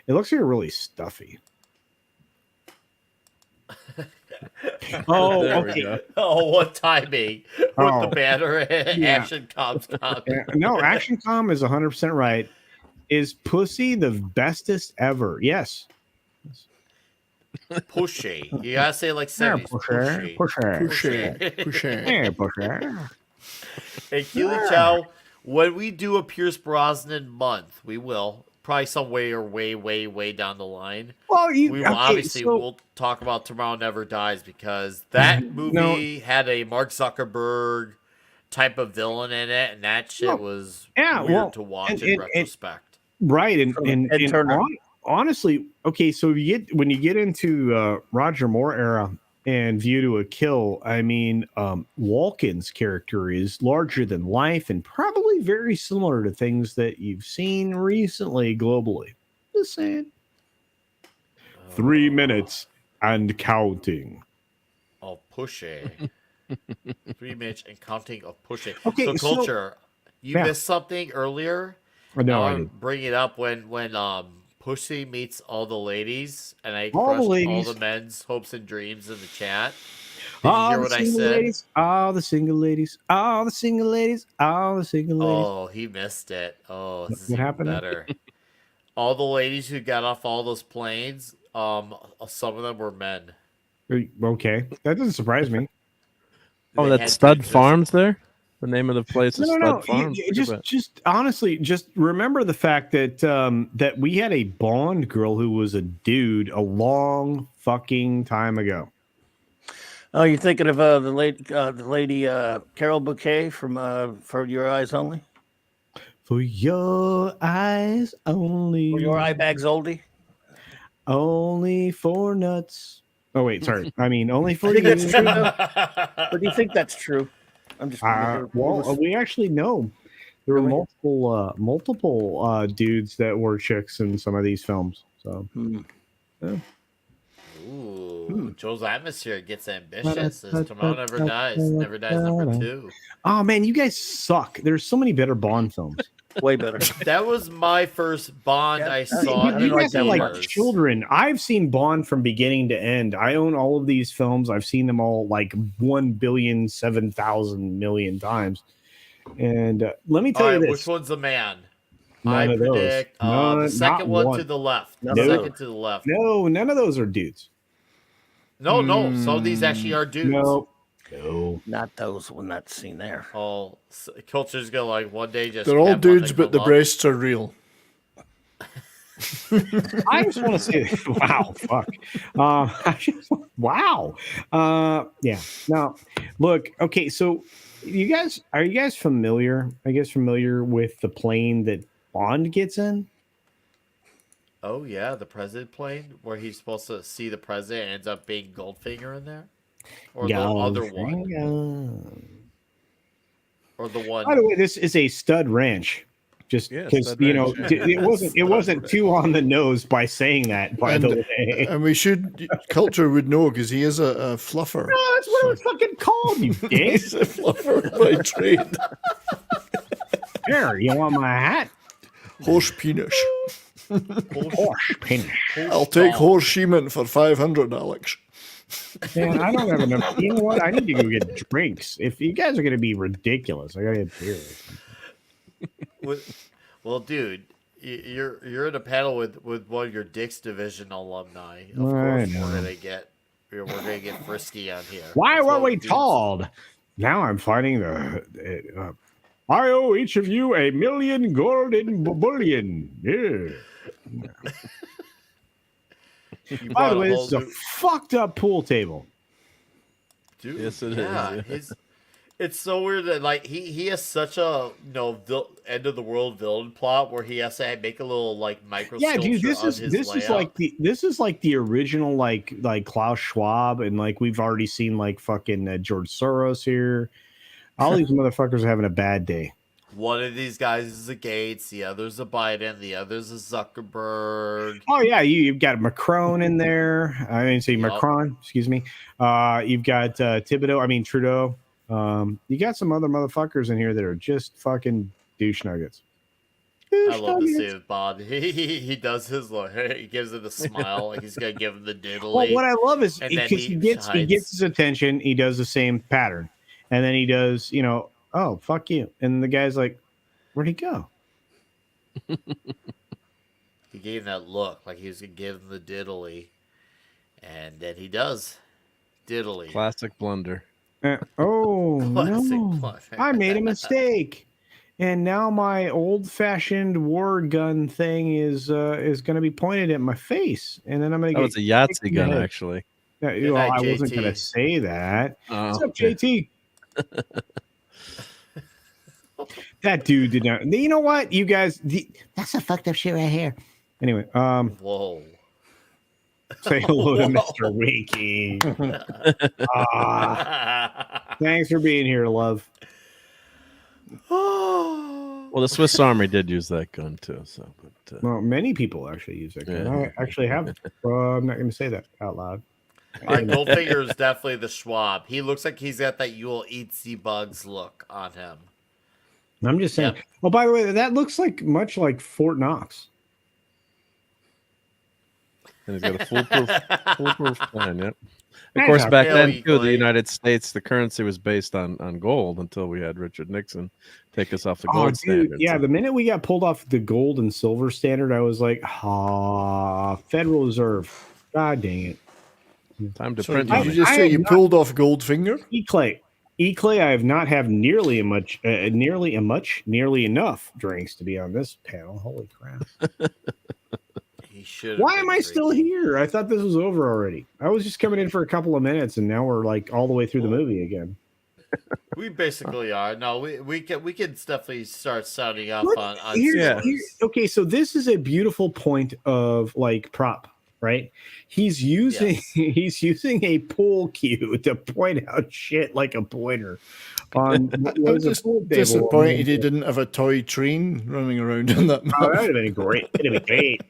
looks like you're really stuffy. Oh, There we okay. go. Oh, what timing with Oh. the banner Yeah. action comes coming. Yeah, no, Action Com is 100% right. Is pussy the bestest ever? Yes. Pushy. You gotta say like 70s. Pushy. Pusher. Hey, Keely Chow, when we do a Pierce Brosnan month, we will. Probably somewhere way down the line. Well, We will obviously we'll talk about Tomorrow Never Dies because that movie had a Mark Zuckerberg type of villain in it, and that shit was weird to watch in retrospect. Right, and Turner. honestly, okay, so when you get into Roger Moore era and View to a Kill, I mean, Walken's character is larger than life and probably very similar to things that you've seen recently globally. Just saying. 3 minutes and counting. Oh, Pushy. 3 minutes and counting of Pushy. Okay, so so- Culture, you Yeah. missed something earlier. No, I I'll didn't. bring it up when Pussy meets all the ladies, and I All the crushed all ladies. the men's hopes and dreams in the chat. Did you hear what I said? Ladies, all the single ladies, all the single ladies, all the single ladies. Oh, he missed it. Oh, this is What even happened? better. All the ladies who got off all those planes, some of them were men. Okay, that doesn't surprise me. Oh, They that had Stud to just- Farms there? The name of the place is No. Stud Farm. Just honestly, just remember the fact that that we had a Bond girl who was a dude a long fucking time ago. Oh, you're thinking of the lady Carol Bouquet from For Your Eyes Only? For your eyes only. For your eye bags oldie? Only for nuts. Oh wait, sorry. I mean, only for I think you. that's true, though. But do you think that's true? I'm just. Well, we actually know there were multiple dudes that were chicks in some of these films. So, yeah. Ooh, Joel's atmosphere gets ambitious. As Tomorrow Never Dies number 2. Oh man, you guys suck. There's so many better Bond films. Way better. That was my first Bond I saw. You guys are like children. I've seen Bond from beginning to end. I own all of these films. I've seen them all like 1,007,000,000,000 times. And let me tell you this. Which one's the man? None of predict those. the second one to the left. The second to the left. No, none of those are dudes. No. Some of these actually are dudes. No, not those. We're not seen there. Oh, culture's gonna like one day just. They're all dudes, but the breasts are real. I just want to say, wow, fuck. Wow. Yeah. Now, look. Okay, so are you guys familiar? I guess familiar with the plane that Bond gets in? Oh yeah, the president plane where he's supposed to see the president ends up being Goldfinger in there, or the other one, or the one. By the way, this is a stud ranch. Just because it wasn't too on the nose by saying that. By the way, and culture would know because he is a fluffer. No, that's what it was fucking called. You dick. He's a fluffer by trade. Here, you want my hat? Horse penis. Horse penis. I'll take horse semen for 500, Alex. Man, I don't have enough. You know what? I need to go get drinks. If you guys are going to be ridiculous, I got to get beer. Well, dude, you're in a panel with one of your Dick's Division alumni. Of course, we're gonna get frisky on here. Why were we told? Now I'm fighting the. I owe each of you 1,000,000 golden bullion. Yeah. By the way, this is a fucked up pool table. Dude, yes, it is. It's so weird that like he has such a end of the world villain plot where he has to make a little like micro. Yeah, dude, this is like the original like Klaus Schwab, and like we've already seen like fucking George Soros here. All these motherfuckers are having a bad day. One of these guys is a Gates, the other's a Biden, the other's a Zuckerberg. Oh yeah, you've got Macron in there. I didn't say Macron, excuse me. You've got Trudeau. You got some other motherfuckers in here that are just fucking douche nuggets. I love to see it, Bob. He does his look. He gives it a smile, like he's gonna give him the diddly. Well, what I love is because he gets his attention. He does the same pattern, and then he does, oh fuck you, and the guy's like, where'd he go? He gave him that look, like he was gonna give him the diddly, and then he does diddly. Classic blunder. No! I made a mistake, and now my old-fashioned war gun thing is going to be pointed at my face, and then I'm going to get. It's a Yahtzee gun, actually. Well, I wasn't going to say that. What's up, JT? That dude did not. You know what, you guys? That's a fucked up shit right here. Anyway, whoa. Say hello to Mr. Winky. Thanks for being here, love. Well, the Swiss Army did use that gun too. So, well, many people actually use that gun. I actually have it. I'm not going to say that out loud. All right, Goldfinger is definitely the Schwab. He looks like he's got that "you will eat the bugs" look on him. I'm just saying. Yep. Oh, by the way, that looks much like Fort Knox. And he's got a foolproof plan, yep. Of course, back then, too, the United States, the currency was based on gold until we had Richard Nixon take us off the gold standard. Yeah, the minute we got pulled off the gold and silver standard, I was like, Federal Reserve. God dang it. Time to print. Did you just say you pulled off Goldfinger? Eat Clay. Clay, I have not had nearly enough drinks to be on this panel. Holy crap! He should. Why am I still here? I thought this was over already. I was just coming in for a couple of minutes, and now we're like all the way through the movie again. We basically are. No, we can definitely start sounding off on okay, so this is a beautiful point of like prop, right? He's using he's using a pool cue to point out shit like a pointer. I'm just disappointed he didn't have a toy train running around in that map. Oh, that would have been great. It'd have been great.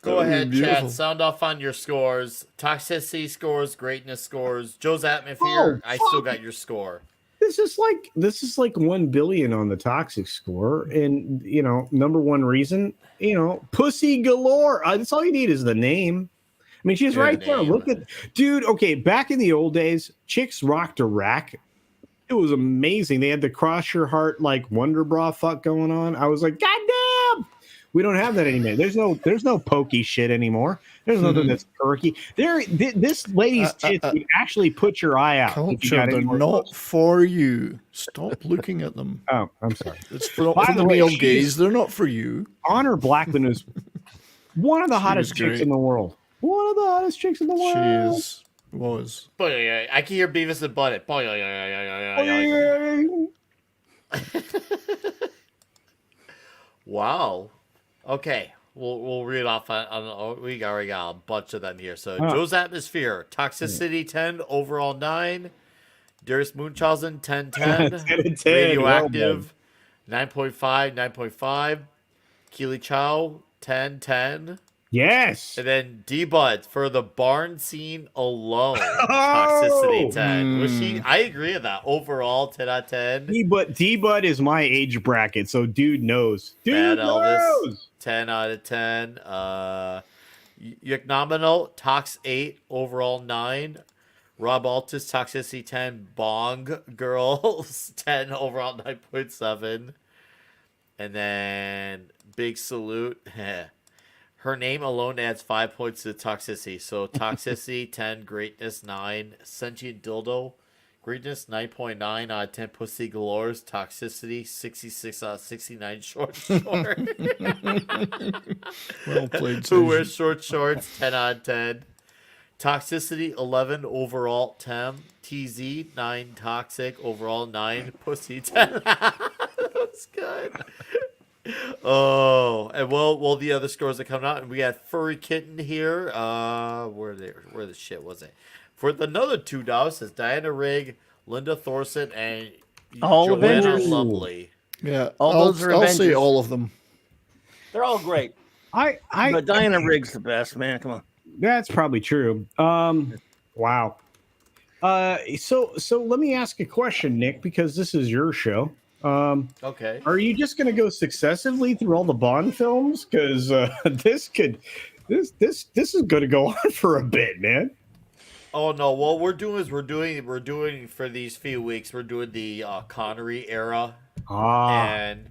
Go ahead, chat. Sound off on your scores. Toxicity scores, greatness scores. Joe's atmosphere. I still got your score. This is like 1 billion on the toxic score, and number one reason, pussy galore. That's all you need is the name. I mean, she's right there. Look at, dude. Okay, back in the old days, chicks rocked a rack. It was amazing. They had the cross your heart like Wonder Bra fuck going on. I was like, God damn. We don't have that anymore. There's no pokey shit anymore. There's nothing that's perky. This lady's tits would actually put your eye out. Culture, they're not for you. Stop looking at them. Oh, I'm sorry. It's for the male gaze. They're not for you. Honor Blackman is one of the hottest chicks in the world. One of the hottest chicks in the world. She was. I can hear Beavis and Butthead. Wow. Okay, we'll read off on we already got a bunch of them here. So Joe's atmosphere, toxicity 10, overall 9. Darius Munchausen 10, radioactive 9.5, 9.5. Keely Chow 10. Yes. And then D-Bud for the barn scene alone, toxicity 10. Was she? I agree with that. Overall 10 out of 10. D-Bud is my age bracket, so dude knows. Dude knows. 10 out of 10. Yuknomino, Tox 8, overall 9. Rob Altus, Toxicity 10. Bong Girls, 10, overall 9.7. And then Big Salute. Her name alone adds 5 points to toxicity. So toxicity 10, greatness 9, sentient dildo, greatness 9.9 out of 10, pussy galores, toxicity 66 out of 69, short. Well played. Who wears short shorts? 10 out of 10. Toxicity 11, overall 10. TZ 9, toxic, overall 9, pussy 10. That's good. Oh, and well, the other scores that come out, and we had Furry Kitten here. Where the shit was it? For another $2, says Diana Rigg, Linda Thorson, and Joanna Lumley. Yeah, I'll say all of them. They're all great. But Diana Rigg's the best, man. Come on. That's probably true. Wow. So let me ask a question, Nick, because this is your show. Okay. Are you just going to go successively through all the Bond films? Because this is going to go on for a bit, man. Oh no! What we're doing for these few weeks. We're doing the Connery era, and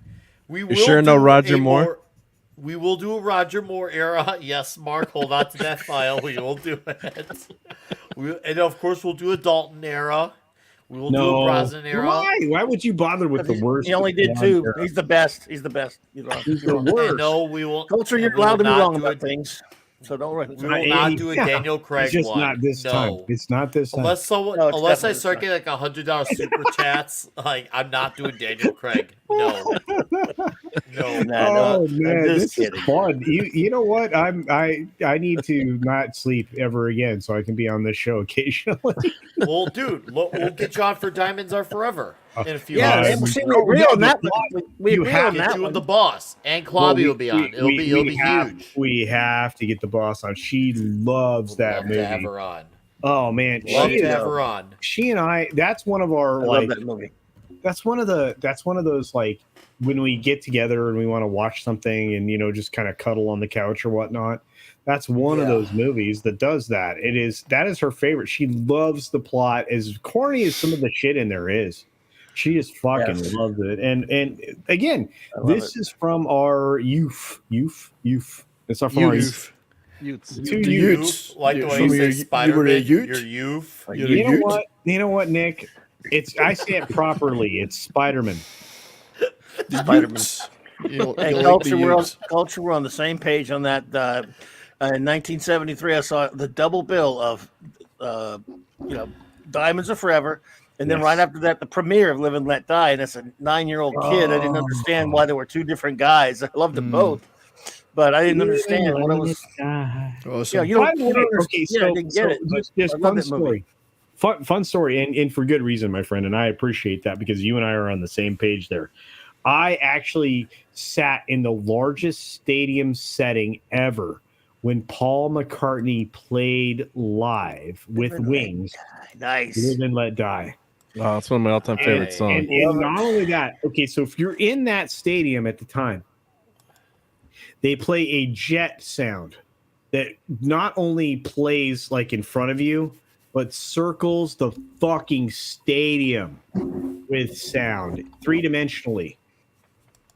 we will. You sure no Roger Moore? We will do a Roger Moore era. Yes, Mark, hold on to that file. We will do it. And of course, we'll do a Dalton era. We will do a Brosnan era. Why would you bother with the worst? He only did 2. Era. He's the best. He's the best. He's the worst. No, we won't. Culture, you're allowed to be wrong about things. So don't worry. We will not do a Daniel Craig it's just one. Not this time. It's not this time. Unless I start getting like $100 super chats, like I'm not doing Daniel Craig. No. Oh man, this is fun. You know what? I need to not sleep ever again so I can be on this show occasionally. Well, dude, we'll get you on for Diamonds Are Forever in a few months. Yeah, we agree on that. We agree on that. You and the boss and Claudia will be on. It'll be huge. We have to get the boss on. She loves that movie. To have her on. Oh man, love to have her on. She and I. That's one of our. I love that movie. That's one of those like when we get together and we want to watch something and just kind of cuddle on the couch or whatnot. That's one of those movies that does that. That is her favorite. She loves the plot. As corny as some of the shit in there is, she just fucking loves it. And again, this is from our youth. It's from our youth. Youth. Like the way you say Spider-Man. Your youth. You know what, Nick? I say it properly. It's Spider-Man. Spider-Man. You Hey, like culture, the Utes. we're on the same page on that. In 1973, I saw the double bill of, Diamonds Are Forever, and then right after that, the premiere of Live and Let Die. And as a 9-year-old kid, I didn't understand why there were two different guys. I loved them both, but I didn't understand what it was. Awesome. You don't Okay, understand. I didn't get it. Just I love fun that movie. story. Fun story, and for good reason, my friend, and I appreciate that because you and I are on the same page there. I actually sat in the largest stadium setting ever when Paul McCartney played live with Wings. Nice. Live and Let Die. Oh, it's one of my all-time favorite songs. And not only that, okay, so if you're in that stadium at the time, they play a jet sound that not only plays like in front of you, but circles the fucking stadium with sound 3-dimensionally.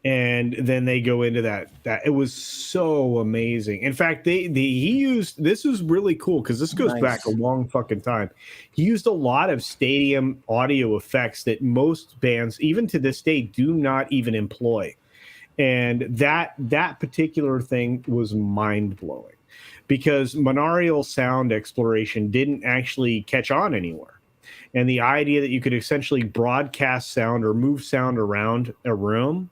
And then they go into that it was so amazing. In fact, he used, this was really cool because this goes back a long fucking time. He used a lot of stadium audio effects that most bands, even to this day, do not even employ. And that particular thing was mind-blowing because monaural sound exploration didn't actually catch on anywhere. And the idea that you could essentially broadcast sound or move sound around a room.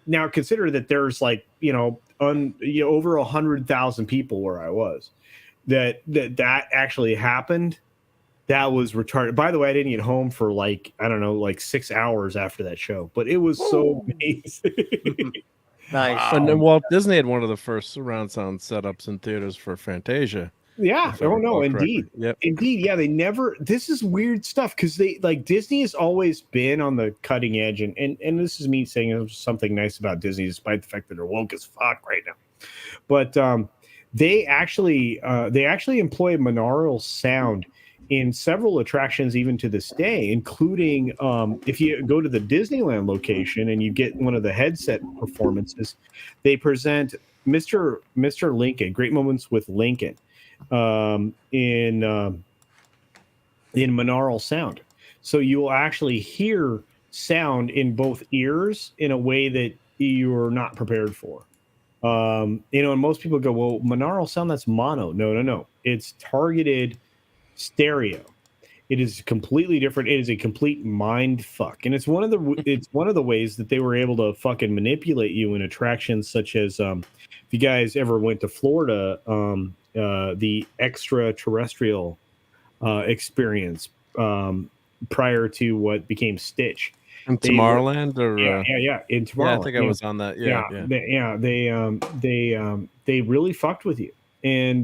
Now consider that there's like, over 100,000 people where I was that actually happened. That was retarded. By the way, I didn't get home for like 6 hours after that show, but it was so amazing. Nice. Wow. And then Walt Disney had one of the first surround sound setups in theaters for Fantasia. Yeah. Oh no, indeed. Yep. Indeed. Yeah. They never, this is weird stuff because Disney has always been on the cutting edge. And this is me saying something nice about Disney, despite the fact that they're woke as fuck right now. But they actually employ monaural sound in several attractions even to this day, including if you go to the Disneyland location and you get one of the headset performances, they present Mr. Lincoln, Great Moments with Lincoln, in monaural sound. So you will actually hear sound in both ears in a way that you're not prepared for. And most people go, well, monaural sound, that's mono. No. It's targeted stereo. It is completely different. It is a complete mind fuck. And it's one of the ways that they were able to fucking manipulate you in attractions such as if you guys ever went to Florida, the extraterrestrial experience prior to what became Stitch. In Tomorrowland, in Tomorrowland. Yeah, I think I was on that. They really fucked with you, and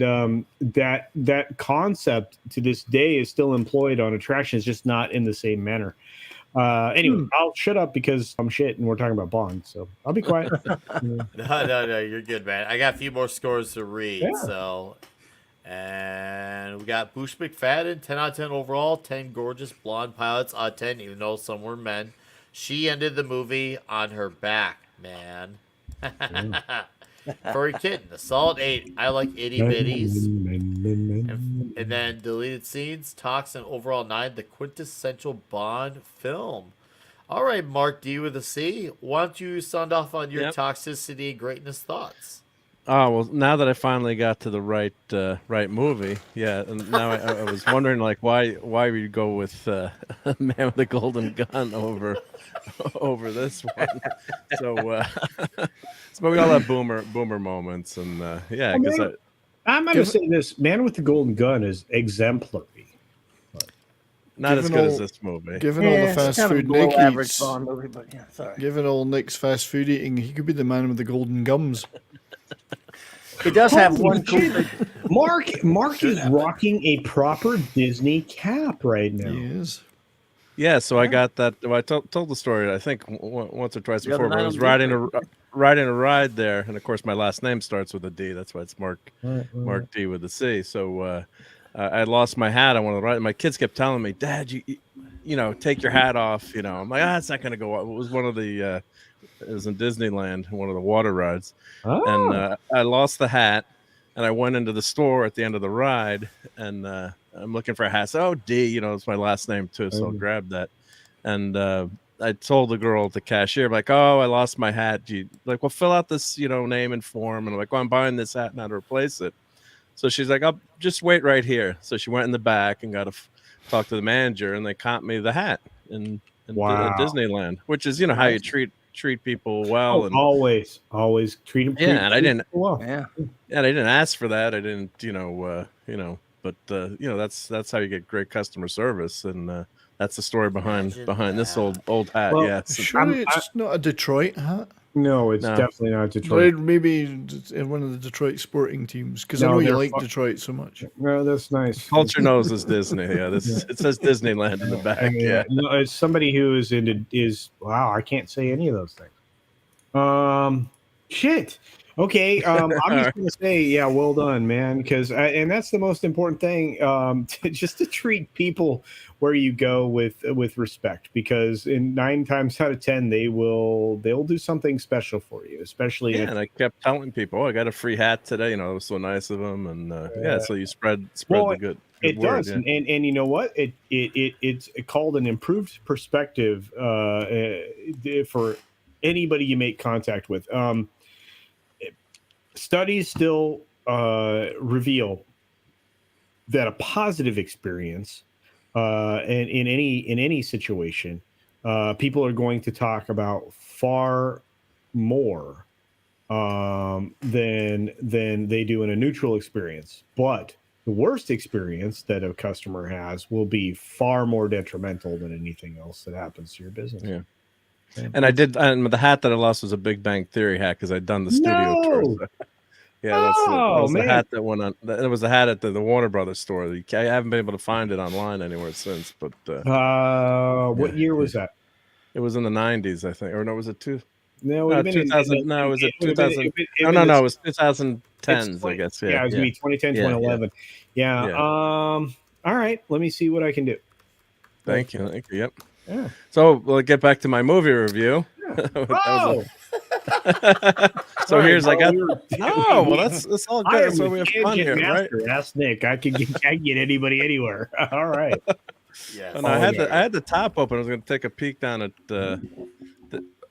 that concept to this day is still employed on attractions, just not in the same manner. Anyway, I'll shut up because I'm shit and we're talking about Bond, so I'll be quiet. No, you're good, man. I got a few more scores to read. Yeah. So, and we got Boosh McFadden, 10 out of 10 overall, 10 gorgeous blonde pilots out of 10, even though some were men. She ended the movie on her back, man. Furry Kitten, a solid 8. I like itty bitties. And then deleted scenes, Toxin, overall 9, the quintessential Bond film. All right, Mark D with a C. Why don't you sound off on your toxicity and greatness thoughts? Oh, well, now that I finally got to the right movie, and now I was wondering like why we go with Man with the Golden Gun over this one. So but we all have boomer moments, and because I'm going to say this: Man with the Golden Gun is exemplary. Not as good as this movie. Given all the fast food Nick eats, Bond movie, but sorry. given all Nick's fast food eating, he could be the man with the golden gums. He does have one cool thing. Mark is rocking a proper Disney cap right now. He is. Yeah, so I got that. Well, I told the story, I think, once or twice before. But I was riding a ride there, and of course, my last name starts with a D. That's why it's Mark D with a C. So I lost my hat on one of the rides. My kids kept telling me, "Dad, you take your hat off." I'm like, it's not going to go off. It was one of the. It was in Disneyland, one of the water rides, and I lost the hat, and I went into the store at the end of the ride, and I'm looking for a hat. So, D, it's my last name too, so I'll grab that. and I told the girl at the cashier, like, "Oh, I lost my hat." Like, well, fill out this, name and form. And I'm like, "Well, I'm buying this hat now to replace it." So she's like, "I'll just wait right here." So she went in the back and got to talk to the manager, and they comped me the hat at Disneyland, which is how you treat people well. And always treat them. and I didn't. well. Yeah. Yeah, I didn't ask for that. I didn't, but that's how you get great customer service, and that's the story behind this old hat. Well, Yeah, so Surely it's not a Detroit hat. No, it's No. definitely not Detroit. Maybe in one of the Detroit sporting teams, because I No, know you they're like fu- Detroit so much. No, that's nice. culture knows is Disney. Yeah, it says Disneyland in the back. Yeah. No, as somebody who is wow, I can't say any of those things. Shit. Okay, I'm just gonna say, yeah, well done, man, because and that's the most important thing, just to treat people where you go with respect, because in 9 times out of 10 they'll do something special for you, especially Yeah, if, and I kept telling people, I got a free hat today. It was so nice of them, and so you spread well, the good it word. does, Yeah. and you know what, it's called an improved perspective for anybody you make contact with. Studies still reveal that a positive experience and in any situation, people are going to talk about far more than they do in a neutral experience. But the worst experience that a customer has will be far more detrimental than anything else that happens to your business. Yeah. And the hat that I lost was a Big Bang Theory hat because I'd done the studio tour. So. Yeah, that was the hat that went on. It was the hat at the Warner Brothers store. I haven't been able to find it online anywhere since. But what year was that? It was in the 90s, I think. Or no, was it two? No, No, 2000. No, was it 2000? No, it was 2010s, I guess. Yeah, it was gonna be 2010, 2011. Yeah. Yeah. All right. Let me see what I can do. Thank you. Yep. Yeah. So we'll get back to my movie review. Oh. So here's I got. Oh, well, that's all good. That's why we have fun here, right? Ask Nick. I can get anybody anywhere. All right. Yes. And I had the top open. I was going to take a peek down at.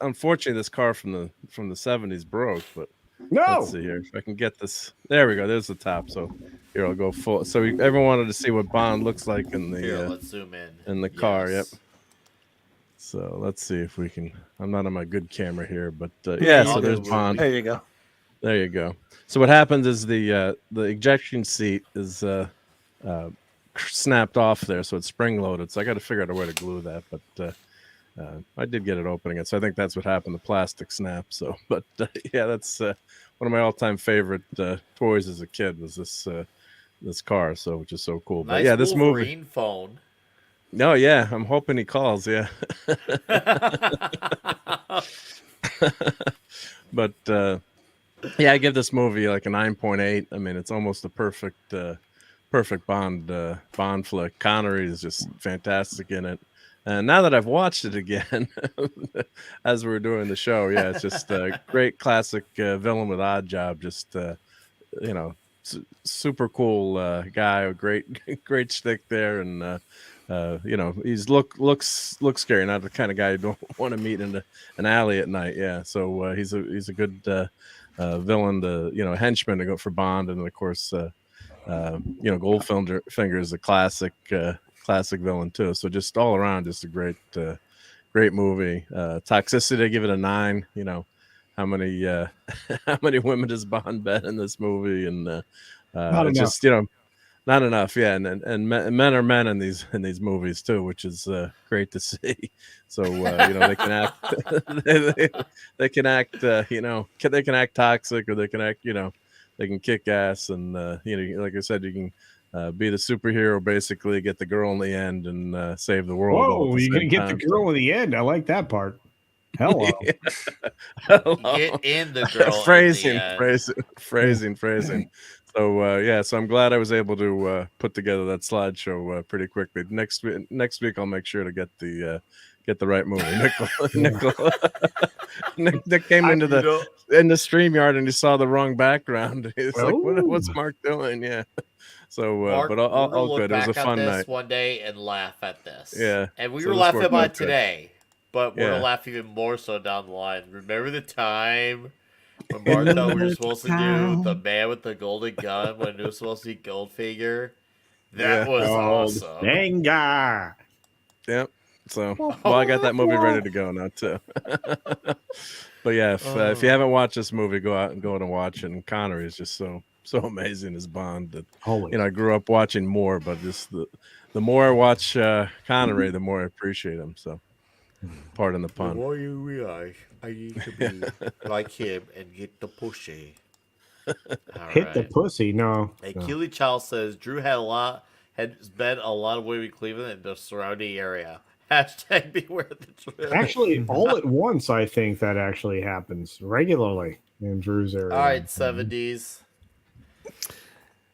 Unfortunately, this car from the 70s broke, but let's see here if I can get this. There we go. There's the top. So here I'll go full. So everyone wanted to see what Bond looks like in the. Here, let's zoom in the car. Yep. Yes. So let's see if we can. I'm not on my good camera here, but yeah. So there's Bond. There you go. There you go. So what happens is the ejection seat is snapped off there, so it's spring loaded. So I got to figure out a way to glue that, but I did get it opening it. So I think that's what happened. The plastic snap. So, but yeah, that's one of my all-time favorite toys as a kid was this car. So which is so cool. Nice, but yeah, this Wolverine movie. phone. No, yeah, I'm hoping he calls. Yeah. But yeah, I give this movie like a 9.8. I mean, it's almost a perfect Bond flick. Connery is just fantastic in it. And now that I've watched it again, as we were doing the show, yeah, it's just a great classic villain with odd job. Just super cool guy, a great stick there, and he's looks scary. Not the kind of guy you don't want to meet in an alley at night. Yeah, so he's a good villain, henchman to go for Bond, and of course, Goldfinger is a classic villain too. So just all around, just a great movie. Toxicity, I give it a 9. How many women does Bond bet in this movie? And just not enough. Yeah, and men are men in these movies too, which is great to see. So they can act they can act they can act toxic, or they can act they can kick ass, and like I said, you can be the superhero, basically get the girl in the end and save the world. Whoa, you're gonna get the girl in the end. I like that part. Hello. Get in the girl. Phrasing. So so I'm glad I was able to put together that slideshow pretty quickly. Next week I'll make sure to get the get the right movie. Nick came into the StreamYard and he saw the wrong background. It's like, what's Mark doing? Yeah. So, Mark, but we're all gonna look good. It was a back fun at this night. one day and laugh at this. Yeah. And we So were this laughing worked about out it good. today, but we're Yeah. gonna laugh even more so down the line. Remember the time when Mark thought we were supposed to do the man with the golden gun when it was supposed to be Goldfinger? That Yeah. was awesome. Goldfinger. Yep. So, well, I got that movie ready to go now too. But yeah, if you haven't watched this movie, go out and watch it. And Connery is just so amazing as Bond that I grew up watching more, but just the more I watch Connery, the more I appreciate him. So, pardon the The pun. more you realize I need to be like him and get the pussy. Hit the pussy. No. And no. Keely Child says Drew had spent a lot of way in Cleveland and the surrounding area. Hashtag beware the drill. Actually, all at once, I think that actually happens regularly in Drew's area. All right, 70s.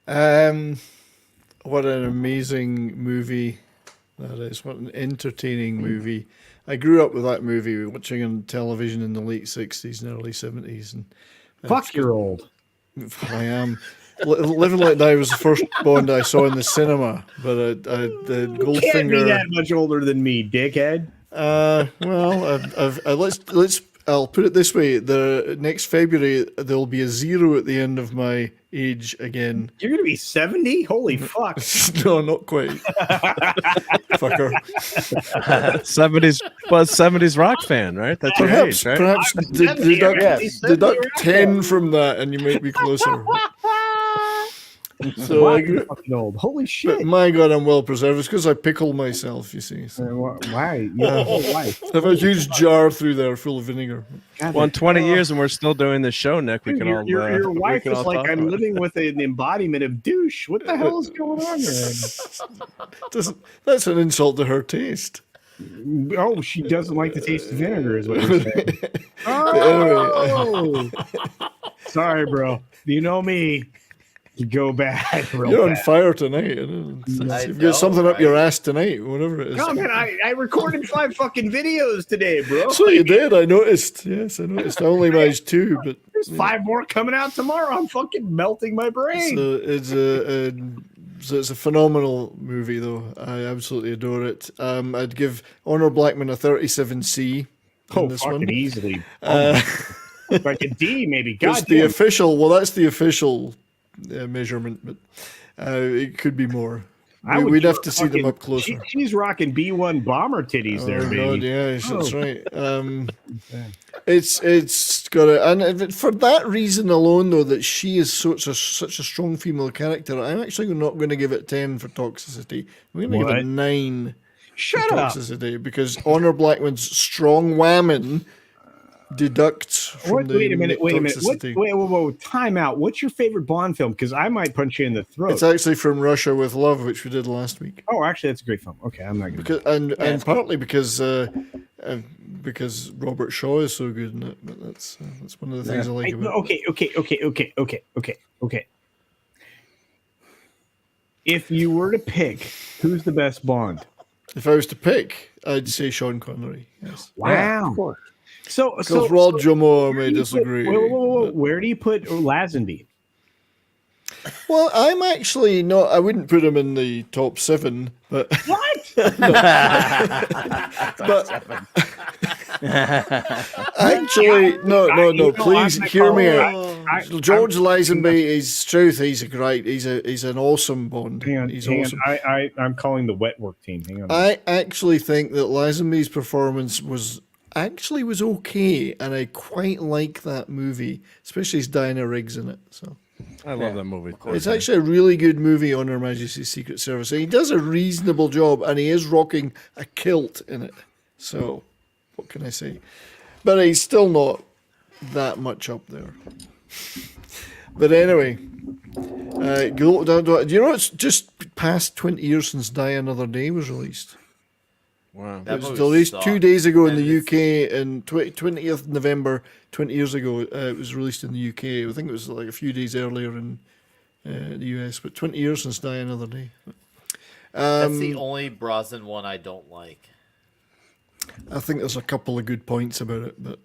What an amazing movie that is. What an entertaining movie. I grew up with that movie, watching on television in the late 60s and early 70s. And Fuck, you're old. I am. Living Like Die was the first Bond I saw in the cinema, but the Goldfinger. Can't be that much older than me, dickhead. Well, I'll put it this way: the next February there'll be a 0 at the end of my age again. You're gonna be 70? Holy fuck! No, not quite. Fucker. 70s rock fan, right? That's your age, right? Perhaps deduct 10 from that, and you might be closer. So Wow, I you're grew, fucking old. Holy shit! but my God, I'm well preserved. It's because I pickle myself, you see. So. Why? Your whole life. I have a huge jar through there full of vinegar. God, Well, in 20 years, and we're still doing this show, Nick. We dude, can all. your we wife can is all like, talk I'm about it. living with an embodiment of douche. What the hell is going on here? That's an insult to her taste. Oh, she doesn't like the taste of vinegar, is what you're saying. Anyway, Sorry, bro. You know me. You go bad. you're on fire tonight. You've got something up your ass tonight, whatever it is. No, man, I recorded 5 fucking videos today, bro. So you did. I noticed. Yes, I noticed. I only managed 2, but There's 5 more coming out tomorrow. I'm fucking melting my brain. So it's a phenomenal movie, though. I absolutely adore it. I'd give Honor Blackman a 37C. Oh, this fucking one. easily. Like a D, maybe. That's God the damn. official. Well, that's the official measurement, but it could be more. We'd have to see them up closer. She's rocking B1 bomber titties there, baby. God, yes, that's right. It's got a, and for that reason alone, though, that she is such a strong female character, I'm actually not going to give it 10 for toxicity. I'm going to give it 9. Shut for up. toxicity because Honor Blackman's strong whammon deducts from the Wait a minute. toxicity. Whoa. Time out. What's your favorite Bond film? Because I might punch you in the throat. It's actually From Russia with Love, which we did last week. Oh, actually, that's a great film. Okay, I'm not going to. And partly because Robert Shaw is so good in it. But that's one of the things I like about it. Okay. If you were to pick, who's the best Bond? If I was to pick, I'd say Sean Connery. Yes. Wow. So Roger Moore may disagree. Whoa. Where do you put Lazenby? Well, I'm actually not. I wouldn't put him in the top 7, but What? actually, no. Please hear me out. George I'm- Lazenby is truth. He's a great. He's an awesome Bond. Hang on. He's awesome. I'm calling the wet work team. Hang on. I actually think that Lazenby's performance was okay, and I quite like that movie, especially as Diana Riggs in it. So I love that movie. it's actually a really good movie on Her Majesty's Secret Service. And he does a reasonable job, and he is rocking a kilt in it. So what can I say? But he's still not that much up there. But anyway, do you know it's just past 20 years since Die Another Day was released? Wow. It was released 2 days ago in the UK, and 20th November, 20 years ago, it was released in the UK. I think it was like a few days earlier in the US, but 20 years since Die Another Day. That's the only Brosnan one I don't like. I think there's a couple of good points about it, but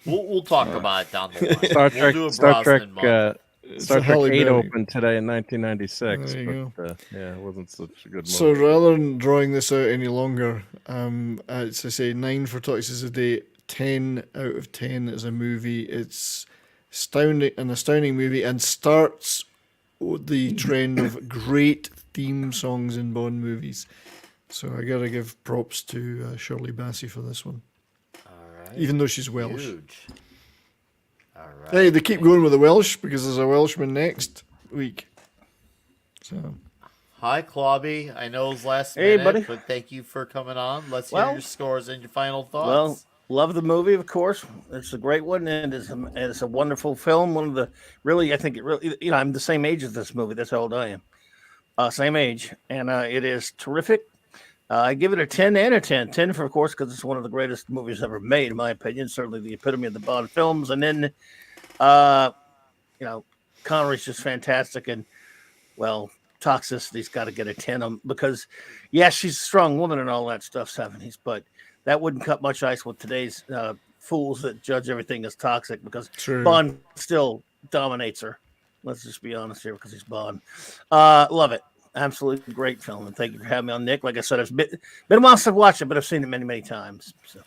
We'll talk about it down the line. Star We'll do a Trek, Brosnan month. Star a Trek Halle 8 Berry. opened today in 1996, There you but yeah, it wasn't such a good movie. So rather than drawing this out any longer, as I say, 9 for Tortoises a Day, 10 out of 10 as a movie. It's an astounding movie, and starts the trend of great theme songs in Bond movies. So I gotta give props to Shirley Bassey for this one, All right. even though she's Welsh. Huge. All right. Hey, they keep going with the Welsh because there's a Welshman next week. So Hi, Clobby. I know it's last Hey, minute, buddy. but thank you for coming on. Let's hear Well- your scores and your final thoughts. Well, love the movie, of course. It's a great one, and it's a wonderful film. One of the really, I think it really, I'm the same age as this movie. That's how old I am. Same age, and it is terrific. I give it a 10 and a 10. 10 for, of course, because it's one of the greatest movies ever made, in my opinion. Certainly the epitome of the Bond films. And then, Connery's just fantastic. And, well, Toxicity's got to get a 10 because, yes, she's a strong woman and all that stuff, 70s, but that wouldn't cut much ice with today's fools that judge everything as toxic, because true. Bond still dominates her. Let's just be honest here, because he's Bond. Love it. Absolutely great film. And thank you for having me on, Nick. Like I said, it's been a while since I've watched it, but I've seen it many, many times. So.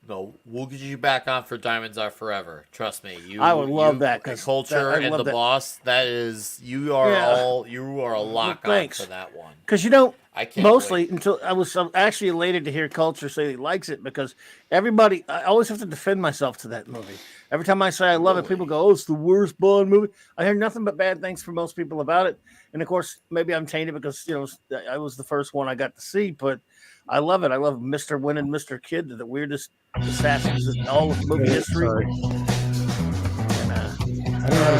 No, we'll get you back on for Diamonds Are Forever. Trust me. I would love that, 'cause Culture I and love the that. Boss. That is, you are a lock on thanks. for that one. Because I can't mostly wait. until I'm actually elated to hear Culture say he likes it, because everybody, I always have to defend myself to that movie. Every time I say I love it, people go, "Oh, it's the worst Bond movie." I hear nothing but bad things from most people about it, and of course, maybe I'm tainted because I was the first one I got to see, but I love it. I love Mr. Win and Mr. Kid, the weirdest assassins in all of movie history. Sorry.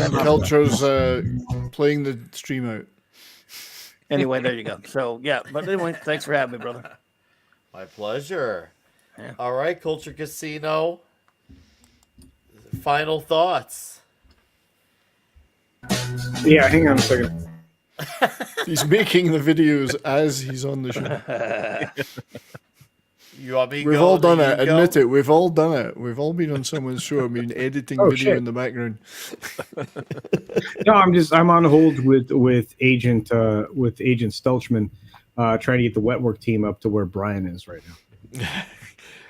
And, Culture's playing the stream out. anyway, there you go. So yeah, but anyway, thanks for having me, brother. My pleasure. Yeah. All right, Culture Casino. Final thoughts. Yeah, hang on a second. He's making the videos as he's on the show. You want me to We've go? all done Then it. you go? Admit it. We've all done it. We've all been on someone's show. I mean, editing Oh, video shit. in the background. No, I'm on hold with Agent Stelchman, trying to get the wet work team up to where Brian is right now.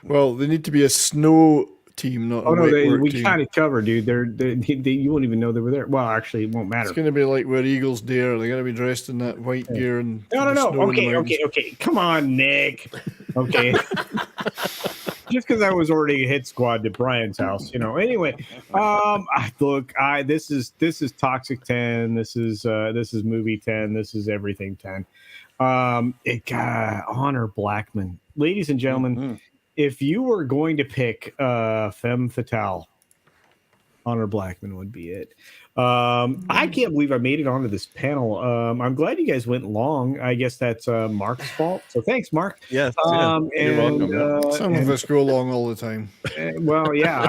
Well, they need to be a snow team, not Oh a no, wet work we team. kind of covered, dude. You won't even know they were there. Well, actually, it won't matter. It's going to be like where eagles dare. They're going to be dressed in that white gear and No. the snow in the Okay. mountains. Come on, Nick. Okay. Just because I was already a hit squad to Brian's house, Anyway, this is Toxic 10. This is movie 10. This is everything 10. Honor Blackman, ladies and gentlemen. Mm-hmm. If you were going to pick femme fatale, Honor Blackman would be it. I can't believe I made it onto this panel. I'm glad you guys went long. I guess that's Mark's fault. So thanks, Mark. Yes, you're welcome. Some of us go along all the time. Well, yeah.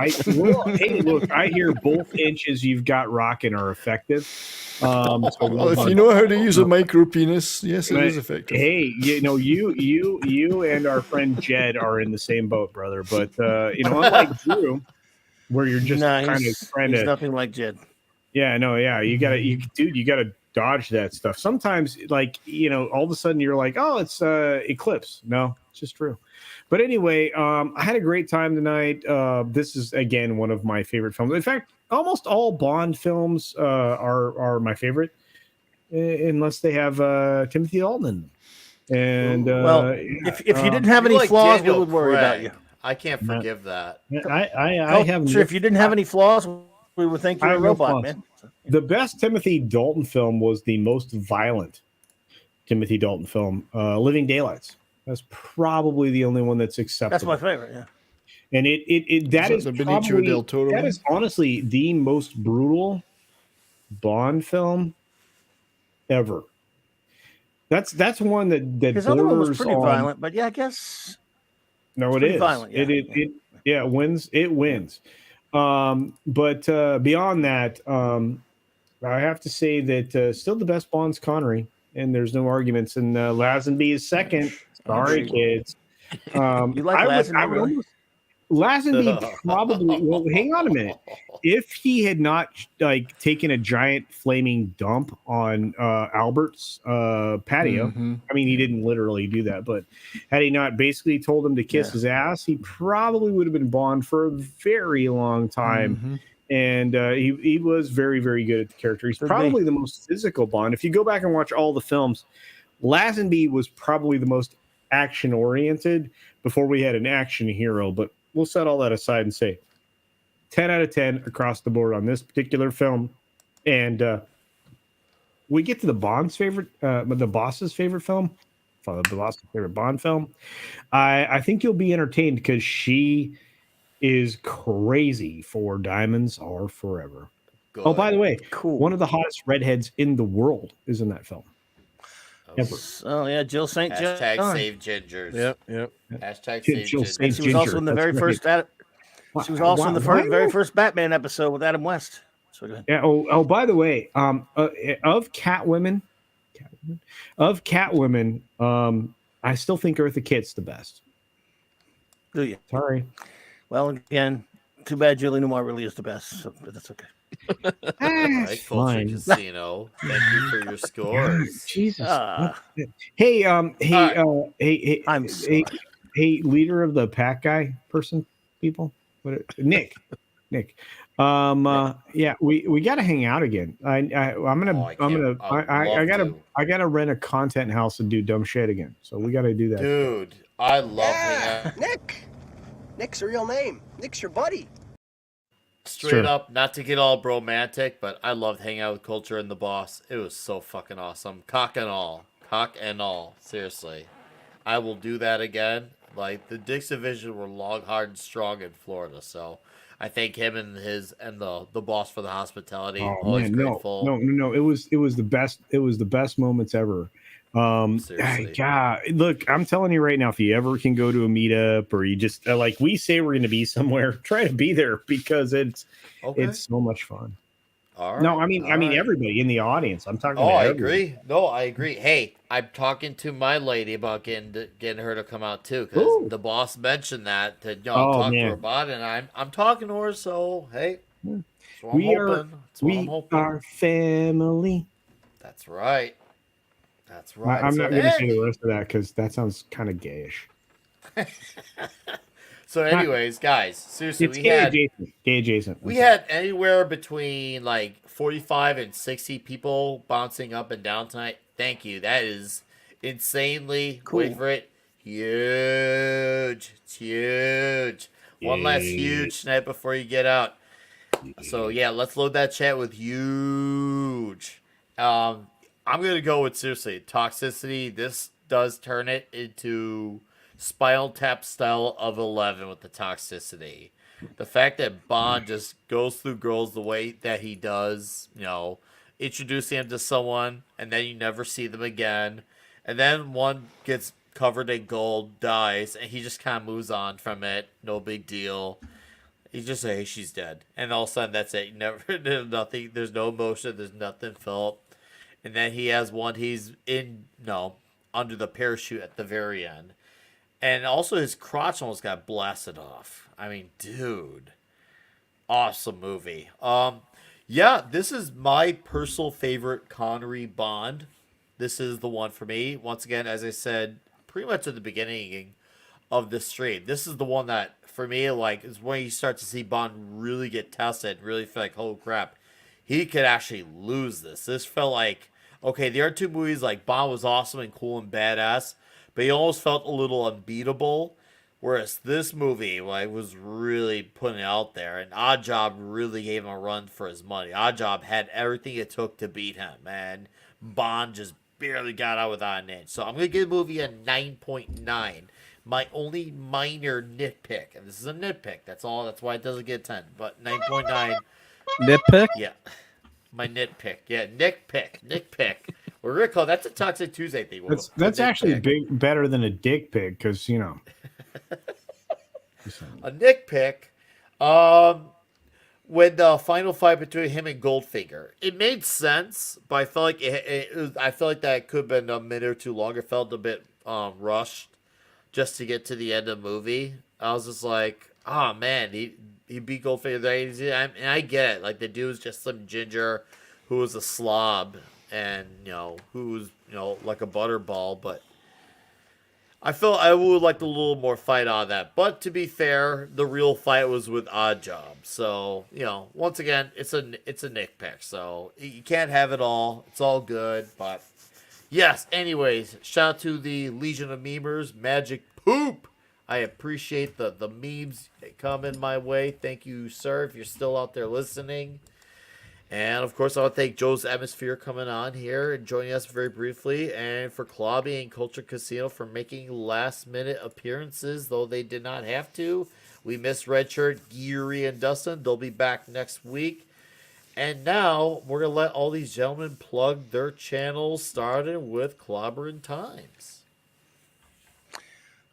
Hey, look, I hear both inches you've got rocking are effective. So Well, if you know how to use a micro penis, yes, it is effective. Hey, you and our friend Jed are in the same boat, brother. But unlike Drew, where you're just kind of trying he's to. nothing like Jed. Yeah, no, yeah. You gotta dodge that stuff. Sometimes, all of a sudden you're like, oh, it's Eclipse. No, it's just true. But anyway, I had a great time tonight. This is again one of my favorite films. In fact, almost all Bond films are my favorite, unless they have Timothy Dalton in them. And if you didn't have any like flaws, Daniel we would worry about Craig. you. I can't forgive that. I have Sure, if you didn't have any flaws, we would think you're I a have no robot, flaws. man. The best Timothy Dalton film was the most violent Timothy Dalton film, Living Daylights. That's probably the only one that's acceptable. That's my favorite. Yeah. And that is the Benicio del Toro that one? is honestly the most brutal Bond film ever. That's one that His other one was borders pretty on- violent, but yeah, I guess. No, it pretty is. violent, yeah. It wins. It wins. But beyond that, I have to say that still the best Bond's Connery, and there's no arguments. And Lazenby is second. Sorry, kids. You like I would Lazenby, really? almost Lazenby probably. Well, hang on a minute. If he had not like taken a giant flaming dump on Albert's patio, I mean, he didn't literally do that, but had he not basically told him to kiss his ass, he probably would have been Bond for a very long time. And he was very, very good at the character. He's probably the most physical Bond. If you go back and watch all the films, Lazenby was probably the most action oriented before we had an action hero. But we'll set all that aside and say 10 out of 10 across the board on this particular film. And we get to the Bond's favorite, the boss's favorite film, the boss's favorite Bond film. I think you'll be entertained because she is crazy for Diamonds Are Forever. Good. Oh, by the way, Cool. one of the hottest redheads in the world is in that film. Ever. Oh yeah, Jill St. John. Hashtag save gingers. Yep. Hashtag Jill save St. gingers. She was also in the very first. She was also in the very first Batman episode with Adam West. So go ahead. Yeah. Oh, by the way, of Catwomen, I still think Eartha Kitt's the best. Do you? Sorry. Well, again, too bad Julie Newmar really is the best, so, but that's okay. Right, Culture Casino. Thank you for your scores. Jesus. Hey, I'm sorry. Hey, leader of the pack guy people. Nick. Yeah, we got to hang out again. I gotta rent a content house and do dumb shit again. So we got to do that. Dude, I love hanging out. Nick's your real name. Nick's your buddy. Straight up, not to get all bromantic, but I loved hanging out with Culture and the Boss. It was so fucking awesome. Cock and all. Seriously. I will do that again. Like, the Dicks Division were long, hard, and strong in Florida, so I thank him and the boss for the hospitality. Always grateful. No. It was the best. It was the best moments ever. God, look, I'm telling you right now, if you ever can go to a meetup or you just like we say we're going to be somewhere, try to be there because it's so much fun. All right. No, I mean everybody in the audience. I'm talking. I agree. No, I agree. Hey, I'm talking to my lady about getting her to come out too, because the boss mentioned that to talk to her about it, and I'm talking to her. So hey, we are family. That's right. That's right. I'm not going to say the rest of that because that sounds kind of gayish. So, anyways, guys, seriously, it's gay adjacent. We had anywhere between like 45 and 60 people bouncing up and down tonight. Thank you. That is insanely cool. Wait for it. Huge. It's huge. One last huge night before you get out. So yeah, let's load that chat with huge. I'm going to go with, seriously, toxicity. This does turn it into Spinal Tap style of 11 with the toxicity. The fact that Bond just goes through girls the way that he does, introducing him to someone, and then you never see them again. And then one gets covered in gold, dies, and he just kind of moves on from it. No big deal. He just says, hey, she's dead. And all of a sudden, that's it. There's nothing. There's no emotion. There's nothing felt. And then he has one, he's under the parachute at the very end. And also his crotch almost got blasted off. I mean, dude. Awesome movie. Yeah, this is my personal favorite Connery Bond. This is the one for me. Once again, as I said, pretty much at the beginning of this stream, this is the one that, for me, like, is when you start to see Bond really get tested, really feel like, oh crap, he could actually lose this. This felt like, okay, the other two movies, like, Bond was awesome and cool and badass, but he almost felt a little unbeatable, whereas this movie, was really putting it out there, and Oddjob really gave him a run for his money. Oddjob had everything it took to beat him, and Bond just barely got out without an inch. So I'm going to give the movie a 9.9. My only minor nitpick, and this is a nitpick, that's all, that's why it doesn't get 10, but 9.9. Nitpick? Yeah. My nitpick. Yeah, nitpick. We're going to call that's a Toxic Tuesday thing. That's actually better than a dick pic because, a nitpick. When the final fight between him and Goldfinger, it made sense, but I felt like I felt like that could have been a minute or two longer. It felt a bit rushed just to get to the end of the movie. I was just like, oh man, he beat Goldfinger. And I get it. Like the dude's just some ginger who was a slob and who's like a butterball, but I felt I would like a little more fight on that. But to be fair, the real fight was with Oddjob. So, once again, it's a nitpick. So you can't have it all. It's all good. But yes, anyways, shout out to the Legion of Memers, Magic Poop. I appreciate the memes coming my way. Thank you, sir, if you're still out there listening. And, of course, I want to thank Joe's Atmosphere coming on here and joining us very briefly. And for Klobby and Culture Casino for making last-minute appearances, though they did not have to. We miss Redshirt, Geary, and Dustin. They'll be back next week. And now we're going to let all these gentlemen plug their channels, starting with Clobbering Times.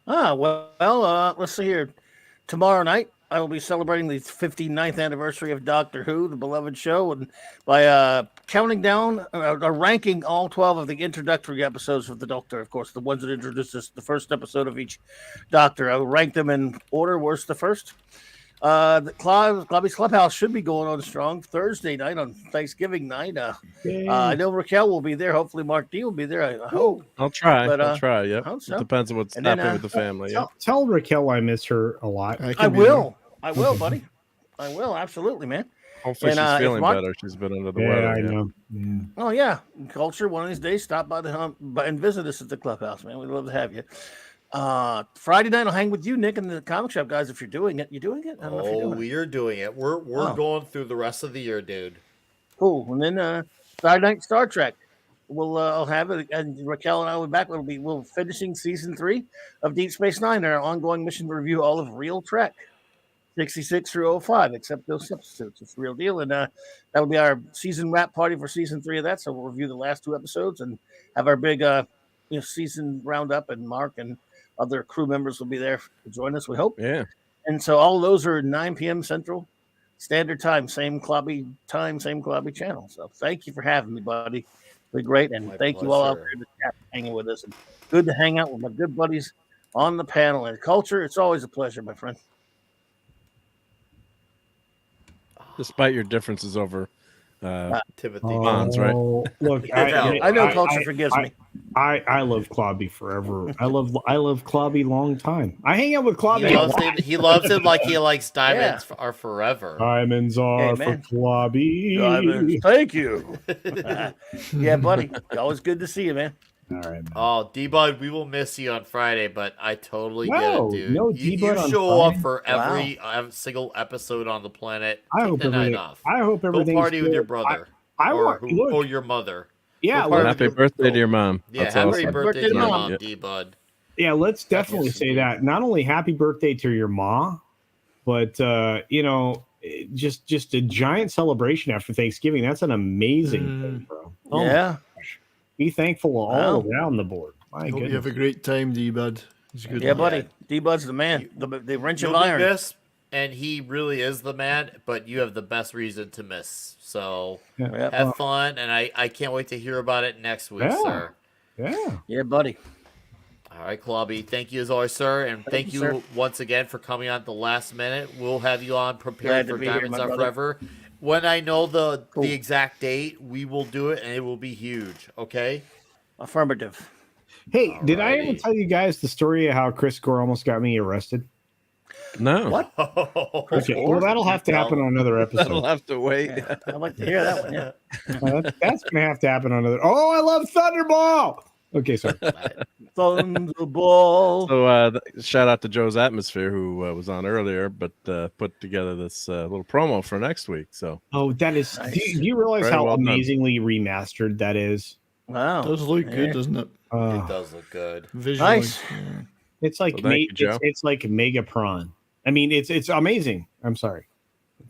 Let's see here. Tomorrow night, I will be celebrating the 59th anniversary of Doctor Who, the beloved show, and by counting down, ranking all 12 of the introductory episodes of the Doctor, of course, the ones that introduced us, the first episode of each Doctor. I will rank them in order. Worst to first. The Klobby's Clubhouse should be going on strong Thursday night on Thanksgiving night. I know Raquel will be there. Hopefully, Mark D will be there. I hope. I'll try. But, I'll try. Yep. So. It depends on what's happening with the family. Tell Raquel I miss her a lot. I will. I will, buddy. I will. Absolutely, man. Hopefully, she's feeling better. She's been under the weather. I know. Yeah. Oh, yeah. Culture, one of these days, stop by and visit us at the clubhouse, man. We'd love to have you. Friday night, I'll hang with you, Nick, and the comic shop guys. If you're doing it, you doing it? I don't know if you're doing we are doing it. We're going through the rest of the year, dude. Cool. And then Friday night, Star Trek. I'll have it, and Raquel and I will be back. We'll finishing season 3 of Deep Space Nine, our ongoing mission to review all of Real Trek 66 through 05, except those substitutes. It's the real deal, and that'll be our season wrap party for season 3 of that. So we'll review the last 2 episodes and have our big season roundup, and Mark and other crew members will be there to join us, we hope. Yeah. And so all those are 9 p.m. Central Standard Time, same Klobby time, same Klobby channel. So thank you for having me, buddy. Be great. And thank you all out there in the chat hanging with us. And good to hang out with my good buddies on the panel. And Culture, it's always a pleasure, my friend. Despite your differences over Timothy bonds, right? Look, I know Culture forgives me. I love Klobby forever. I love Klobby long time. I hang out with Klobby. He loves it like he likes diamonds are forever. Diamonds are for Klobby. Diamonds. Thank you. Yeah, buddy. Always good to see you, man. All right, man. Oh, D-Bud, we will miss you on Friday, but I totally get it, dude. No you D-Bud on show up Friday? for every single episode on the planet. I hope the night everything. off. I hope Go everything's party with good. your brother. Look, or your mother. yeah, Go party Happy with your- birthday to your mom. Yeah, That's happy awesome. birthday to your mom, Yeah. D-Bud. yeah. Let's definitely say that. Not only happy birthday to your ma, but just a giant celebration after Thanksgiving. That's an amazing thing, bro. Oh Yeah. Be thankful all around the board. My Hope goodness. you have a great time, D-Bud. It's a good Yeah, one. buddy. D-Bud's the man. The wrench of You'll be iron. missed, and he really is the man, but you have the best reason to miss. So Yeah. have fun, and I can't wait to hear about it next week, Yeah. sir. Yeah. Yeah, buddy. All right, Klobby. Thank you as always, sir. And thank you, you sir. once again for coming on at the last minute. We'll have you on Glad prepared to for be here, Diamonds my Are brother. Forever. When I know the Cool. exact date, we will do it, and it will be huge. Okay? Affirmative. Hey, did I ever Alrighty. tell you guys the story of how Chris Gore almost got me arrested? No. What? Okay, well, that'll have to happen on another That'll episode. have to wait. Yeah, I'd like to hear that one. Yeah. That's going to have to happen on another. Oh, I love Thunderball. Okay, sorry. Thunderball. So shout out to Joe's Atmosphere, who was on earlier, but put together this little promo for next week. So Oh, that is. Nice. Do you realize Very how well done. amazingly remastered that is? Wow. It does look Yeah. good, doesn't it? It does look good. Visually. Nice. Yeah. It's like Well, thank you, Joe. it's like Megatron. I mean, it's amazing. I'm sorry,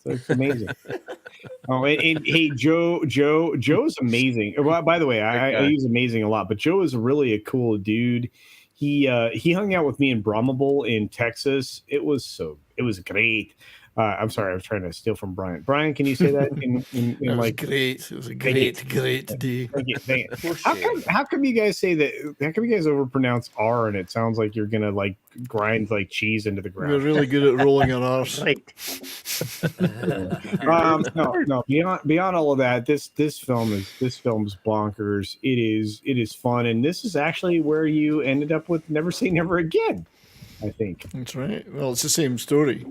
it's amazing. Oh, and hey, Joe's amazing. Well, by the way, I use amazing a lot, but Joe is really a cool dude. He hung out with me in Brahma Bowl in Texas. It was great. I'm sorry, I was trying to steal from Brian. Brian, can you say that in It was like great. It was a Thank great day. Thank you, thank you. How come you guys say that? How come you guys overpronounce R and it sounds like you're gonna like grind like cheese into the We're ground? really good at rolling our arse. Right. No. Beyond all of that, this film's bonkers. It is fun, and this is actually where you ended up with Never Say Never Again. I think That's right. Well, it's the same story.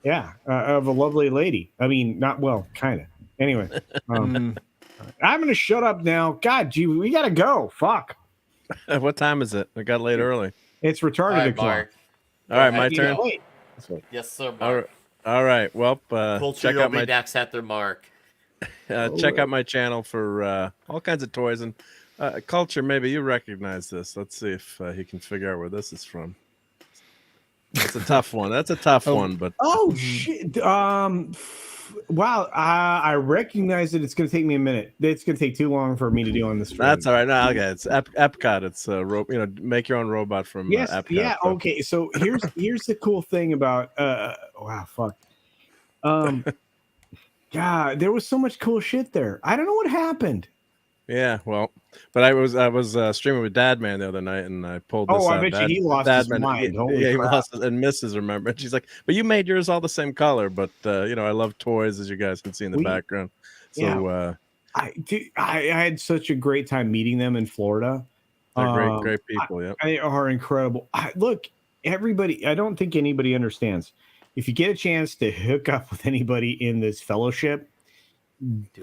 Yeah, of a lovely lady. I mean, not well, kind of. Anyway, I'm gonna shut up now. God, gee, we gotta go. Fuck. What time is it? I got late early. It's retarded All right, o'clock. Mark. All right, my turn. Wait. Yes, sir, All Mark. right. All right. Well, Culture, check you'll out be my next after Mark. check out my channel for all kinds of toys and culture. Maybe you recognize this. Let's see if he can figure out where this is from. It's a tough one. That's a tough one, but Oh shit! Wow. I recognize it. It's going to take me a minute. It's going to take too long for me to do on the stream. that's all right. No, okay. It's Epcot. It's make your own robot from Yes. Epcot. Yeah. Okay. So here's the cool thing about wow. Fuck. God, there was so much cool shit there. I don't know what happened. Yeah, well, but I was streaming with Dad Man the other night, and I pulled this. Oh, out. I bet you he lost his mind. Holy he crap. lost his, and Mrs. remember. And she's like, "But you made yours all the same color." But I love toys, as you guys can see in the background. So I had such a great time meeting them in Florida. they're great people. Yeah, they are incredible. Look, everybody. I don't think anybody understands. If you get a chance to hook up with anybody in this fellowship,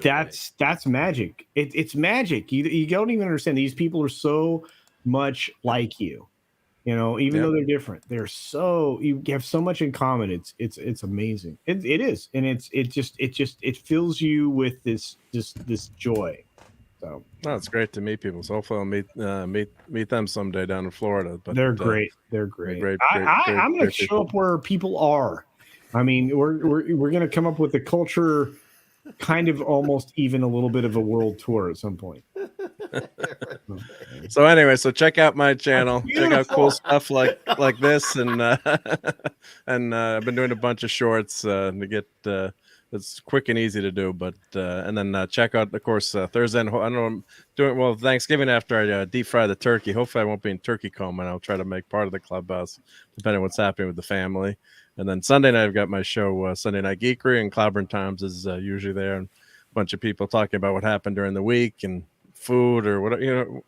that's magic. It's magic. You don't even understand. These people are so much like you. Even though they're different, you have so much in common. It's amazing. It is, and it fills you with this joy. So it's great to meet people. So hopefully I'll meet them someday down in Florida. But they're great. They're great. Great, I'm going to show people. up where people are. I mean, we're going to come up with a culture, kind of almost even a little bit of a world tour at some point. So anyway, check out my channel. Check out cool stuff like this, and I've been doing a bunch of shorts to get. It's quick and easy to do, but and then check out, of course, Thursday. I don't know, I'm doing well Thanksgiving after I deep fry the turkey. Hopefully, I won't be in turkey coma, and I'll try to make part of the clubhouse, depending on what's happening with the family. And then Sunday night, I've got my show, Sunday Night Geekery, and Clobberin' Times is usually there, and a bunch of people talking about what happened during the week and food or whatever.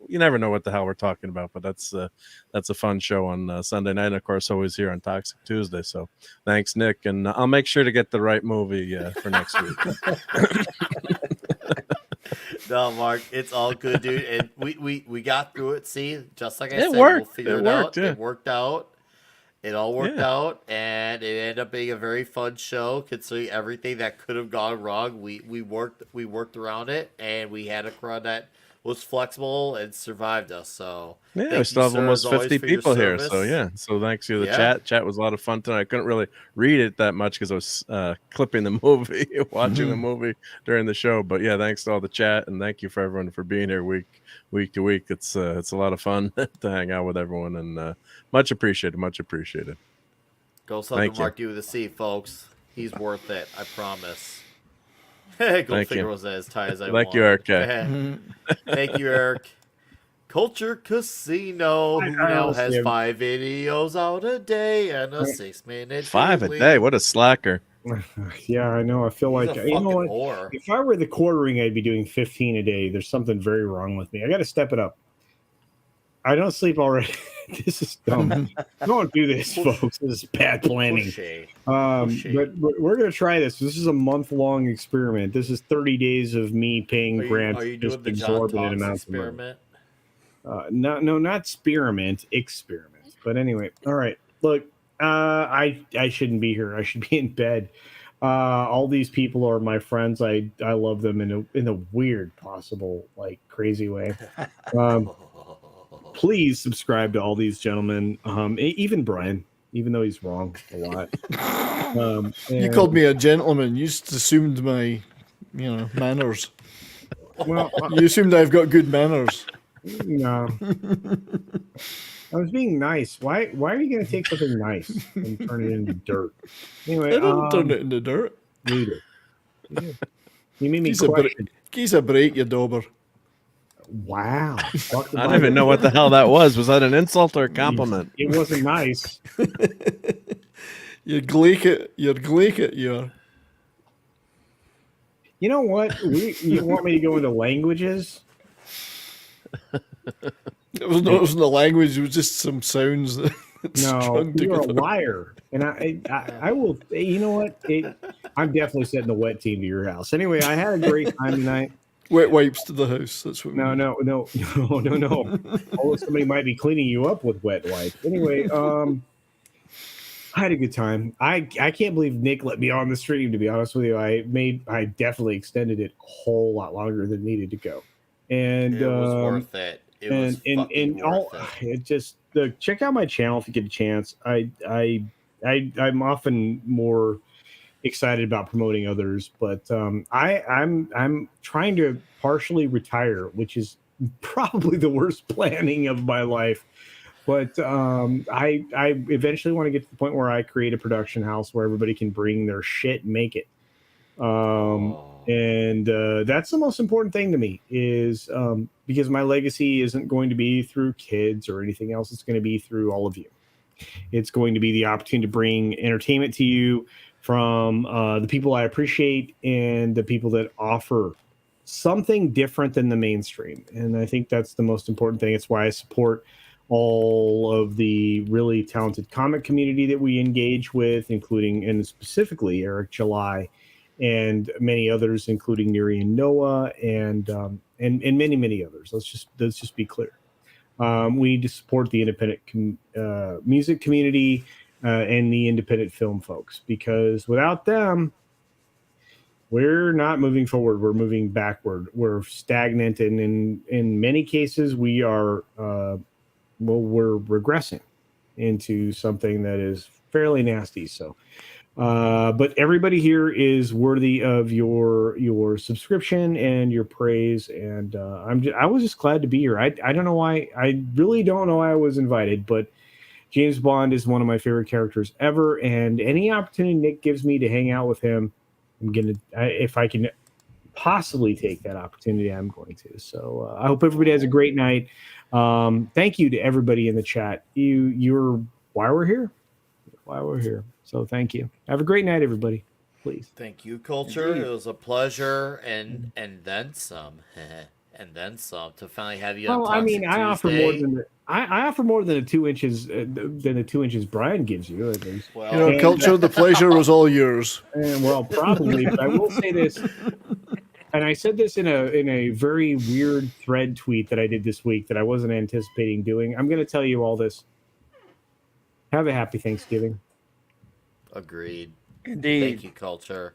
You never know what the hell we're talking about, but that's a fun show on Sunday night, and of course always here on Toxic Tuesday. So thanks, Nick, and I'll make sure to get the right movie for next week. No, Mark, it's all good, dude, and we got through it. See, just like I said, worked. We'll figure It it worked, out. yeah. It worked out. It all worked out, and it ended up being a very fun show. Considering everything that could have gone wrong, we worked around it, and we had a crowd that was flexible and survived us. So yeah, we still have almost 50 people here. So yeah, so thanks to the chat. Chat was a lot of fun tonight. I couldn't really read it that much because I was clipping the movie, watching the movie during the show. But yeah, thanks to all the chat, and thank you for everyone for being here week to week. It's a lot of fun to hang out with everyone, and much appreciated. Go Southern Mark you with a C, folks. He's worth it. I promise. Goldfinger was as tight as I Thank you, wanted. Eric. Thank you, Eric. Culture Casino, who now has 5 videos out a day and a 6-minute 5 a daily. day. What a slacker. Yeah, I know. I feel He's like a fucking whore. If I were the quartering, I'd be doing 15 a day. There's something very wrong with me. I got to step it up. I don't sleep already. This is dumb. Don't do this, folks. This is bad planning. But we're going to try this. This is a month-long experiment. This is 30 days of me paying Grant Are you just doing the John exorbitant Talks amounts of money. experiment? No, not experiment. But anyway, all right. Look, I shouldn't be here. I should be in bed. All these people are my friends. I love them in a weird, possible, like crazy way. Please subscribe to all these gentlemen. Even Brian, even though he's wrong a lot. You called me a gentleman. You just assumed my, manners. Well, you assumed I've got good manners. No. I was being nice. Why are you going to take something nice and turn it into dirt? Anyway, I didn't turn it into dirt. You did. You made me Give us a break, you dauber. Wow. I don't even know what the hell that was. Was that an insult or a compliment? It wasn't nice. You're gleek it. You know what? You want me to go into languages? It wasn't a language. It was just some sounds. No, you're a liar. And I will. You know what? I'm definitely setting the wet team to your house. Anyway, I had a great time tonight. Wet wipes to the house. That's what. No. Although somebody might be cleaning you up with wet wipes. Anyway, I had a good time. I can't believe Nick let me on the stream. To be honest with you, I definitely extended it a whole lot longer than needed to go. And it was worth it. It was fucking worth it. Just check out my channel if you get a chance. I'm often more excited about promoting others, but I'm trying to partially retire, which is probably the worst planning of my life. But I eventually want to get to the point where I create a production house where everybody can bring their shit and make it. And that's the most important thing to me is because my legacy isn't going to be through kids or anything else. It's going to be through all of you. It's going to be the opportunity to bring entertainment to you from the people I appreciate and the people that offer something different than the mainstream. And I think that's the most important thing. It's why I support all of the really talented comic community that we engage with, including and specifically Eric July and many others, including Neri and Noah and many others. Let's just be clear. We need to support the independent music community and the independent film folks, because without them, we're not moving forward. We're moving backward. We're stagnant, and in many cases, we are we're regressing into something that is fairly nasty. So, but everybody here is worthy of your subscription and your praise, and I was just glad to be here. I don't know why. I really don't know why I was invited, but James Bond is one of my favorite characters ever, and any opportunity Nick gives me to hang out with him, I'm gonna. If I can possibly take that opportunity, I'm going to. So I hope everybody has a great night. Thank you to everybody in the chat. You're why we're here. So thank you. Have a great night, everybody. Please. Thank you, Culture. Indeed. It was a pleasure, and then some, and then some to finally have you. Well, I mean, I offer more than I offer more than the 2 inches Brian gives you. At least. Well, Culture, the pleasure was all yours. And well, probably. But I will say this, and I said this in a very weird thread tweet that I did this week that I wasn't anticipating doing. I'm going to tell you all this. Have a happy Thanksgiving. Agreed. Indeed. Thank you, Culture.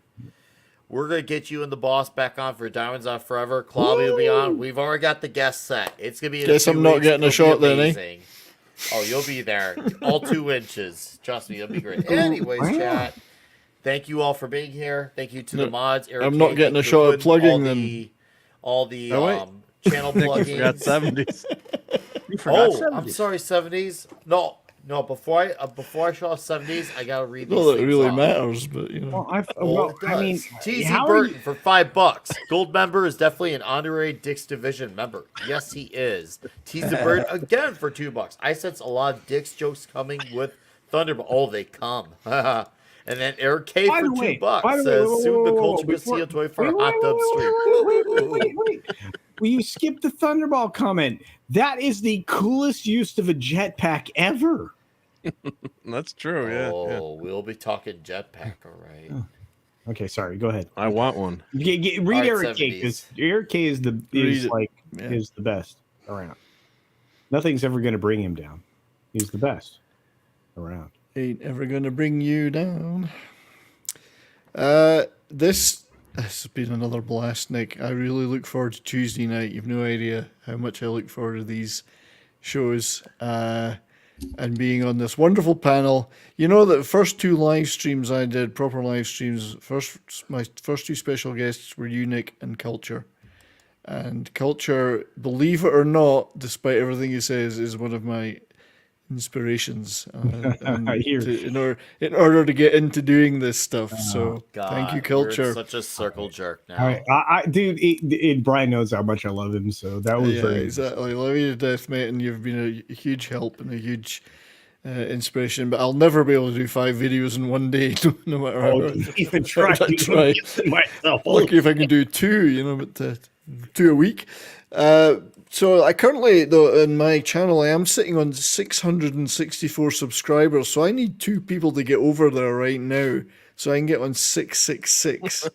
We're going to get you and the boss back on for Diamonds Off Forever. Claudia will be on. We've already got the guest set. It's going to be in Guess I'm not getting a shot then, eh? Oh, you'll be there. All 2 inches. Trust me, it'll be great. Anyways, chat. Thank you all for being here. Thank you to the mods. Eric I'm not getting a shot at plugging them. All the channel plugins. You forgot 70s. You forgot 70s. I'm sorry, 70s. No, before I show off 70s, I gotta read these. Well, it things really off. matters, but you know. I mean, TZ Burton for $5. Gold member is definitely an honorary Dick's Division member. Yes, he is. TZ Burton again for $2. I sense a lot of Dick's jokes coming with Thunderbolt. Oh, they come. And then Eric K for $2 says soon the Culture will see a toy for a hot tub stream. Wait. Will you skip the Thunderball comment? That is the coolest use of a jetpack ever. That's true. Yeah. We'll be talking jetpack, all right. Okay, sorry. Go ahead. I want one. Read right, Eric K, because Eric K is the best around. Nothing's ever going to bring him down. He's the best around. Ain't ever gonna bring you down. This has been another blast, Nick. I really look forward to Tuesday night. You've no idea how much I look forward to these shows and being on this wonderful panel. You know that the first 2 live streams I did, proper live streams, my first 2 special guests were you, Nick, and Culture. And Culture, believe it or not, despite everything he says, is one of my inspirations Here. in order to get into doing this stuff. So God, thank you, You're culture. such a circle jerk now. Dude, Brian knows how much I love him, so that was Yeah, very exactly. Love you to death, mate, and you've been a huge help and a huge inspiration. But I'll never be able to do 5 videos in one day, no matter how even try. I try. Myself. Lucky if I can do 2, but 2 a week. So I currently, though, in my channel, I am sitting on 664 subscribers. So I need 2 people to get over there right now, so I can get on 666,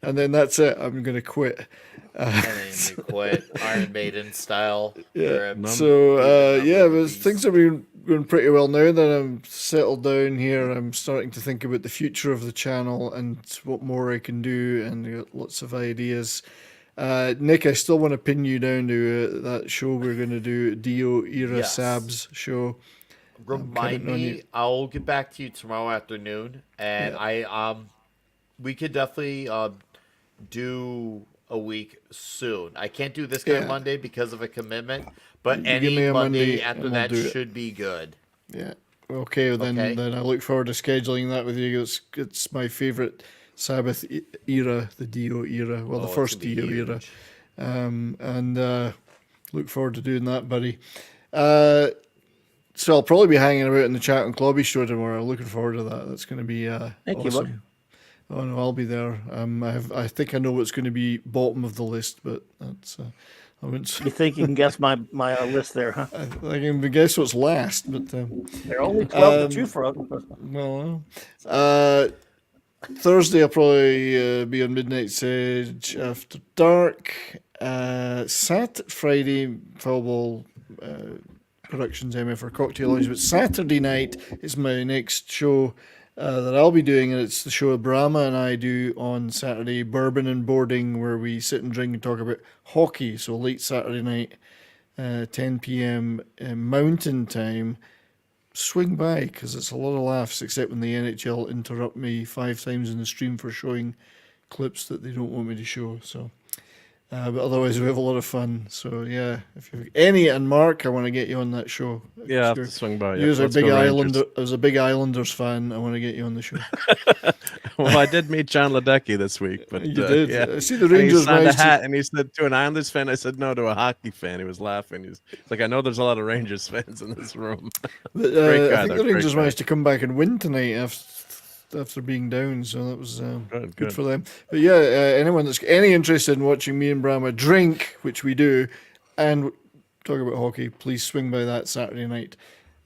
and then that's it. I'm gonna quit. And then you quit Iron Maiden style. Yeah. So but things have been going pretty well now that I'm settled down here. I'm starting to think about the future of the channel and what more I can do, and got lots of ideas. Nick, I still want to pin you down to that show we're going to do, Dio Era Sabs show. Remind me, I'll get back to you tomorrow afternoon, and we could definitely do a week soon. I can't do this kind of Monday because of a commitment, but any Monday after that should be good. Yeah. Okay, then I look forward to scheduling that with you. It's my favorite Sabbath era, the Dio era. Well, the first Dio era. And look forward to doing that, buddy. So I'll probably be hanging about in the chat on Clobby Show tomorrow. Looking forward to that. That's going to be Thank awesome. you, bud. Oh no, I'll be there. I think I know what's going to be bottom of the list, but that's I wouldn't. You think you can guess my list there, huh? I can guess what's last, but there are only 12 to choose from. Well, Thursday I'll probably be on Midnight's Edge after dark. Friday Foulball Productions MFR Cocktail Lounge, but Saturday night is my next show that I'll be doing, and it's the show Brahma and I do on Saturday, Bourbon and Boarding, where we sit and drink and talk about hockey. So late Saturday night, 10 p.m. Mountain Time. Swing by, because it's a lot of laughs, except when the NHL interrupt me 5 times in the stream for showing clips that they don't want me to show. So, but otherwise we have a lot of fun. So yeah, if you any, and Mark, I want to get you on that show. Yeah, I'll have to swing by. You as a big Islander, as a big Islanders fan, I want to get you on the show. Well, I did meet John Ledecky this week, but you did. Yeah. I see the Rangers. He signed a hat, and he said to an Islanders fan. I said no to a hockey fan. He was laughing. He's like, I know there's a lot of Rangers fans in this room. But, I think the Rangers managed to come back and win tonight after being down, so that was good for them. But yeah, anyone that's any interested in watching me and Brahma drink, which we do, and talk about hockey, please swing by that Saturday night.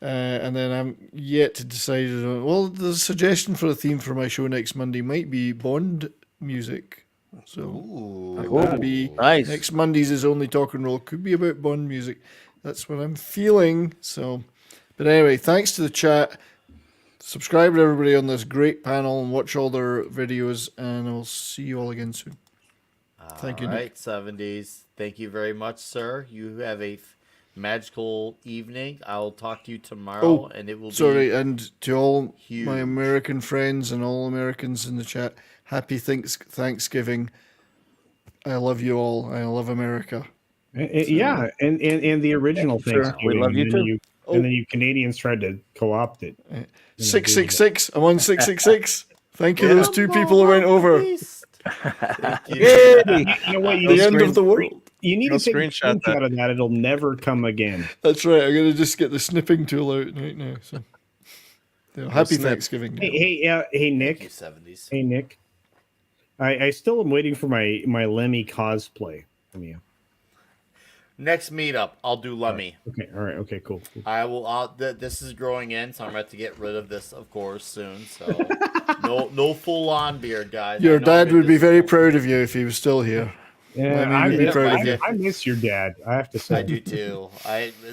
And then I'm yet to decide. Well, the suggestion for a theme for my show next Monday might be Bond music. So that would be nice. Next Monday's is only talk and roll. Could be about Bond music. That's what I'm feeling. So, but anyway, thanks to the chat. Subscribe to everybody on this great panel and watch all their videos, and I'll see you all again soon. Thank you, Nick. All right, 70s. Thank you very much, sir. You have a magical evening. I'll talk to you tomorrow, and it will be and to all huge. My American friends and all Americans in the chat, happy Thanksgiving. I love you all. I love America. Yeah, and the original Thanksgiving. We love you too. And then you Canadians tried to co-opt it. 666. I'm on 666. Thank you, those 2 people who went over. Thank you. You know what? The end of the world. You need to take a screenshot of that. It'll never come again. That's right. I'm gonna just get the snipping tool out right now. So, happy Thanksgiving. Hey, Nick. Thank you, 70s. Hey, Nick. I still am waiting for my Lemmy cosplay from you. Next meetup, I'll do Lemmy. Okay. All right. Okay. Cool. I will. This is growing in, so I'm going to get rid of this, of course, soon. So no full on beard, guys. Your dad would be very proud of you if he was still here. Yeah, I miss your dad. I have to say. I do too.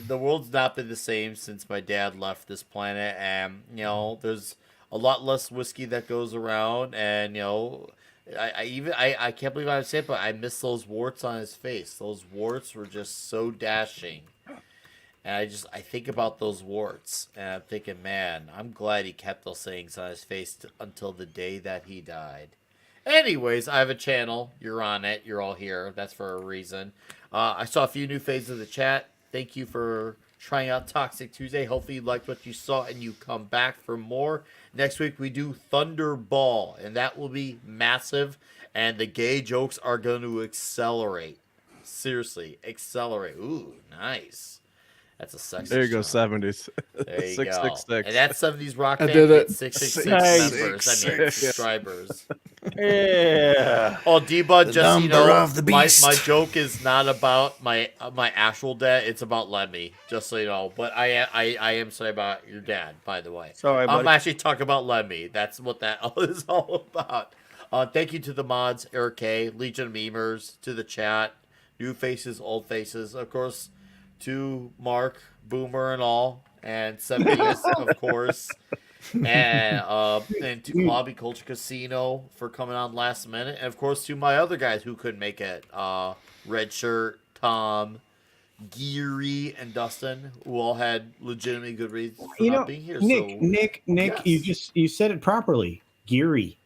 The world's not been the same since my dad left this planet, and there's a lot less whiskey that goes around, and I can't believe I say it, but I miss those warts on his face. Those warts were just so dashing. And I think about those warts, and I'm thinking, man, I'm glad he kept those things on his face until the day that he died. Anyways, I have a channel. You're on it. You're all here. That's for a reason. I saw a few new faces of the chat. Thank you for trying out Toxic Tuesday. Hopefully you liked what you saw and you come back for more. Next week we do Thunderball, and that will be massive, and the gay jokes are going to accelerate. Seriously, accelerate. Ooh, nice. That's a sexy There you go, shot. 70s. There you 666. go. And that 70s rock I band did it. gets 666 Nice. members. I mean, subscribers. Yeah. Oh, D-Bud, just you number know, of the my beast. joke is not about my actual dad. It's about Lemmy, just so you know. But I am sorry about your dad, by the way. Sorry, I'm buddy. actually talking about Lemmy. That's what that is all about. Thank you to the mods, Eric K, Legion of Memers, to the chat, new faces, old faces, of course, to Mark, Boomer, and all, and 70s, of course. And to Lobby Culture Casino for coming on last minute, and of course to my other guys who couldn't make it, Red Shirt, Tom, Geary, and Dustin, who all had legitimately good reasons for not being here. Nick, yes. you said it properly. Geary.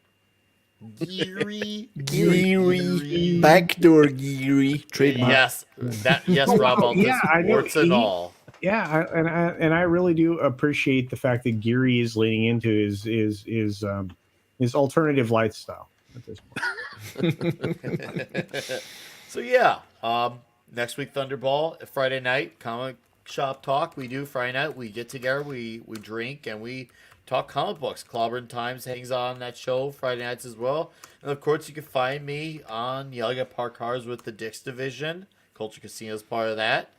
Geary, backdoor Geary, trademark. Yes, Rob. All yeah, I know. warts and all. Yeah, and I really do appreciate the fact that Geary is leaning into his alternative lifestyle at this point. So yeah, next week Thunderball, Friday night comic shop talk. We do Friday night. We get together, we drink, and we talk comic books. Clobbering Times hangs on that show Friday nights as well. And of course, you can find me on Yelling at Park Cars with the Dix Division. Culture Casino is part of that.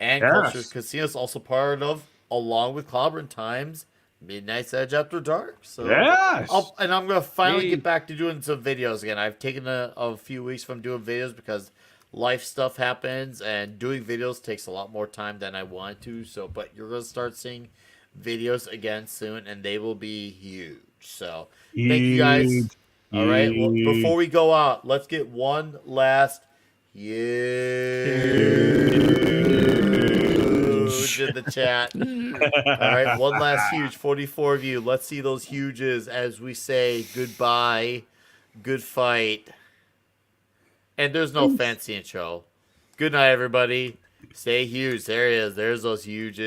And Culture Casino is also part of, along with Clobbering Times, Midnight's Edge After Dark. So Yes! I'm going to finally get back to doing some videos again. I've taken a few weeks from doing videos because life stuff happens, and doing videos takes a lot more time than I wanted to. So, but you're going to start seeing videos again soon, and they will be huge. So thank you guys. All right. Well, before we go out, let's get one last huge in the chat. All right, one last huge. 44 of you. Let's see those huges as we say goodbye, good fight, and there's no fancy intro. Good night, everybody. Stay huge. There he is. There's those huges.